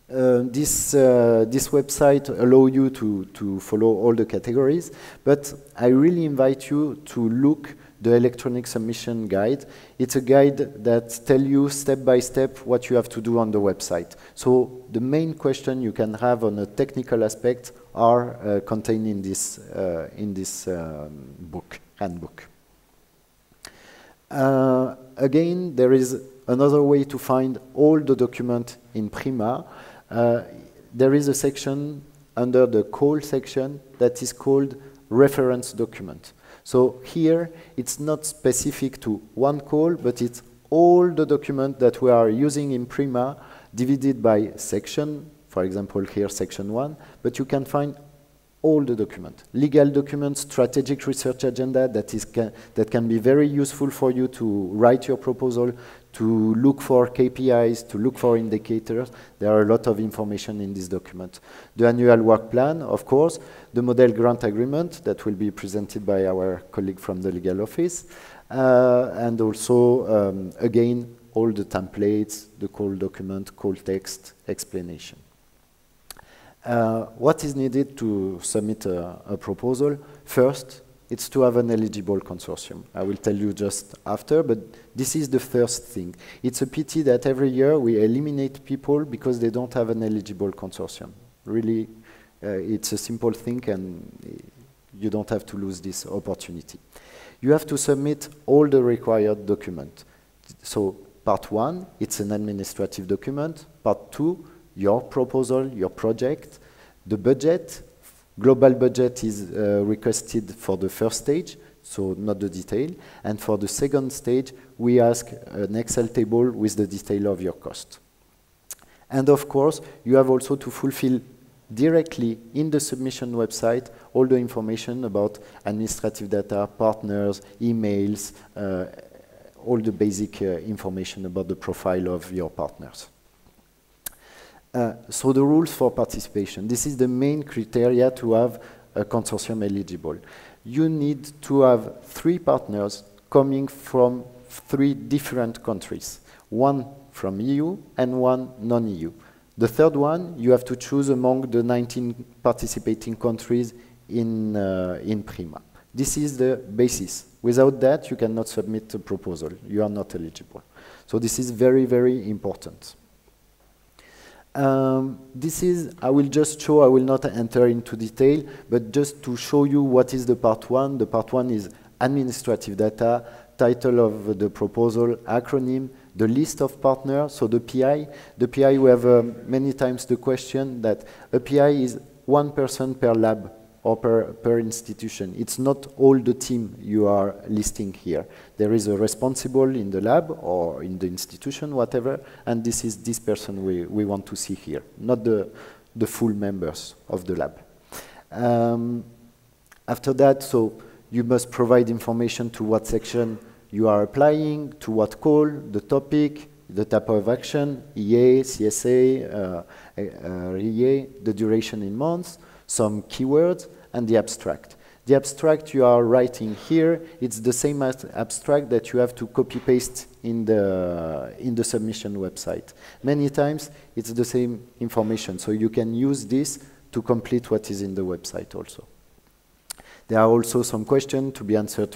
This website allows you to follow all the categories, but I really invite you to look the electronic submission guide. It's a guide that tells you step by step what you have to do on the website. So the main question you can have on a technical aspect are contained in this handbook. Again, there is another way to find all the documents in Prima. There is a section under the call section that is called reference document. So here, it's not specific to one call, but it's all the documents that we are using in Prima divided by section, for example, here section 1, but you can find all the documents. Legal documents, strategic research agenda that can be very useful for you to write your proposal, to look for KPIs, to look for indicators. There are a lot of information in this document. The annual work plan, of course, the model grant agreement that will be presented by our colleague from the legal office, and also, again, all the templates, the call document, call text, explanation. What is needed to submit a proposal? First, it's to have an eligible consortium. I will tell you just after, but this is the first thing. It's a pity that every year we eliminate people because they don't have an eligible consortium. Really, it's a simple thing and you don't have to lose this opportunity. You have to submit all the required documents. So part 1, it's an administrative document. Part 2, your proposal, your project, the budget. Global budget is requested for the first stage, so not the detail. And for the second stage, we ask an Excel table with the detail of your cost. And of course, you have also to fulfill directly in the submission website all the information about administrative data, partners, emails, all the basic information about the profile of your partners. So the rules for participation. This is the main criteria to have a consortium eligible. You need to have 3 partners coming from 3 different countries. 1 from EU and 1 non-EU. The third one, you have to choose among the 19 participating countries in Prima. This is the basis. Without that, you cannot submit a proposal. You are not eligible. So this is very, very important. I will just show, I will not enter into detail, but just to show you what is the part 1. The part 1 is administrative data, title of the proposal, acronym, the list of partners, so the PI. The PI, we have many times the question that a PI is 1 person per lab or per institution. It's not all the team you are listing here. There is a responsible in the lab or in the institution, whatever, and this is this person we want to see here, not the full members of the lab. After that, so you must provide information to what section you are applying, to what call, the topic, the type of action, EA, CSA, REA, the duration in months, some keywords, and the abstract. The abstract you are writing here, it's the same as abstract that you have to copy-paste in the submission website. Many times, it's the same information, so you can use this to complete what is in the website also. There are also some questions to be answered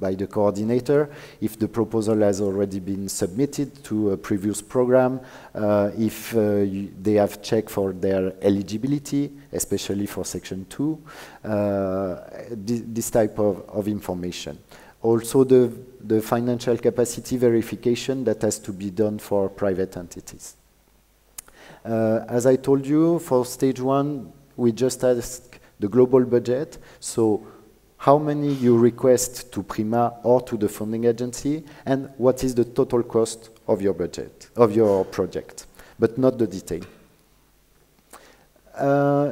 by the coordinator, if the proposal has already been submitted to a previous program, if they have checked for their eligibility, especially for Section 2, this type of information. Also the financial capacity verification that has to be done for private entities. As I told you, for stage 1, we just asked the global budget, so how many you request to PRIMA or to the funding agency, and what is the total cost of your budget, of your project, but not the detail.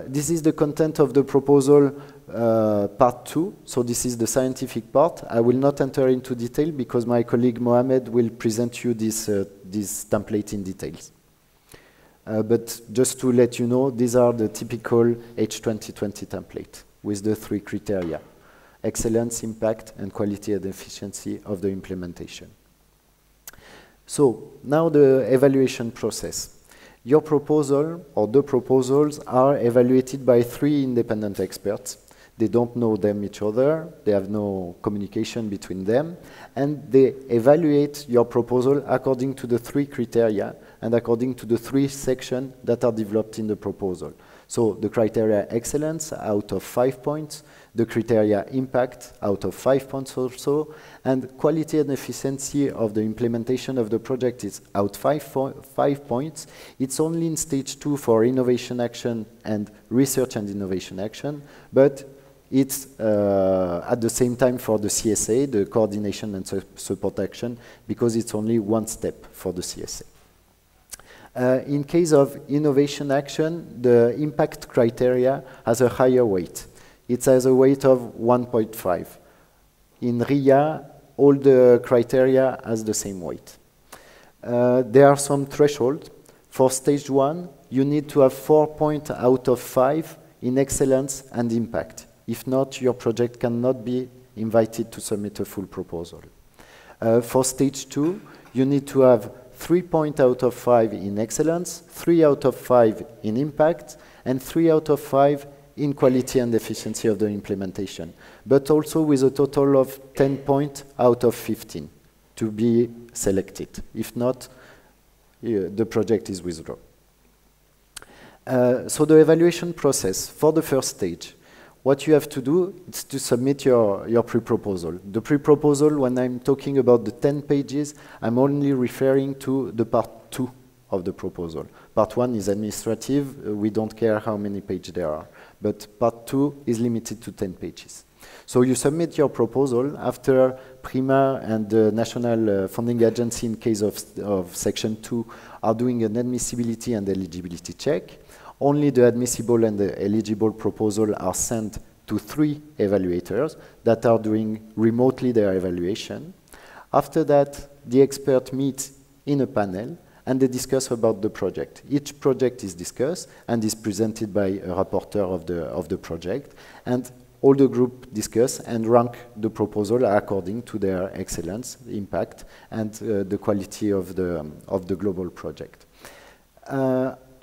This is the content of the proposal part 2, so this is the scientific part. I will not enter into detail because my colleague Mohamed will present you this template in details. But just to let you know, these are the typical H2020 template with the 3 criteria: excellence, impact, and quality and efficiency of the implementation. So now the evaluation process. Your proposal or the proposals are evaluated by 3 independent experts. They don't know each other, they have no communication between them, and they evaluate your proposal according to the 3 criteria and according to the 3 sections that are developed in the proposal. So the criteria excellence out of 5 points, the criteria impact out of 5 points also, and quality and efficiency of the implementation of the project is out 5 points. It's only in stage 2 for innovation action and research and innovation action, but it's at the same time for the CSA, the coordination and support action, because it's only 1 step for the CSA. In case of innovation action, the impact criteria has a higher weight. It has a weight of 1.5. In RIA, all the criteria has the same weight. There are some thresholds. For stage 1, you need to have 4 points out of 5 in excellence and impact. If not, your project cannot be invited to submit a full proposal. For stage 2, you need to have 3 points out of 5 in excellence, 3 out of 5 in impact, and 3 out of 5 in quality and efficiency of the implementation, but also with a total of 10 points out of 15 to be selected. If not, the project is withdrawn. So the evaluation process for the first stage, what you have to do is to submit your pre-proposal. The pre-proposal, when I'm talking about the 10 pages, I'm only referring to the part 2 of the proposal. Part 1 is administrative. We don't care how many pages there are. But part 2 is limited to 10 pages. So you submit your proposal after PRIMA and the National Funding Agency, in case of Section 2, are doing an admissibility and eligibility check. Only the admissible and the eligible proposal are sent to 3 evaluators that are doing remotely their evaluation. After that, the experts meet in a panel and they discuss about the project. Each project is discussed and is presented by a rapporteur of the project, and all the group discuss and rank the proposal according to their excellence, impact, and the quality of the global project.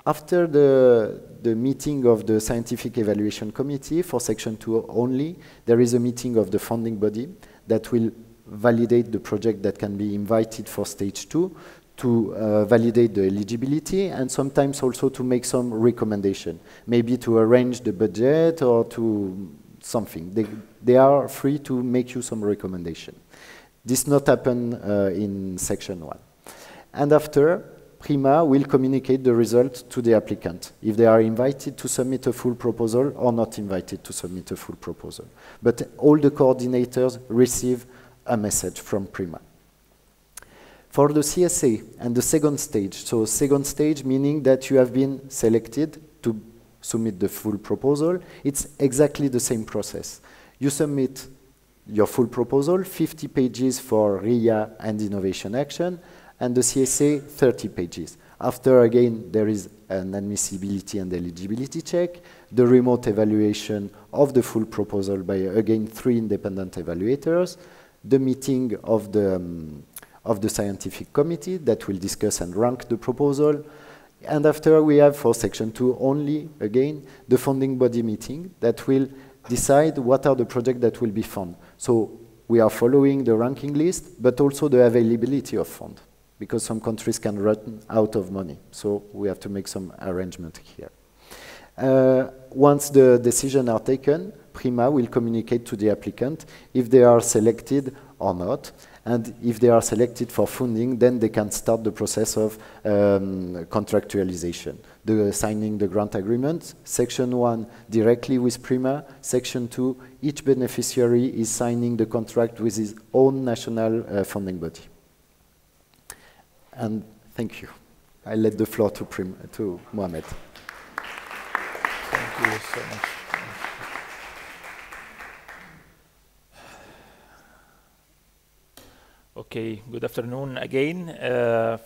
After the meeting of the Scientific Evaluation Committee for Section 2 only, there is a meeting of the funding body that will validate the project that can be invited for stage 2, to validate the eligibility, and sometimes also to make some recommendation, maybe to arrange the budget or to something. They are free to make you some recommendation. This not happen in Section 1. And after, PRIMA will communicate the result to the applicant, if they are invited to submit a full proposal or not invited to submit a full proposal. But all the coordinators receive a message from PRIMA. For the CSA and the second stage, so second stage meaning that you have been selected to submit the full proposal, it's exactly the same process. You submit your full proposal, 50 pages for RIA and innovation action, and the CSA 30 pages. After, again, there is an admissibility and eligibility check, the remote evaluation of the full proposal by, again, 3 independent evaluators, the meeting of the scientific committee that will discuss and rank the proposal. And after, we have for section 2 only, again, the funding body meeting that will decide what are the projects that will be funded. So we are following the ranking list, but also the availability of funds, because some countries can run out of money. So we have to make some arrangement here. Once the decisions are taken, PRIMA will communicate to the applicant if they are selected or not. And if they are selected for funding, then they can start the process of contractualization, signing the grant agreement. Section 1 directly with PRIMA. Section 2, each beneficiary is signing the contract with his own national funding body. And thank you. I let the floor to Mohamed. Thank you so much. Okay, good afternoon again.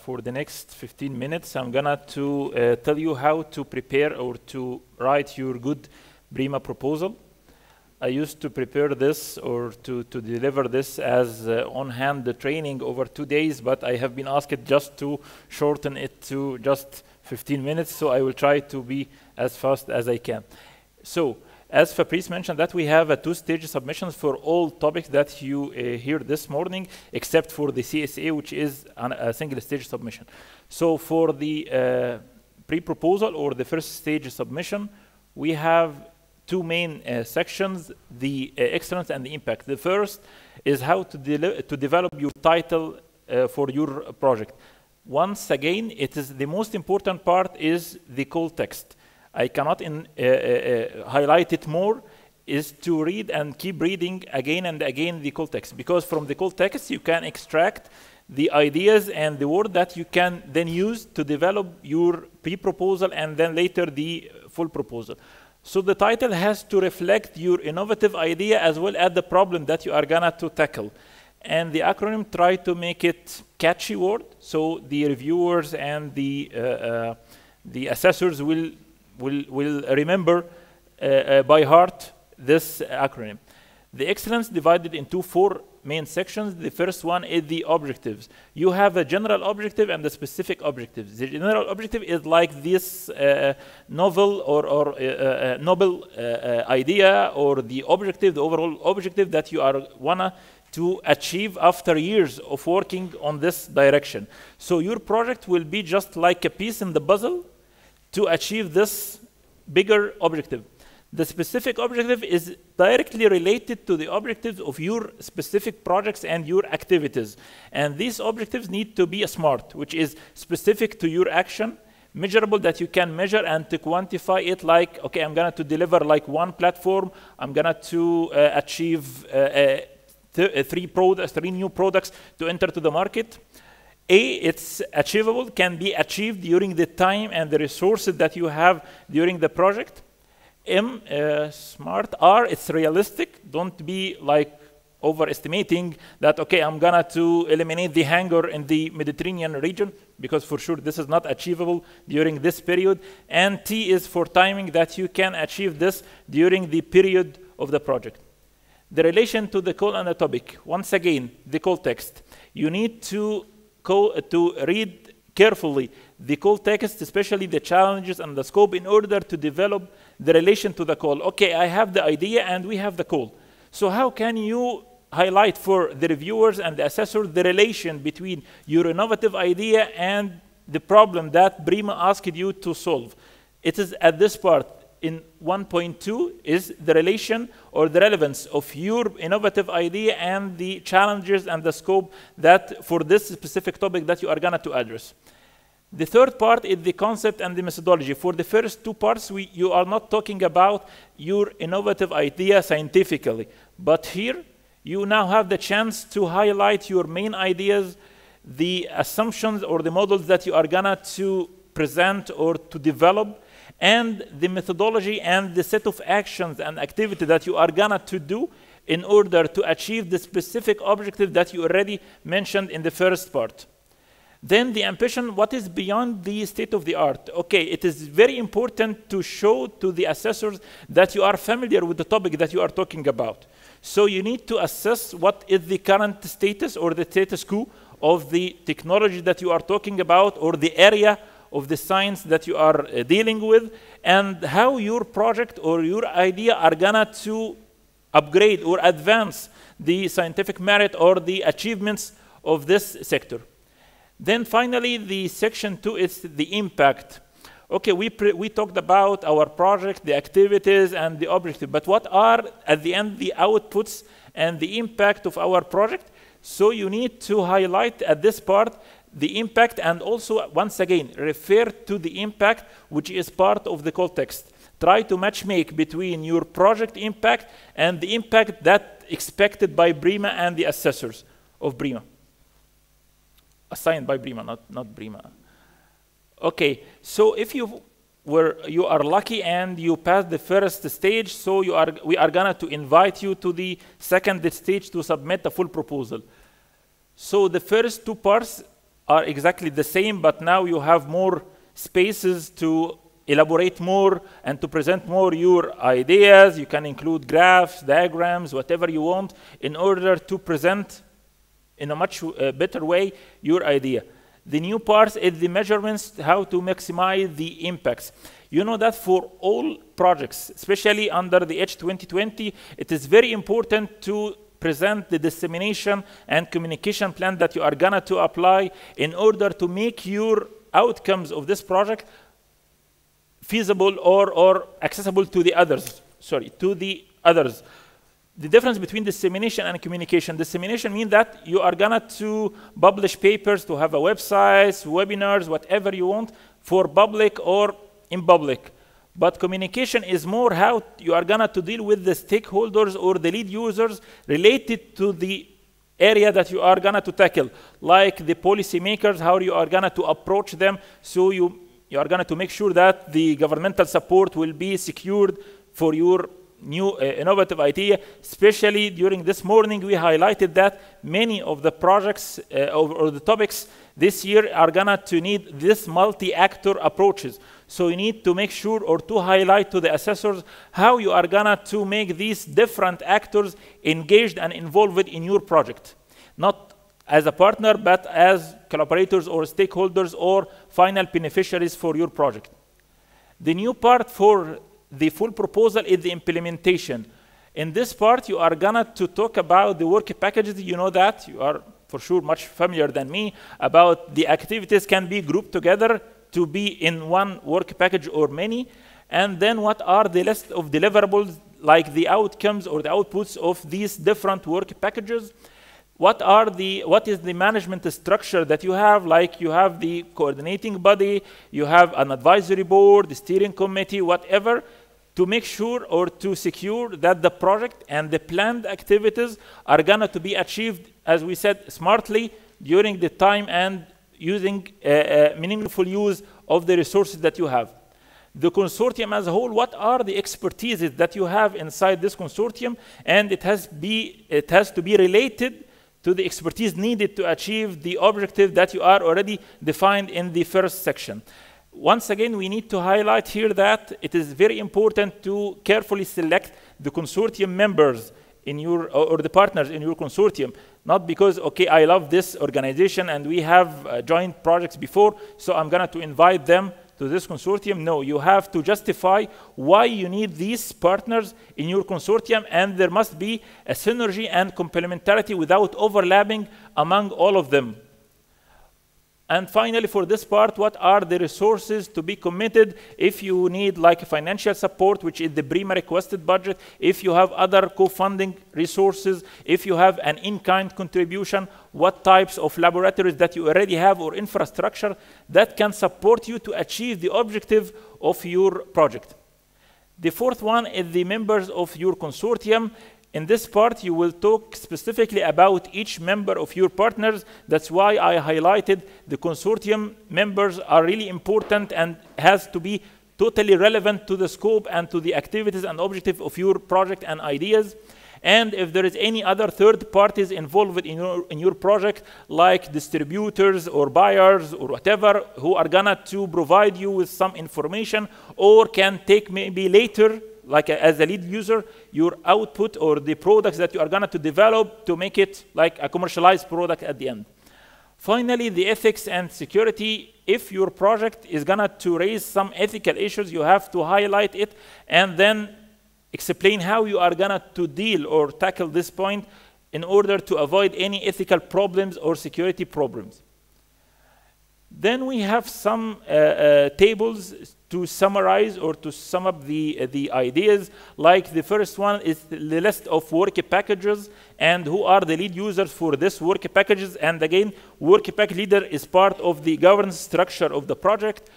For the next 15 minutes, I'm gonna tell you how to prepare or to write your good Brima proposal. I used to prepare this or to deliver this as on-hand the training over 2 days, but I have been asked just to shorten it to just 15 minutes, so I will try to be as fast as I can. So, as Fabrice mentioned, that we have a 2-stage submissions for all topics that you hear this morning, except for the CSA, which is a single-stage submission. So for the pre-proposal or the first stage submission, we have 2 main sections, the excellence and the impact. The first is how to develop your title for your project. Once again, it is the most important part is the call text. I cannot highlight it more, is to read and keep reading again and again the call text, because from the call text you can extract the ideas and the word that you can then use to develop your pre-proposal and then later the full proposal. So the title has to reflect your innovative idea as well as the problem that you are gonna to tackle. And the acronym try to make it catchy word, so the reviewers and the assessors will remember by heart this acronym. The excellence divided into 4 main sections. The first one is the objectives. You have a general objective and the specific objectives. The general objective is like this novel or noble idea, or the objective, the overall objective that you are wanna to achieve after years of working on this direction. So your project will be just like a piece in the puzzle to achieve this bigger objective. The specific objective is directly related to the objectives of your specific projects and your activities. And these objectives need to be smart, which is specific to your action, measurable that you can measure and to quantify it, like, okay, I'm gonna to deliver like 1 platform, I'm gonna to achieve 3 new products to enter to the market. A, it's achievable, can be achieved during the time and the resources that you have during the project. M, smart. R, it's realistic. Don't be like overestimating that, okay, I'm gonna to eliminate the hunger in the Mediterranean region, because for sure this is not achievable during this period. And T is for timing, that you can achieve this during the period of the project. The relation to the call and the topic. Once again, the call text. You need to read carefully the call text, especially the challenges and the scope, in order to develop the relation to the call. Okay, I have the idea and we have the call. So how can you highlight for the reviewers and the assessors the relation between your innovative idea and the problem that Brima asked you to solve? It is at this part in 1.2 is the relation or the relevance of your innovative idea and the challenges and the scope that for this specific topic that you are gonna to address. The third part is the concept and the methodology. For the first 2 parts, you are not talking about your innovative idea scientifically, but here you now have the chance to highlight your main ideas, the assumptions or the models that you are gonna to present or to develop, and the methodology and the set of actions and activity that you are gonna to do in order to achieve the specific objective that you already mentioned in the first part. Then the ambition, what is beyond the state of the art? Okay, it is very important to show to the assessors that you are familiar with the topic that you are talking about. So you need to assess what is the current status or the status quo of the technology that you are talking about or the area of the science that you are dealing with, and how your project or your idea are gonna to upgrade or advance the scientific merit or the achievements of this sector. Then finally, the section 2 is the impact. Okay, we talked about our project, the activities, and the objective, but what are, at the end, the outputs and the impact of our project? So you need to highlight at this part the impact, and also, once again, refer to the impact, which is part of the call text. Try to matchmake between your project impact and the impact that expected by Brima and the assessors of Brima. Assigned by Brima, not Brima. Okay, so if you are lucky and you pass the first stage, so we are gonna to invite you to the second stage to submit a full proposal. So the first two parts are exactly the same, but now you have more spaces to elaborate more and to present more your ideas. You can include graphs, diagrams, whatever you want, in order to present in a much better way your idea. The new part is the measurements, how to maximize the impacts. You know that for all projects, especially under the H2020, it is very important to present the dissemination and communication plan that you are gonna to apply in order to make your outcomes of this project feasible or accessible to the others. The difference between dissemination and communication. Dissemination means that you are gonna to publish papers, to have a website, webinars, whatever you want, for public or in public. But communication is more how you are gonna to deal with the stakeholders or the lead users related to the area that you are gonna to tackle, like the policymakers, how you are gonna to approach them. So you are gonna to make sure that the governmental support will be secured for your new innovative idea. Especially during this morning, we highlighted that many of the projects or the topics this year are gonna to need this multi-actor approaches. So you need to make sure or to highlight to the assessors how you are gonna to make these different actors engaged and involved in your project. Not as a partner, but as collaborators or stakeholders or final beneficiaries for your project. The new part for the full proposal is the implementation. In this part, you are gonna to talk about the work packages. You know that, you are for sure much familiar than me about the activities can be grouped together to be in one work package or many. And then what are the list of deliverables, like the outcomes or the outputs of these different work packages? What is the management structure that you have? Like you have the coordinating body, you have an advisory board, the steering committee, whatever, to make sure or to secure that the project and the planned activities are gonna to be achieved, as we said, smartly during the time and using meaningful use of the resources that you have. The consortium as a whole, what are the expertises that you have inside this consortium? And it has to be related to the expertise needed to achieve the objective that you are already defined in the first section. Once again, we need to highlight here that it is very important to carefully select the consortium members in your, or the partners in your consortium. Not because, okay, I love this organization and we have joint projects before, so I'm gonna to invite them to this consortium. No, you have to justify why you need these partners in your consortium, and there must be a synergy and complementarity without overlapping among all of them. And finally, for this part, what are the resources to be committed if you need like financial support, which is the Brima requested budget, if you have other co-funding resources, if you have an in-kind contribution, what types of laboratories that you already have or infrastructure that can support you to achieve the objective of your project. The fourth one is the members of your consortium. In this part, you will talk specifically about each member of your partners. That's why I highlighted the consortium members are really important and has to be totally relevant to the scope and to the activities and objective of your project and ideas. And if there is any other third parties involved in your project, like distributors or buyers or whatever, who are gonna to provide you with some information, or can take maybe later, like as a lead user, your output or the products that you are gonna to develop to make it like a commercialized product at the end. Finally, the ethics and security. If your project is gonna to raise some ethical issues, you have to highlight it and then explain how you are gonna to deal or tackle this point in order to avoid any ethical problems or security problems. Then we have some tables to summarize or to sum up the ideas. Like the first one is the list of work packages and who are the lead users for this work packages. And again, work package leader is part of the governance structure of the project.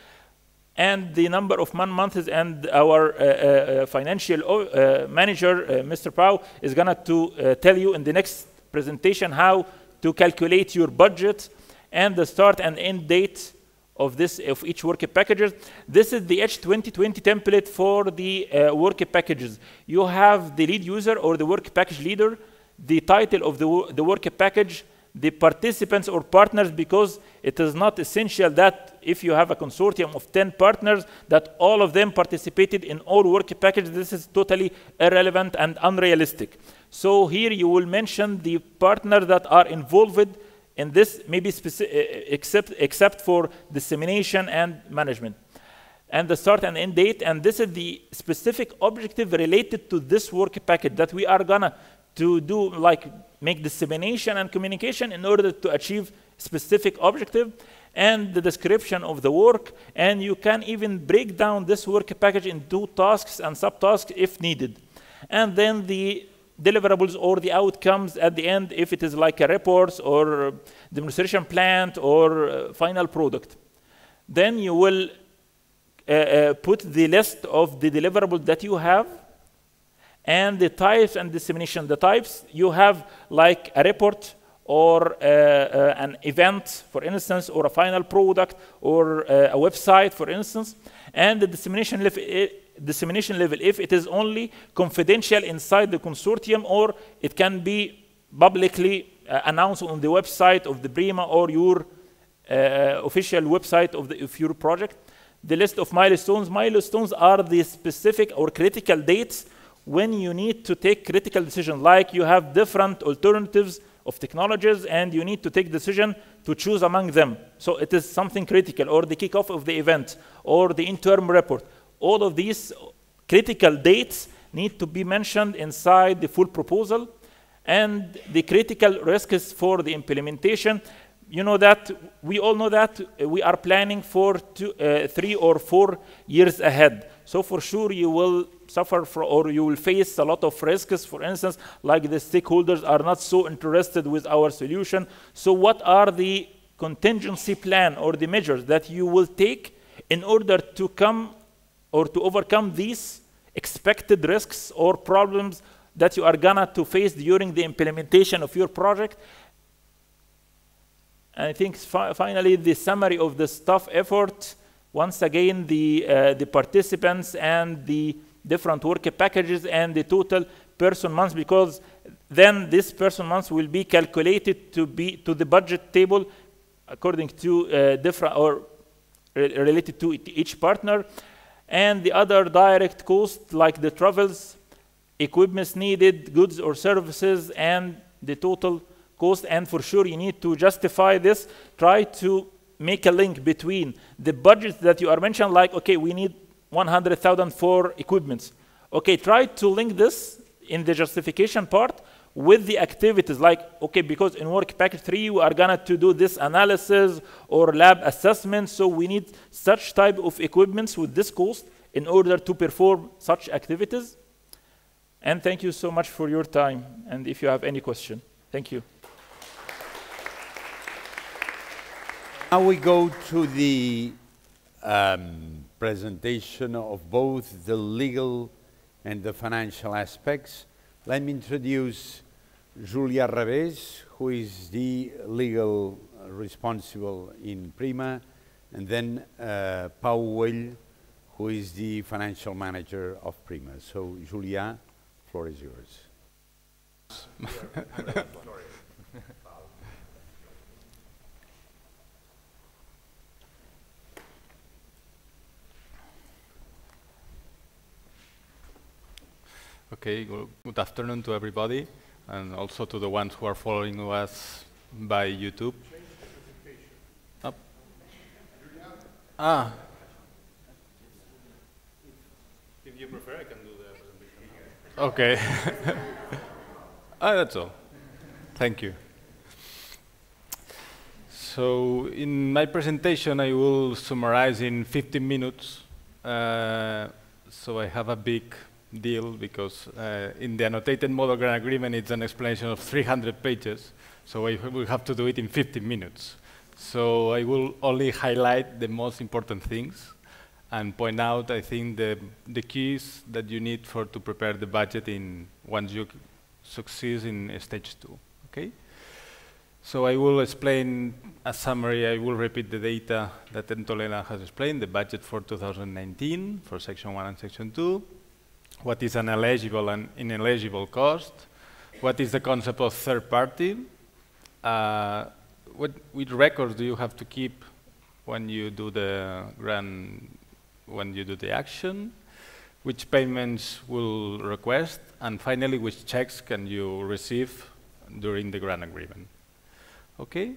And the number of months, and our financial manager, Mr. Pau, is gonna to tell you in the next presentation how to calculate your budget and the start and end date of each work packages. This is the H2020 template for the work packages. You have the lead user or the work package leader, the title of the work package, the participants or partners, because it is not essential that if you have a consortium of 10 partners, that all of them participated in all work packages. This is totally irrelevant and unrealistic. So here you will mention the partners that are involved in this, maybe except for dissemination and management. And the start and end date, and this is the specific objective related to this work package that we are gonna to do, like make dissemination and communication in order to achieve specific objective, and the description of the work. And you can even break down this work package into tasks and subtasks if needed. And then the deliverables or the outcomes at the end, if it is like a report or demonstration plant or final product. Then you will put the list of the deliverables that you have and the types and dissemination. The types, you have like a report or an event, for instance, or a final product or a website, for instance. And the dissemination level, if it is only confidential inside the consortium, or it can be publicly announced on the website of the Brima or your official website of your project. The list of milestones. Milestones are the specific or critical dates when you need to take critical decisions, like you have different alternatives of technologies and you need to take decision to choose among them. So it is something critical, or the kickoff of the event, or the interim report. All of these critical dates need to be mentioned inside the full proposal. And the critical risks for the implementation, you know that, we all know that we are planning for 3 or 4 years ahead. So for sure you will suffer or you will face a lot of risks. For instance, like the stakeholders are not so interested with our solution. So what are the contingency plan or the measures that you will take in order to come or to overcome these expected risks or problems that you are gonna to face during the implementation of your project? And I think finally the summary of the staff effort. Once again, the participants and the different work packages and the total person months, because then this person months will be calculated to the budget table according to different or related to each partner. And the other direct costs, like the travels, equipment needed, goods or services, and the total cost. And for sure you need to justify this. Try to make a link between the budget that you are mentioned, like, okay, we need 100,000 for equipments. Okay, try to link this in the justification part with the activities, like, okay, because in work package 3 we are gonna to do this analysis or lab assessment, so we need such type of equipments with this cost in order to perform such activities. And thank you so much for your time, and if you have any question. Thank you. Now we go to the presentation of both the legal and the financial aspects. Let me introduce Julia Revés, who is the legal responsible in PRIMA, and then Pau Well, who is the financial manager of PRIMA. So Julia, the floor is yours. Okay, good afternoon to everybody, and also to the ones who are following us by YouTube. If you prefer, I can do the presentation now. Okay. That's all. Thank you. So in my presentation, I will summarize in 15 minutes. So I have a big deal because in the annotated model grant agreement, it's an explanation of 300 pages. So I will have to do it in 15 minutes. So I will only highlight the most important things and point out, I think, the keys that you need to prepare the budget once you succeed in stage 2. Okay? So I will explain a summary. I will repeat the data that Entolena has explained, the budget for 2019 for Section 1 and Section 2, what is an eligible and ineligible cost, what is the concept of third party, which records do you have to keep when you do the grant, when you do the action, which payments will request, and finally, which checks can you receive during the grant agreement. Okay?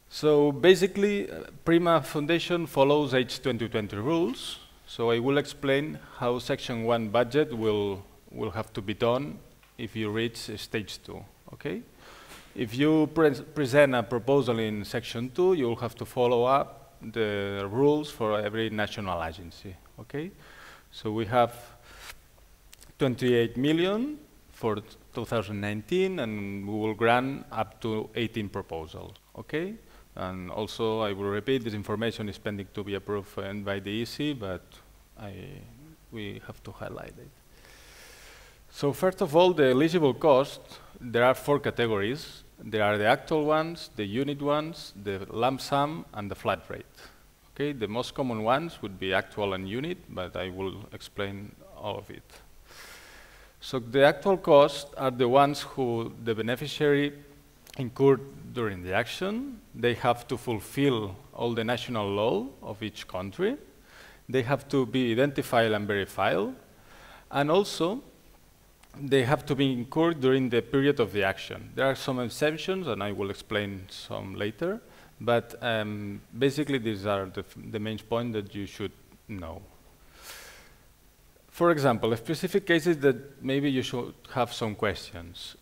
So basically, PRIMA Foundation follows H2020 rules. So I will explain how Section 1 budget will have to be done if you reach stage 2. Okay? If you present a proposal in Section 2, you will have to follow up the rules for every national agency. Okay? So we have 28 million for 2019, and we will grant up to 18 proposals. Okay? And also, I will repeat, this information is pending to be approved by the EC, but we have to highlight it. So first of all, the eligible cost, there are 4 categories. There are the actual ones, the unit ones, the lump sum, and the flat rate. Okay? The most common ones would be actual and unit, but I will explain all of it. So the actual costs are the ones who the beneficiary incurred during the action. They have to fulfill all the national law of each country. They have to be identified and verified. And also, they have to be incurred during the period of the action. There are some exceptions, and I will explain some later. But basically, these are the main points that you should know. For example, specific cases that maybe you should have some questions.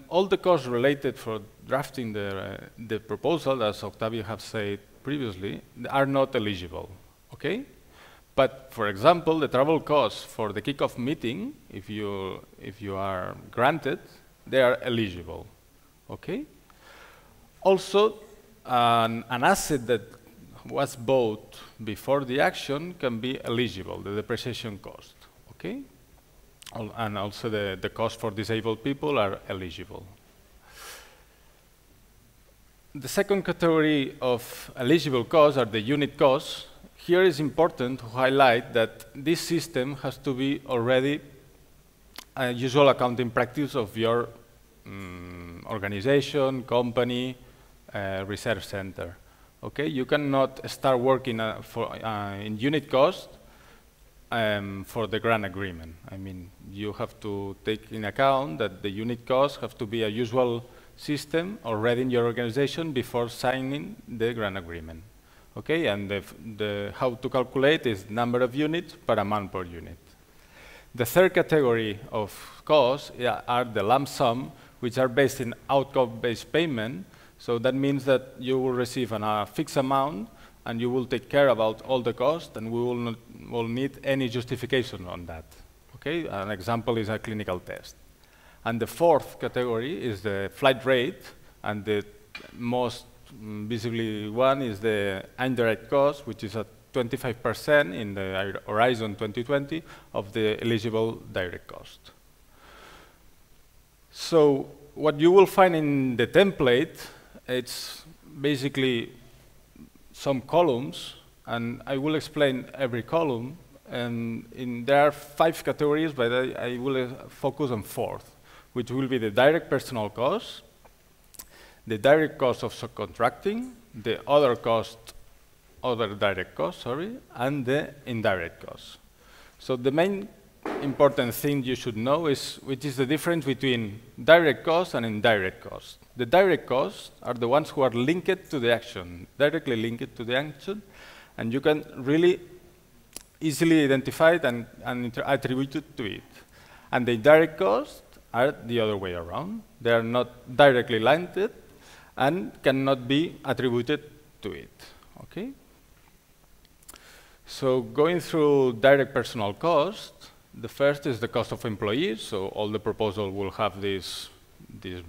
All the costs related for drafting the proposal, as Octavio has said previously, are not eligible. Okay? But for example, the travel costs for the kickoff meeting, if you are granted, they are eligible. Okay? Also, an asset that was bought before the action can be eligible, the depreciation cost. Okay? And also the cost for disabled people are eligible. The second category of eligible costs are the unit costs. Here is important to highlight that this system has to be already a usual accounting practice of your organization, company, research center. Okay? You cannot start working in unit cost for the grant agreement. I mean, you have to take in account that the unit costs have to be a usual system already in your organization before signing the grant agreement. Okay, and how to calculate is number of units per amount per unit. The third category of costs are the lump sum, which are based in outcome-based payment. So that means that you will receive a fixed amount, and you will take care about all the costs, and we will need any justification on that. Okay, an example is a clinical test. And the fourth category is the flight rate, and the most visibly one is the indirect cost, which is at 25% in the Horizon 2020 of the eligible direct cost. So what you will find in the template, it's basically some columns, and I will explain every column. And there are 5 categories, but I will focus on 4. which will be the direct personal cost, the direct cost of subcontracting, the other direct cost, and the indirect cost. So the main important thing you should know is which is the difference between direct cost and indirect cost. The direct costs are the ones who are linked to the action, directly linked to the action, and you can really easily identify it and attribute it to it. And the indirect costs are the other way around. They are not directly linked and cannot be attributed to it. Okay? So going through direct personal cost, the first is the cost of employees. So all the proposal will have this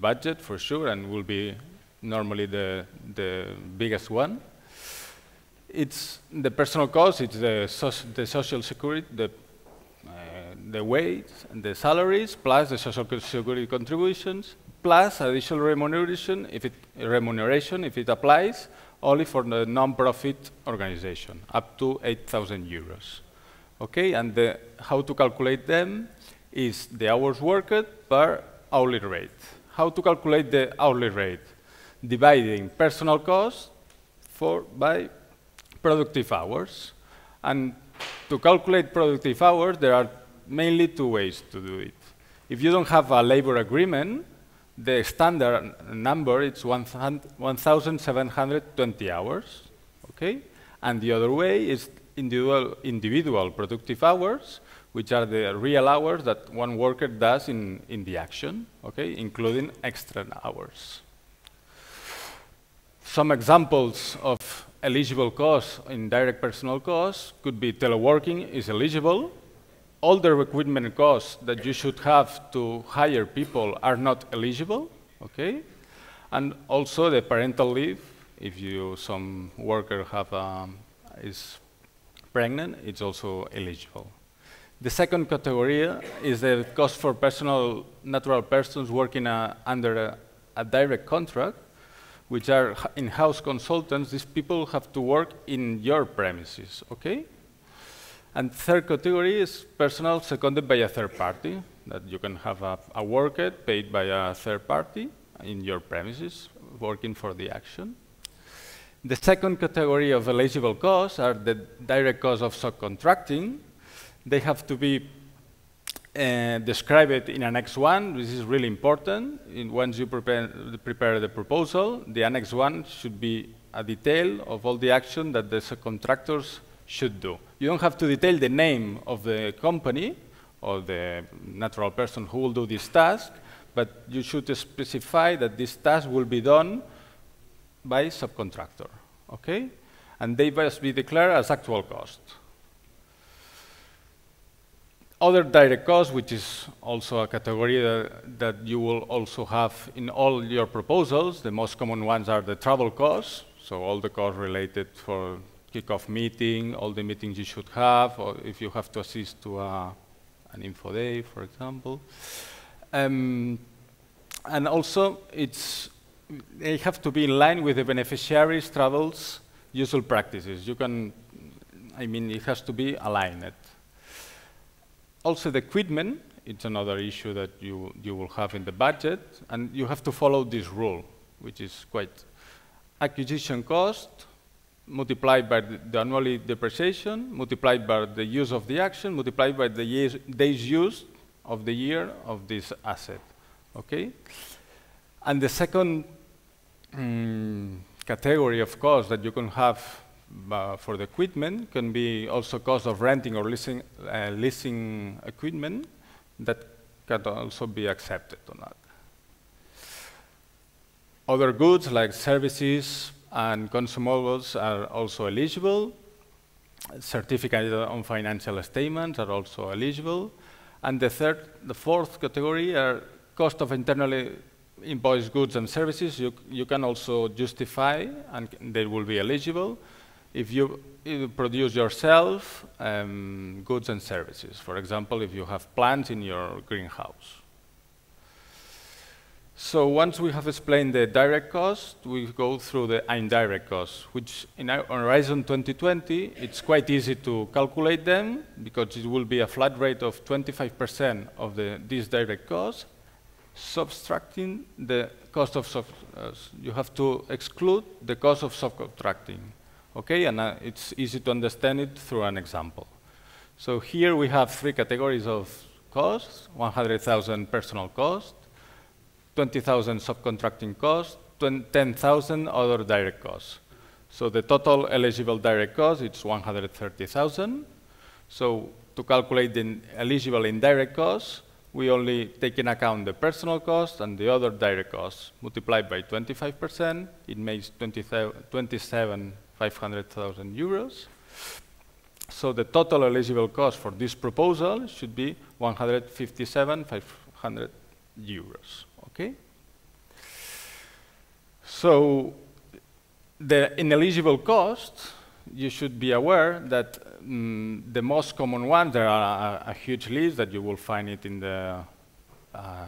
budget for sure, and will be normally the biggest one. It's the personal cost. It's the social security, the wage and the salaries, plus the social security contributions, plus additional remuneration if it applies, only for the non-profit organization, up to 8,000 euros. Okay, and how to calculate them is the hours worked per hourly rate. How to calculate the hourly rate? Dividing personal cost by productive hours. And to calculate productive hours, there are mainly two ways to do it. If you don't have a labor agreement, the standard number is 1,720 hours. Okay? And the other way is individual productive hours, which are the real hours that one worker does in the action, okay, including extra hours. Some examples of eligible costs in direct personal costs could be teleworking is eligible. All the equipment costs that you should have to hire people are not eligible, okay? And also the parental leave, if some worker is pregnant, it's also eligible. The second category is the cost for natural persons working under a direct contract, which are in-house consultants. These people have to work in your premises, okay? And third category is personnel seconded by a third party, that you can have a worker paid by a third party in your premises, working for the action. The second category of eligible costs are the direct costs of subcontracting. They have to be described in Annex 1. This is really important. Once you prepare the proposal, the Annex 1 should be a detail of all the action that the subcontractors should do. You don't have to detail the name of the company or the natural person who will do this task, but you should specify that this task will be done by subcontractor, okay? And they must be declared as actual cost. Other direct costs, which is also a category that you will also have in all your proposals. The most common ones are the travel costs, so all the costs related for kickoff meeting, all the meetings you should have, or if you have to assist to an info day, for example. And also, they have to be in line with the beneficiaries' travels usual practices. It has to be aligned. Also, the equipment, it's another issue that you will have in the budget, and you have to follow this rule, which is quite acquisition cost multiplied by the annual depreciation, multiplied by the use of the action, multiplied by the days used of the year of this asset, okay? And the second category of costs that you can have for the equipment can be also cost of renting or leasing equipment that can also be accepted or not. Other goods like services and consumables are also eligible. Certificates on financial statements are also eligible. And the fourth category are cost of internally invoiced goods and services. You can also justify, and they will be eligible if you produce yourself goods and services. For example, if you have plants in your greenhouse. So once we have explained the direct cost, we go through the indirect costs, which in our Horizon 2020, it's quite easy to calculate them because it will be a flat rate of 25% of these direct costs, subtracting the cost of you have to exclude the cost of subcontracting. Okay, and it's easy to understand it through an example. So here we have 3 categories of costs: 100,000 personal cost, 20,000 subcontracting cost, 10,000 other direct costs. So the total eligible direct cost is 130,000. So to calculate the eligible indirect costs, we only take in account the personal cost and the other direct costs. Multiplied by 25%, it makes 27,500,000 euros. So the total eligible cost for this proposal should be 157,500 euros. Okay? So the ineligible cost, you should be aware that the most common ones, there are a huge list that you will find it in the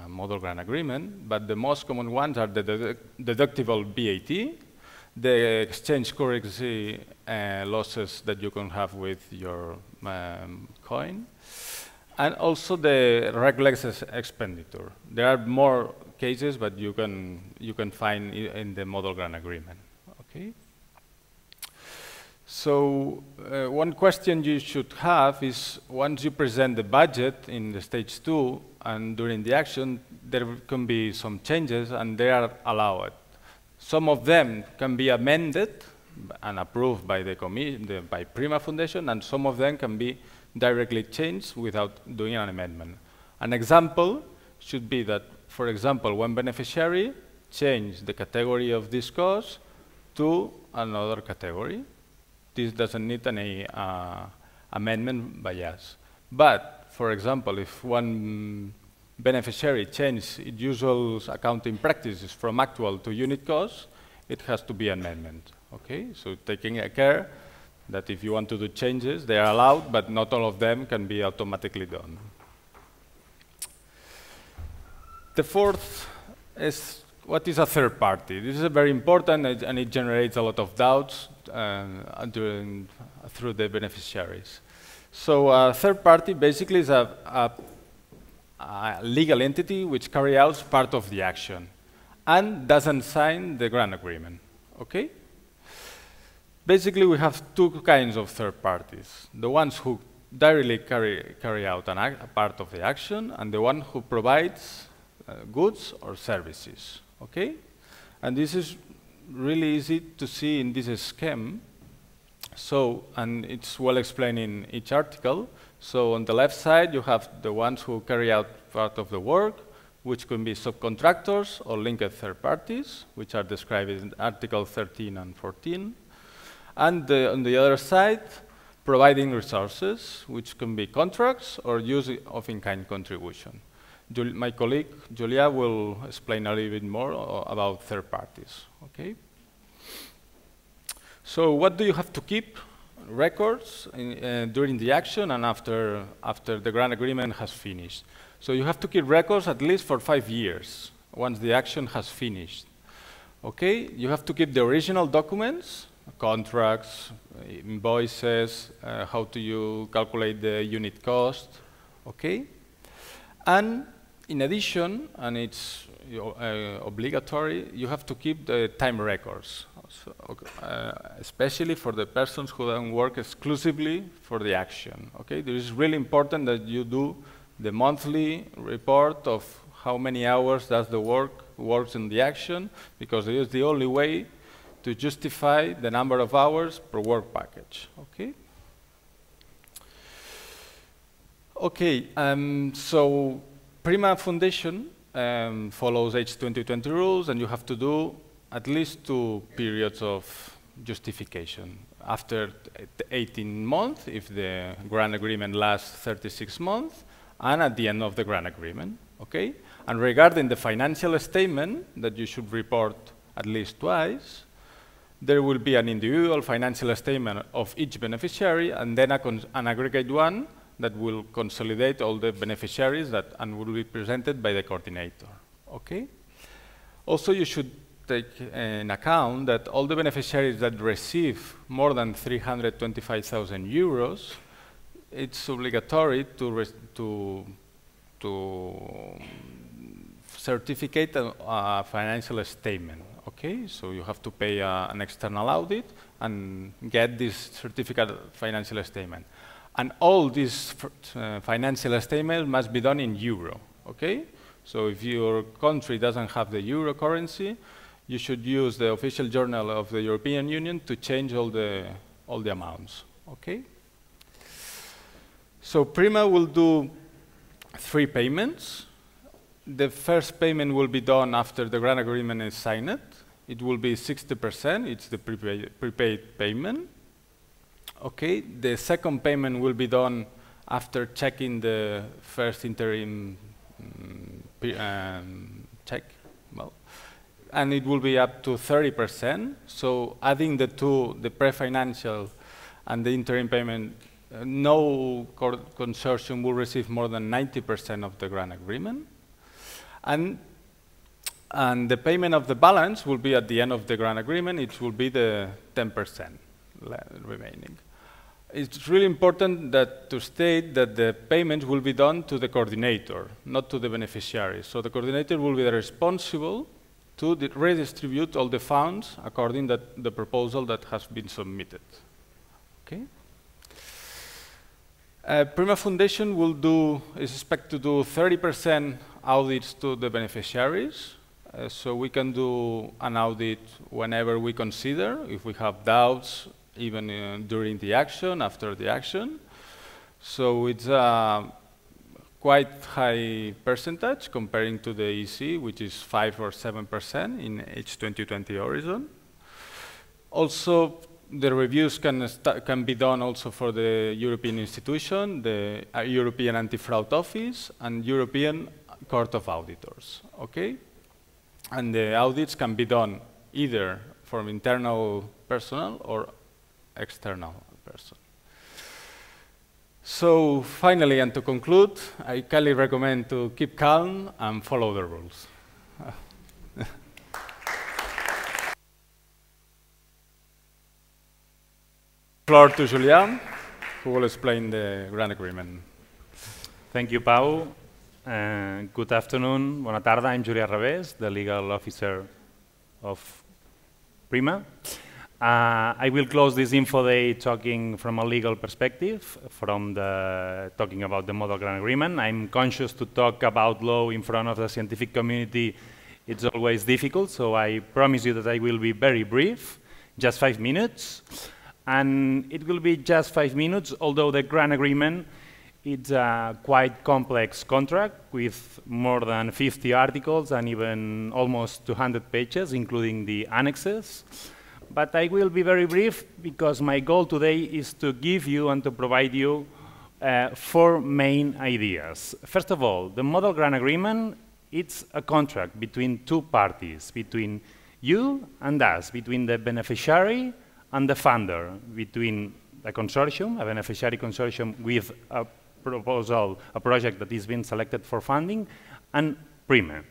model grant agreement, but the most common ones are the deductible VAT, the exchange currency losses that you can have with your coin, and also the regulated expenditure. There are more cases, but you can find in the model grant agreement. Okay. So one question you should have is, once you present the budget in the stage 2 and during the action, there can be some changes and they are allowed. Some of them can be amended and approved by the by PRIMA Foundation, and some of them can be directly changed without doing an amendment. An example should be that, for example, one beneficiary changed the category of this cost to another category. This doesn't need any amendment by us. But, for example, if one beneficiary changes its usual accounting practices from actual to unit cost, it has to be amendment. Okay? So taking care that if you want to do changes, they are allowed, but not all of them can be automatically done. The fourth is, what is a third party? This is very important, and it generates a lot of doubts through the beneficiaries. So a third party basically is a legal entity which carries out part of the action and doesn't sign the grant agreement. Okay? Basically, we have two kinds of third parties: the ones who directly carry out a part of the action, and the one who provides goods or services. Okay? And this is really easy to see in this scheme. So, and it's well explained in each article. So on the left side, you have the ones who carry out part of the work, which can be subcontractors or linked third parties, which are described in Article 13 and 14. And on the other side, providing resources, which can be contracts or use of in-kind contribution. My colleague, Julia, will explain a little bit more about third parties. Okay? So what do you have to keep? Records during the action and after the grant agreement has finished. So you have to keep records at least for 5 years once the action has finished. Okay? You have to keep the original documents, contracts, invoices, how do you calculate the unit cost. Okay? And in addition, and it's obligatory, you have to keep the time records, so, especially for the persons who don't work exclusively for the action. Okay, it is really important that you do the monthly report of how many hours does the works in the action, because it is the only way to justify the number of hours per work package. Okay. Okay, so PRIMA Foundation follows H2020 rules, and you have to do at least 2 periods of justification. After 18 months, if the grant agreement lasts 36 months, and at the end of the grant agreement. Okay? And regarding the financial statement that you should report at least twice, there will be an individual financial statement of each beneficiary, and then an aggregate one that will consolidate all the beneficiaries and will be presented by the coordinator. Okay? Also, you should take in account that all the beneficiaries that receive more than 325,000 euros, it's obligatory to certificate a financial statement. Okay, so you have to pay an external audit and get this certificate financial statement. And all these financial statements must be done in euro. Okay, so if your country doesn't have the euro currency, you should use the official journal of the European Union to change all the amounts. Okay. So PRIMA will do 3 payments. The first payment will be done after the grant agreement is signed. It will be 60%. It's the prepaid payment. Okay. The second payment will be done after checking the first interim check. Well, and it will be up to 30%. So adding the two, the pre-financial and the interim payment, no consortium will receive more than 90% of the grant agreement. And the payment of the balance will be at the end of the grant agreement. It will be the 10% remaining. It's really important to state that the payments will be done to the coordinator, not to the beneficiary. So the coordinator will be responsible to redistribute all the funds according to the proposal that has been submitted. Okay. PRIMA Foundation is expected to do 30% audits to the beneficiaries. So we can do an audit whenever we consider, if we have doubts, even during the action, after the action. So it's a quite high percentage comparing to the EC, which is 5 or 7% in H2020 horizon. Also, the reviews can be done also for the European institution, the European Anti-Fraud Office, and European Court of Auditors. Okay? And the audits can be done either from internal personnel or external person. So finally, and to conclude, I kindly recommend to keep calm and follow the rules. Floor to Julian, who will explain the grant agreement. Thank you, Pau. Good afternoon. Bona tarda. I'm Julià Revés, the legal officer of PRIMA. I will close this info day talking from a legal perspective, talking about the model grant agreement. I'm conscious to talk about law in front of the scientific community. It's always difficult, so I promise you that I will be very brief, just 5 minutes. And it will be just 5 minutes, although the grant agreement is a quite complex contract with more than 50 articles and even almost 200 pages, including the annexes. But I will be very brief because my goal today is to give you and to provide you 4 main ideas. First of all, the model grant agreement, it's a contract between 2 parties, between you and us, between the beneficiary and the funder, between a consortium, a beneficiary consortium with a proposal, a project that is being selected for funding, and PRIMA.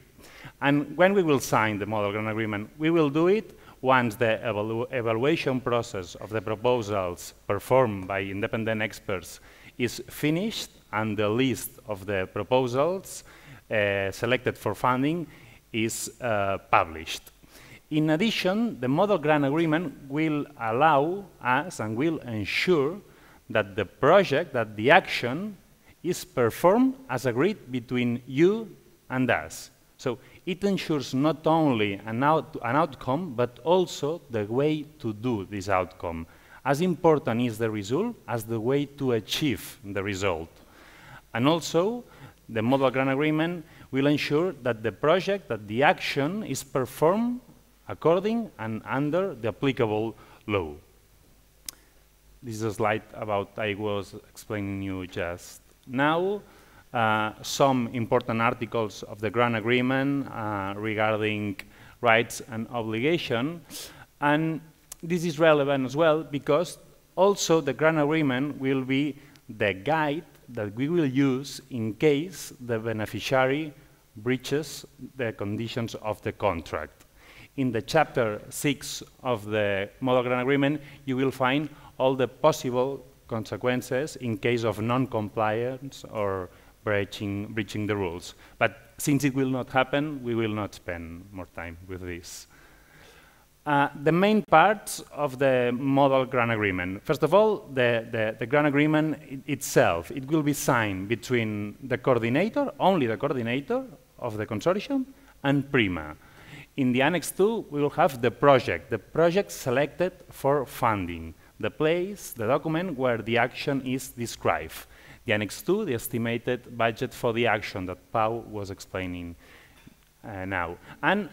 And when we will sign the model grant agreement, we will do it once the evaluation process of the proposals performed by independent experts is finished and the list of the proposals selected for funding is published. In addition, the model grant agreement will allow us and will ensure that the project, that the action is performed as agreed between you and us. So it ensures not only an outcome, but also the way to do this outcome. As important is the result as the way to achieve the result. And also, the model grant agreement will ensure that the project, that the action is performed according and under the applicable law. This is a slide about I was explaining you just now. Some important articles of the grant agreement regarding rights and obligation. And this is relevant as well because also the grant agreement will be the guide that we will use in case the beneficiary breaches the conditions of the contract. In the chapter 6 of the model grant agreement, you will find all the possible consequences in case of non-compliance or breaching the rules. But since it will not happen, we will not spend more time with this. The main parts of the model grant agreement. First of all, the grant agreement itself, it will be signed between the coordinator, only the coordinator of the consortium, and PRIMA. In the Annex 2, we will have the project selected for funding, the place, the document where the action is described. The Annex 2, the estimated budget for the action that Pau was explaining now. And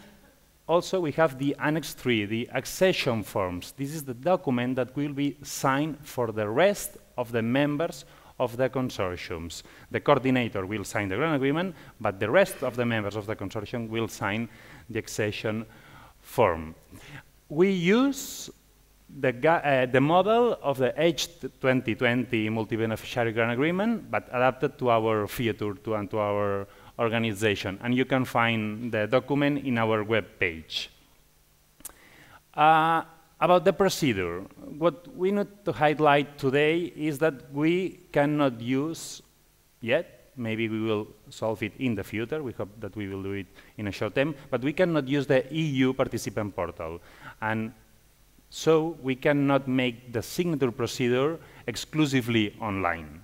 also we have the Annex 3, the accession forms. This is the document that will be signed for the rest of the members of the consortiums. The coordinator will sign the grant agreement, but the rest of the members of the consortium will sign the accession form. We use the model of the H2020 multi-beneficiary grant agreement, but adapted to our feature and to our organization. And you can find the document in our web page. About the procedure, what we need to highlight today is that we cannot use yet, maybe we will solve it in the future, we hope that we will do it in a short time, but we cannot use the EU participant portal. And so we cannot make the signature procedure exclusively online.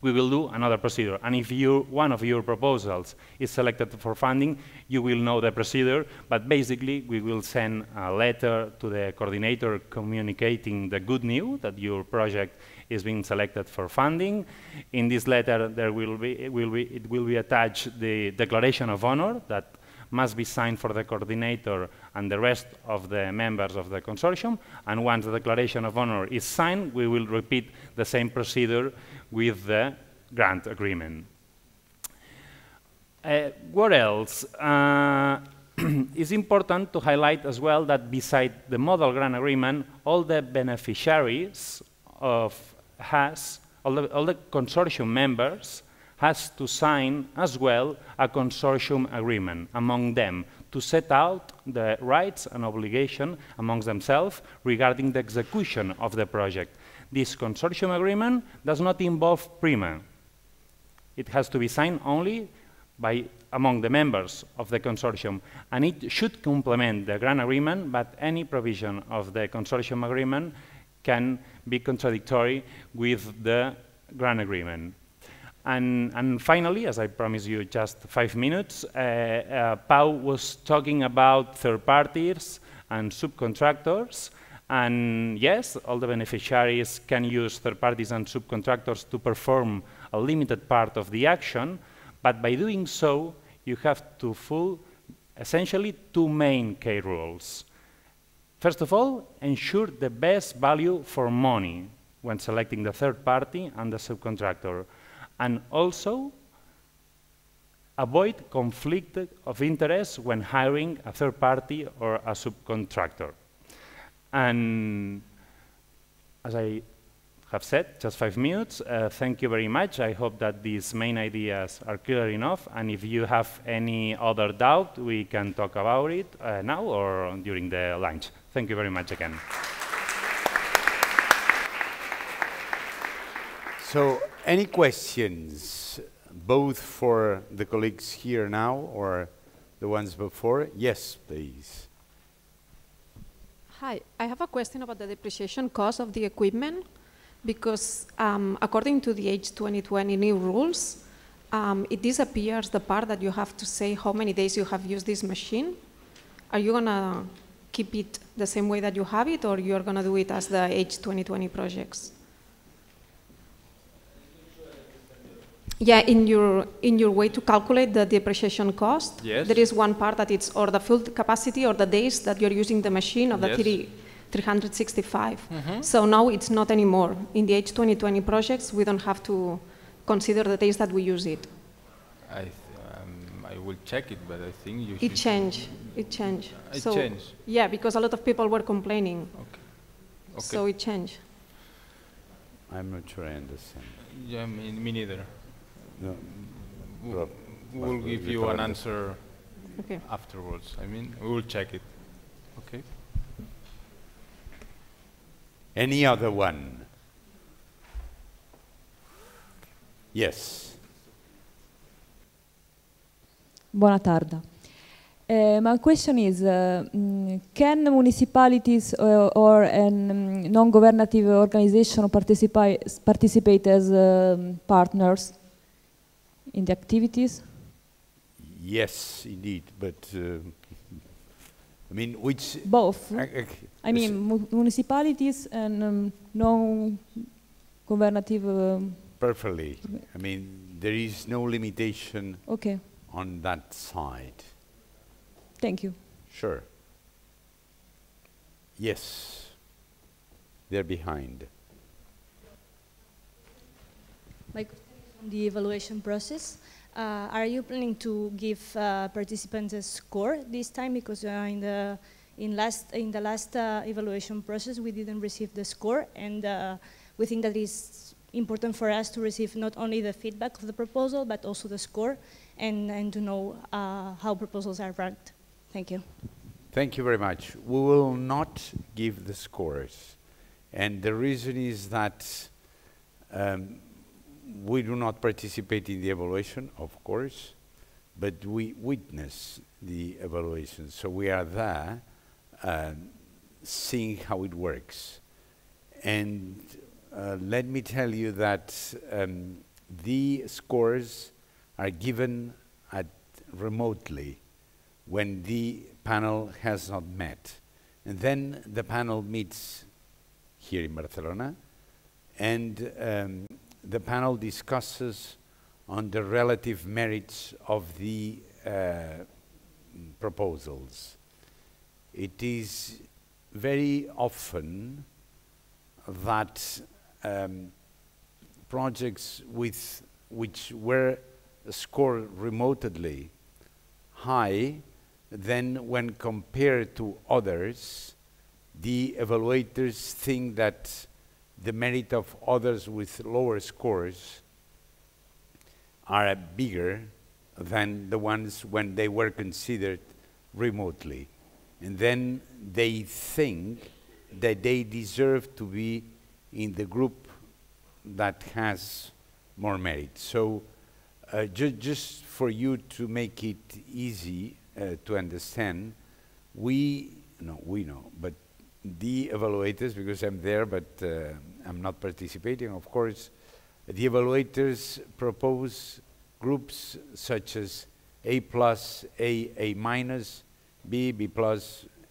We will do another procedure, and if one of your proposals is selected for funding, you will know the procedure, but basically we will send a letter to the coordinator communicating the good news that your project is being selected for funding. In this letter, it will be attached the declaration of honor that must be signed for the coordinator and the rest of the members of the consortium. And once the declaration of honor is signed, we will repeat the same procedure with the grant agreement. What else? It's important to highlight as well that beside the model grant agreement, all the beneficiaries all the consortium members has to sign as well a consortium agreement among them to set out the rights and obligation amongst themselves regarding the execution of the project. This consortium agreement does not involve PRIMA. It has to be signed only among the members of the consortium, and it should complement the grant agreement, but any provision of the consortium agreement can be contradictory with the grant agreement. And finally, as I promised you just 5 minutes, Pau was talking about third parties and subcontractors. And yes, all the beneficiaries can use third parties and subcontractors to perform a limited part of the action. But by doing so, you have to fulfill essentially 2 main key rules. First of all, ensure the best value for money when selecting the third party and the subcontractor. And also, avoid conflict of interest when hiring a third party or a subcontractor. And as I have said, just 5 minutes, thank you very much. I hope that these main ideas are clear enough. And if you have any other doubt, we can talk about it now or during the lunch. Thank you very much again. So, any questions, both for the colleagues here now or the ones before? Yes, please. Hi, I have a question about the depreciation cost of the equipment, because according to the H2020 new rules, it disappears the part that you have to say how many days you have used this machine. Are you going to keep it the same way that you have it, or you're going to do it as the H2020 projects? Yeah, in your way to calculate the depreciation cost, yes, there is one part that it's or the full capacity or the days that you're using the machine of the 365. Mm-hmm. So now it's not anymore. In the H2020 projects, we don't have to consider the days that we use it. I will check it, but I think you should. It changed. It changed. It changed? Yeah, because a lot of people were complaining. Okay. So it changed. I'm not sure I understand. Yeah, me neither. No. We'll give you an answer afterwards. I mean, we will check it. Okay. Any other one? Yes. Buona tarda. My question is, can municipalities or non-governative organization participate as partners in the activities? Yes, indeed, but I mean, which... Both. I mean, municipalities and non-governative... Perfectly. I mean, there is no limitation on that side. Thank you. Sure. Yes. They're behind. My question is on the evaluation process. Are you planning to give participants a score this time? Because in the last evaluation process, we didn't receive the score, and we think that it's important for us to receive not only the feedback of the proposal, but also the score, and to know how proposals are ranked. Thank you. Thank you very much. We will not give the scores. And the reason is that we do not participate in the evaluation, of course, but we witness the evaluation. So we are there seeing how it works. And let me tell you that the scores are given remotely when the panel has not met. And then the panel meets here in Barcelona, and the panel discusses on the relative merits of the proposals. It is very often that projects which were scored remotely high, then when compared to others, the evaluators think that the merit of others with lower scores are bigger than the ones when they were considered remotely. And then they think that they deserve to be in the group that has more merit. So just for you to make it easy to understand, we know, but the evaluators, because I'm there, but I'm not participating, of course, the evaluators propose groups such as A+, A minus, B, B+,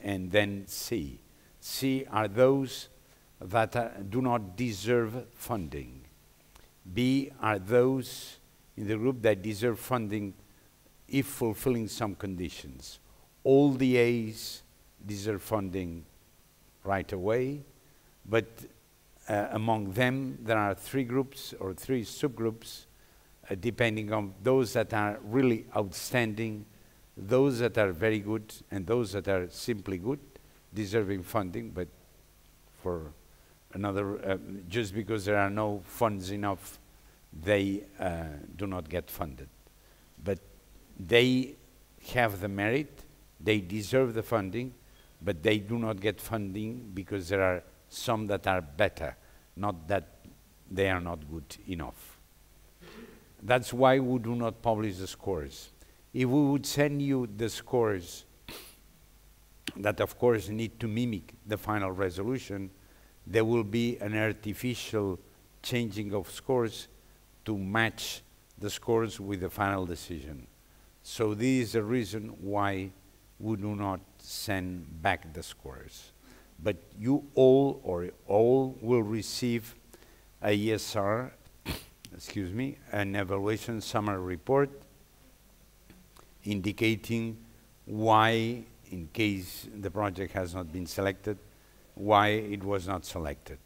and then C. C are those that do not deserve funding. B are those in the group that deserve funding if fulfilling some conditions. All the A's deserve funding right away, but among them there are 3 groups or 3 subgroups depending on those that are really outstanding, those that are very good, and those that are simply good, deserving funding, but for another, just because there are no funds enough, they do not get funded. But they have the merit, they deserve the funding, but they do not get funding because there are some that are better, not that they are not good enough. That's why we do not publish the scores. If we would send you the scores that of course need to mimic the final resolution, there will be an artificial changing of scores to match the scores with the final decision. So this is the reason why we do not send back the scores. But you all, or all, will receive a ESR, excuse me, an evaluation summary report indicating why, in case the project has not been selected, why it was not selected,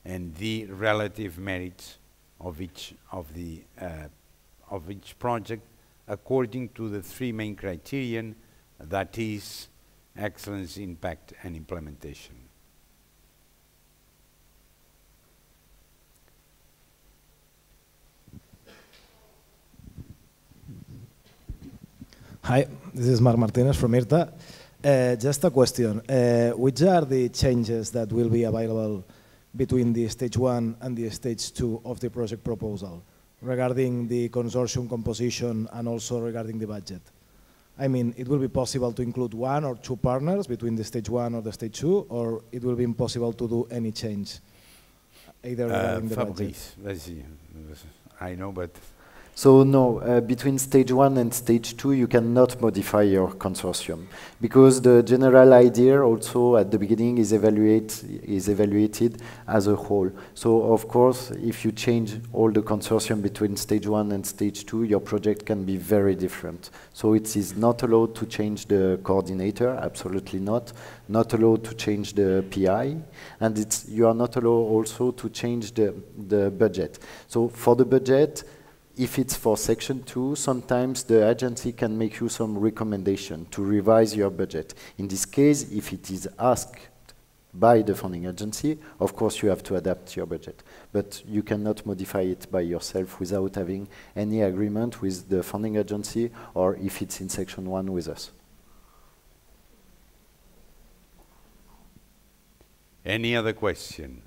and the relative merits of each project according to the 3 main criterion, that is excellence, impact, and implementation. Hi, this is Marc Martinez from IRTA. Just a question. Which are the changes that will be available between the stage 1 and the stage 2 of the project proposal regarding the consortium composition and also regarding the budget? I mean, it will be possible to include 1 or 2 partners between the stage 1 or the stage 2, or it will be impossible to do any change, either regarding the budget? Fabrice, vas-y. I know, but... So no, between stage 1 and stage 2, you cannot modify your consortium, because the general idea also at the beginning is evaluated as a whole. So of course, if you change all the consortium between stage 1 and stage 2, your project can be very different. So it is not allowed to change the coordinator, absolutely not. Not allowed to change the PI, and you are not allowed also to change the budget. So for the budget, if it's for section 2, sometimes the agency can make you some recommendation to revise your budget. In this case, if it is asked by the funding agency, of course you have to adapt your budget. But you cannot modify it by yourself without having any agreement with the funding agency, or if it's in section 1 with us. Any other question?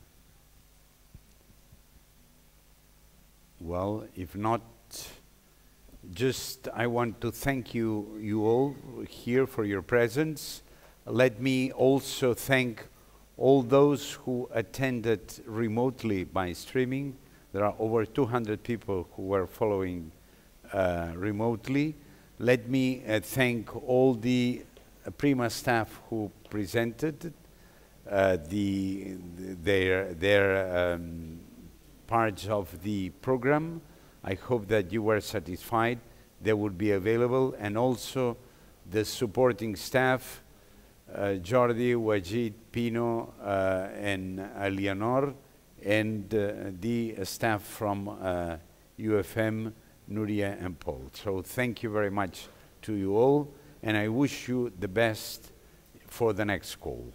Well, if not, just I want to thank you all here for your presence. Let me also thank all those who attended remotely by streaming. There are over 200 people who were following remotely. Let me thank all the PRIMA staff who presented their parts of the program. I hope that you were satisfied. They would be available, and also the supporting staff, Jordi, Wajid, Pino, and Eleanor, and the staff from UFM, Nuria and Paul. So thank you very much to you all, and I wish you the best for the next call.